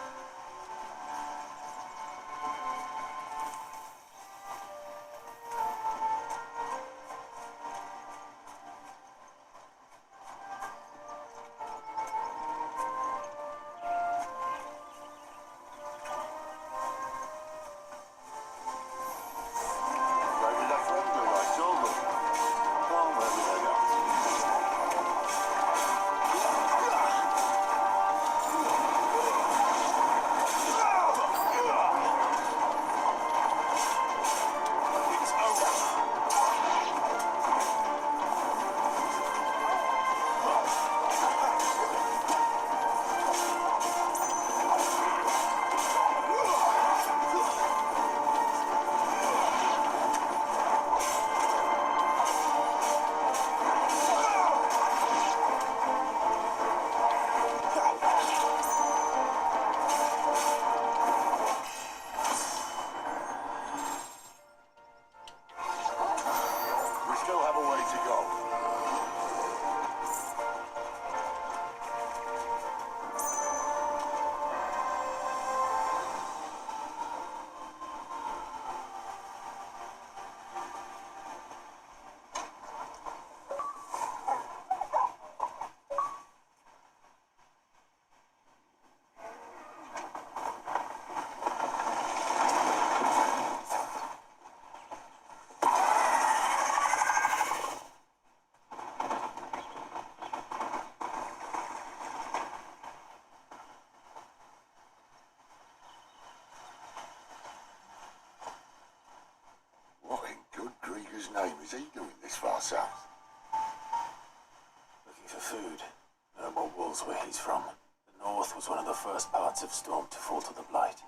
Maybe they're friendly, like children. Oh, maybe they're not. We still have a way to go. What in good Grieger's name is he doing this far south? Looking for food. No more wolves where he's from. The north was one of the first parts of Storm to fall to the Blight.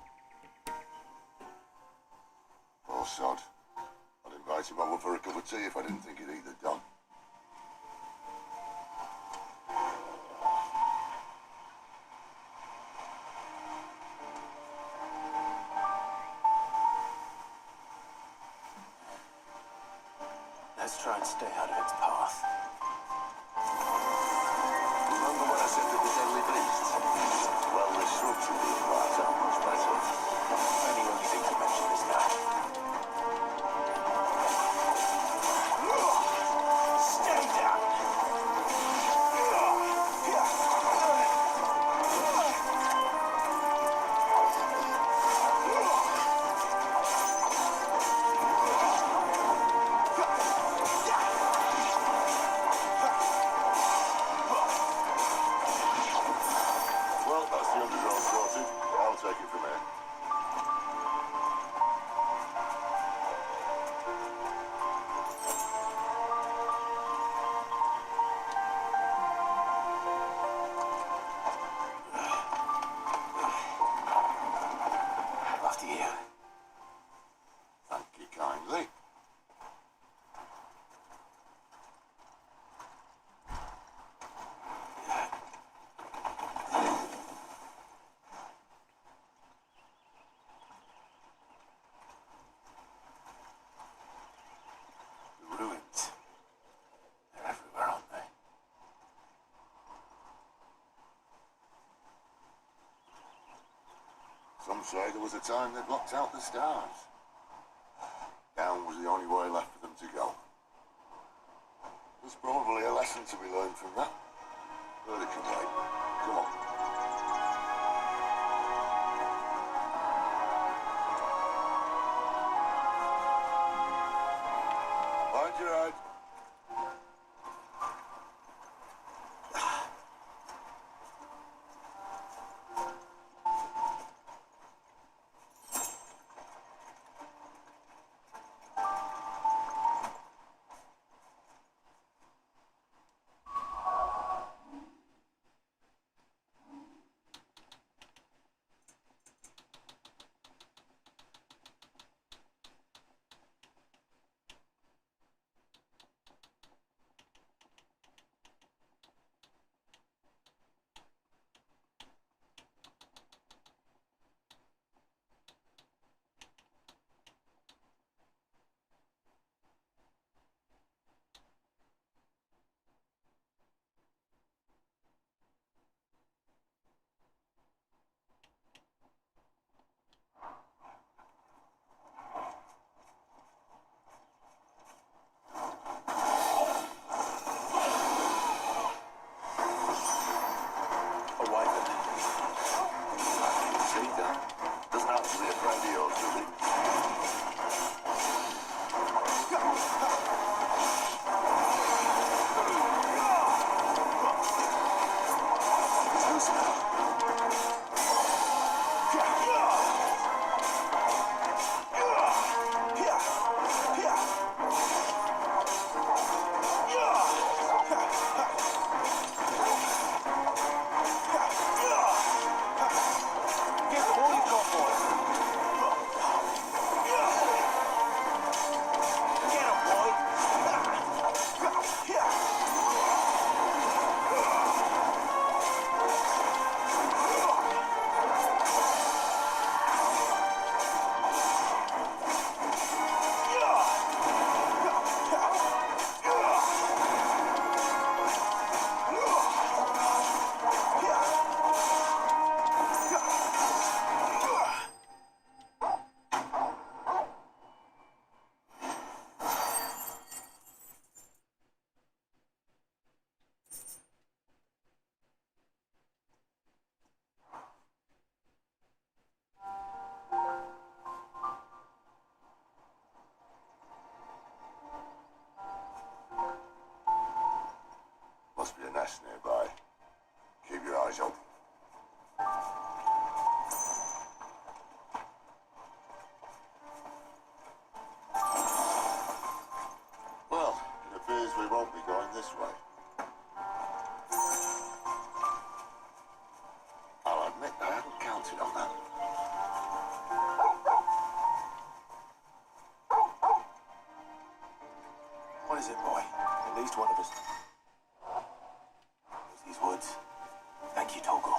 Poor sod. I'd invite him over for a cup of tea if I didn't think he'd either done. Let's try and stay out of its path. Remember when I said there were deadly beasts? Well, the shrubs in the parts aren't much better. Only when you think to mention this now. Stay down! Well, that's the underground sorted. I'll take it from here. After you. Thank you kindly. The ruins. They're everywhere, aren't they? Some say there was a time they blocked out the stars. Down was the only way left for them to go. There's probably a lesson to be learned from that. But it can wait. Come on. Right, Gerard. Must be a nest nearby. Keep your eyes open. Well, it appears we won't be going this way. I'll admit I hadn't counted on that. What is it, boy? At least one of us. These woods. Thank you, Toggle.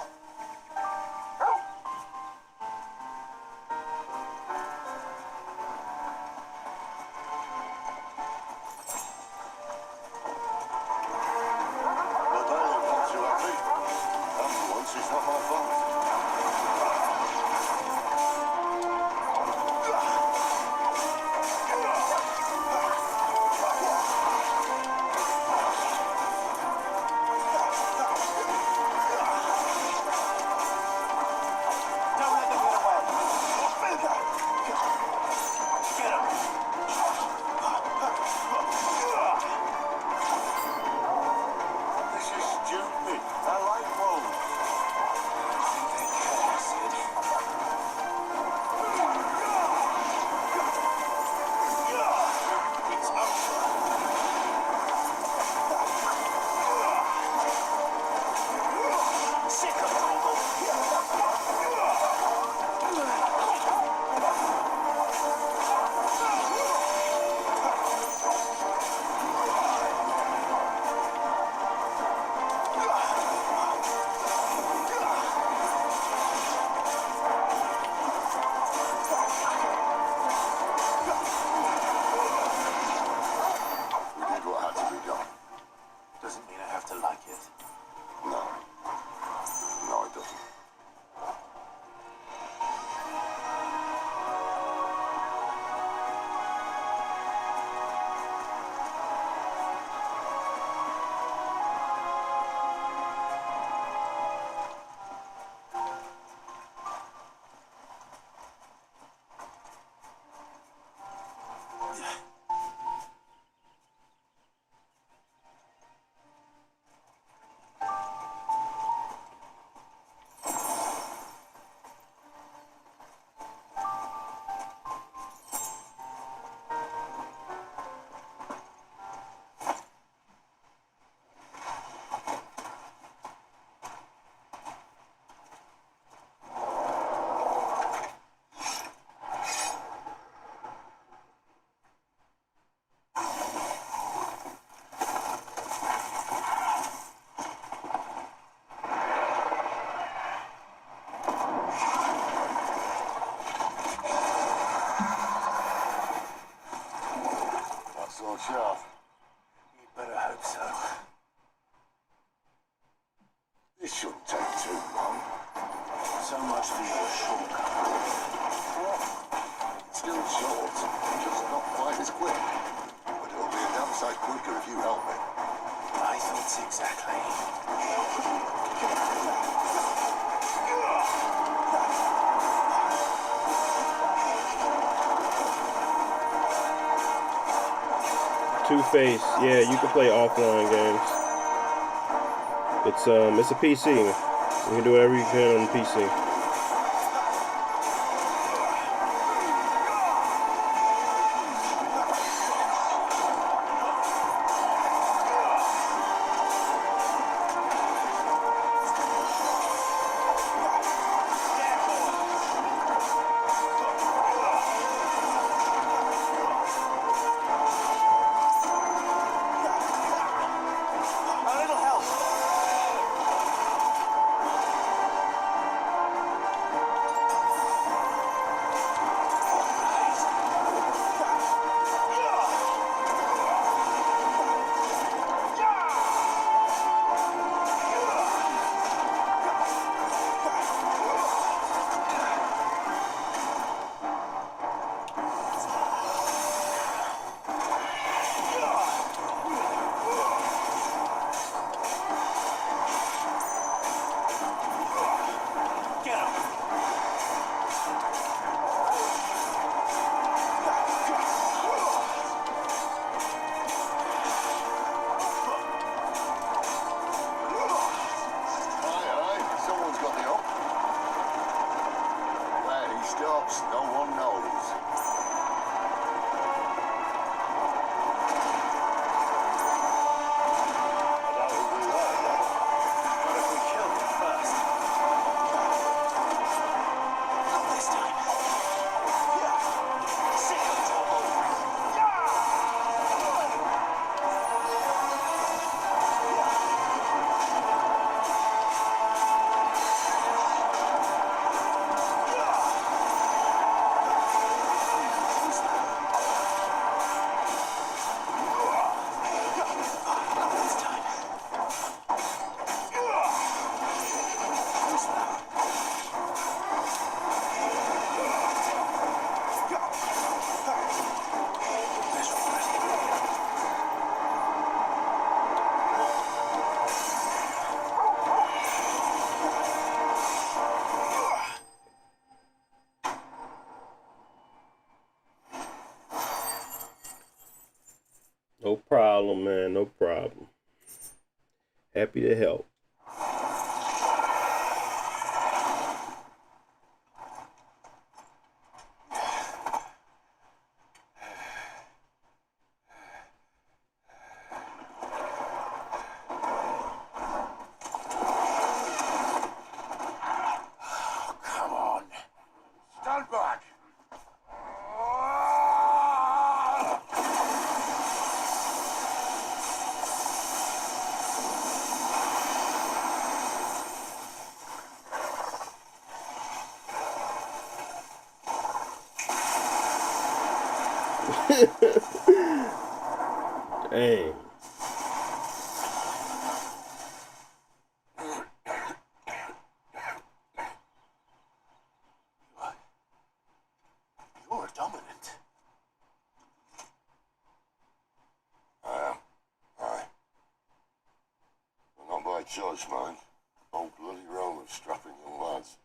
Better hope so. This shouldn't take too long. So much for your shortcut. It's still short, just not quite as quick. But it'll be a damn sight quicker if you help me. I thought exactly. Two-Face, yeah, you can play offline games. It's a PC. You can do whatever you can on the PC. No one knows. No problem, man. No problem. Happy to help. Come on. Stand back. Dang. You're dominant. I am. Aye. But not by choice, mind. Whole bloody realm of strapping young lads.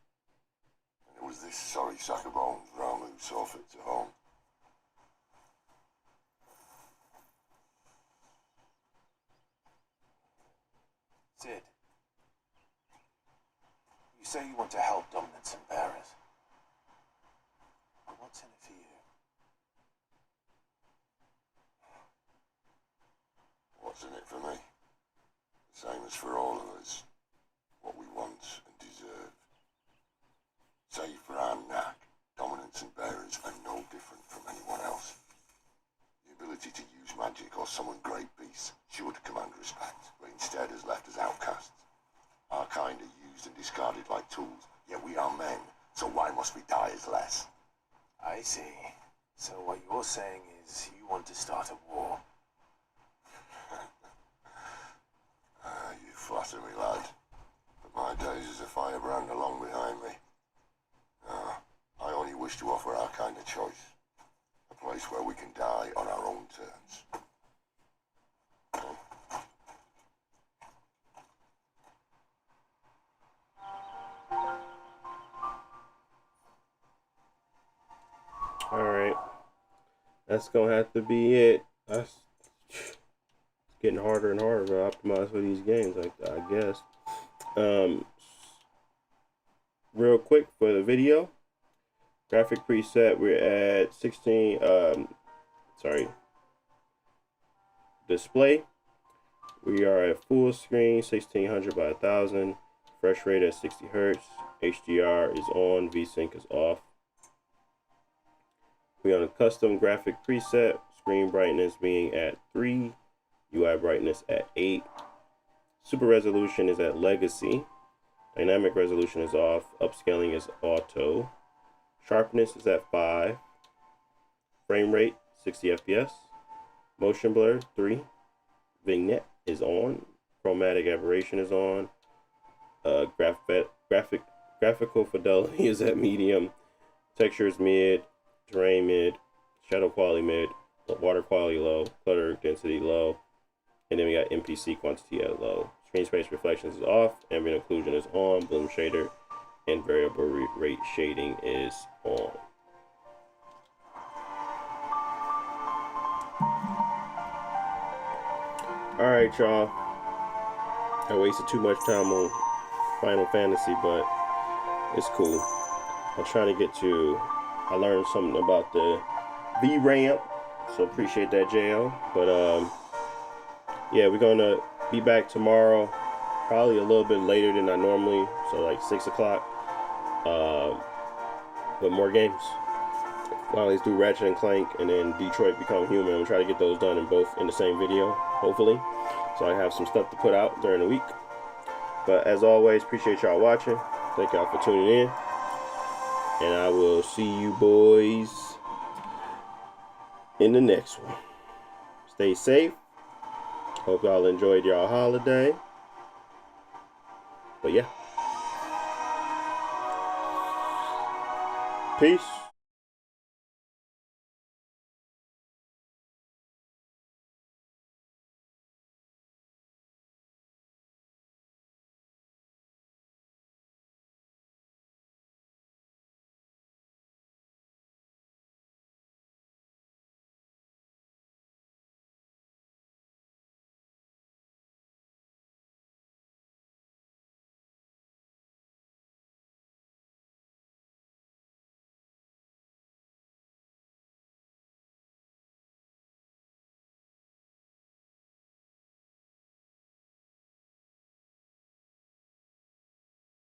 And it was this sorry sack of bones round who saw fit to home. Sid, you say you want to help dominants and bearers. But what's in it for you? What's in it for me? The same as for all of us. What we want and deserve. Save for our knack, dominants and bearers are no different from anyone else. The ability to use magic or summon great beasts should command respect, but instead has left us outcasts. Our kind are used and discarded like tools, yet we are men, so why must we die as less? I see. So what you're saying is you want to start a war. kind of choice. A place where we can die on our own terms. Alright. That's gonna have to be it. That's getting harder and harder to optimize for these games, I guess. Real quick for the video. Graphic preset, we're at 16, display. We are at full screen, 1600 by 1000. Refresh rate at 60 Hertz. HDR is on, VSync is off. We're on a custom graphic preset, screen brightness being at 3, UI brightness at 8. Super resolution is at legacy. Dynamic resolution is off. Upscaling is auto. Sharpness is at 5. Frame rate 60 FPS. Motion blur 3. Vignette is on. Chromatic aberration is on. Graphical fidelity is at medium. Texture is mid. Terrain mid. Shadow quality mid. Water quality low. Clutter density low. And then we got NPC quantity at low. Screen space reflections is off. Ambient occlusion is on. Bloom shader and variable rate shading is on. Alright, y'all. I wasted too much time on Final Fantasy, but it's cool. I'm trying to get to... I learned something about the V-ramp, so appreciate that, JL. But, yeah, we're going to be back tomorrow, probably a little bit later than I normally, so like 6 o'clock, with more games. Well, let's do Ratchet and Clank and then Detroit Become Human. We'll try to get those done in the same video, hopefully. So I have some stuff to put out during the week. But as always, appreciate y'all watching. Thank y'all for tuning in. And I will see you boys in the next one. Stay safe. Hope y'all enjoyed y'all holiday. But yeah. Peace.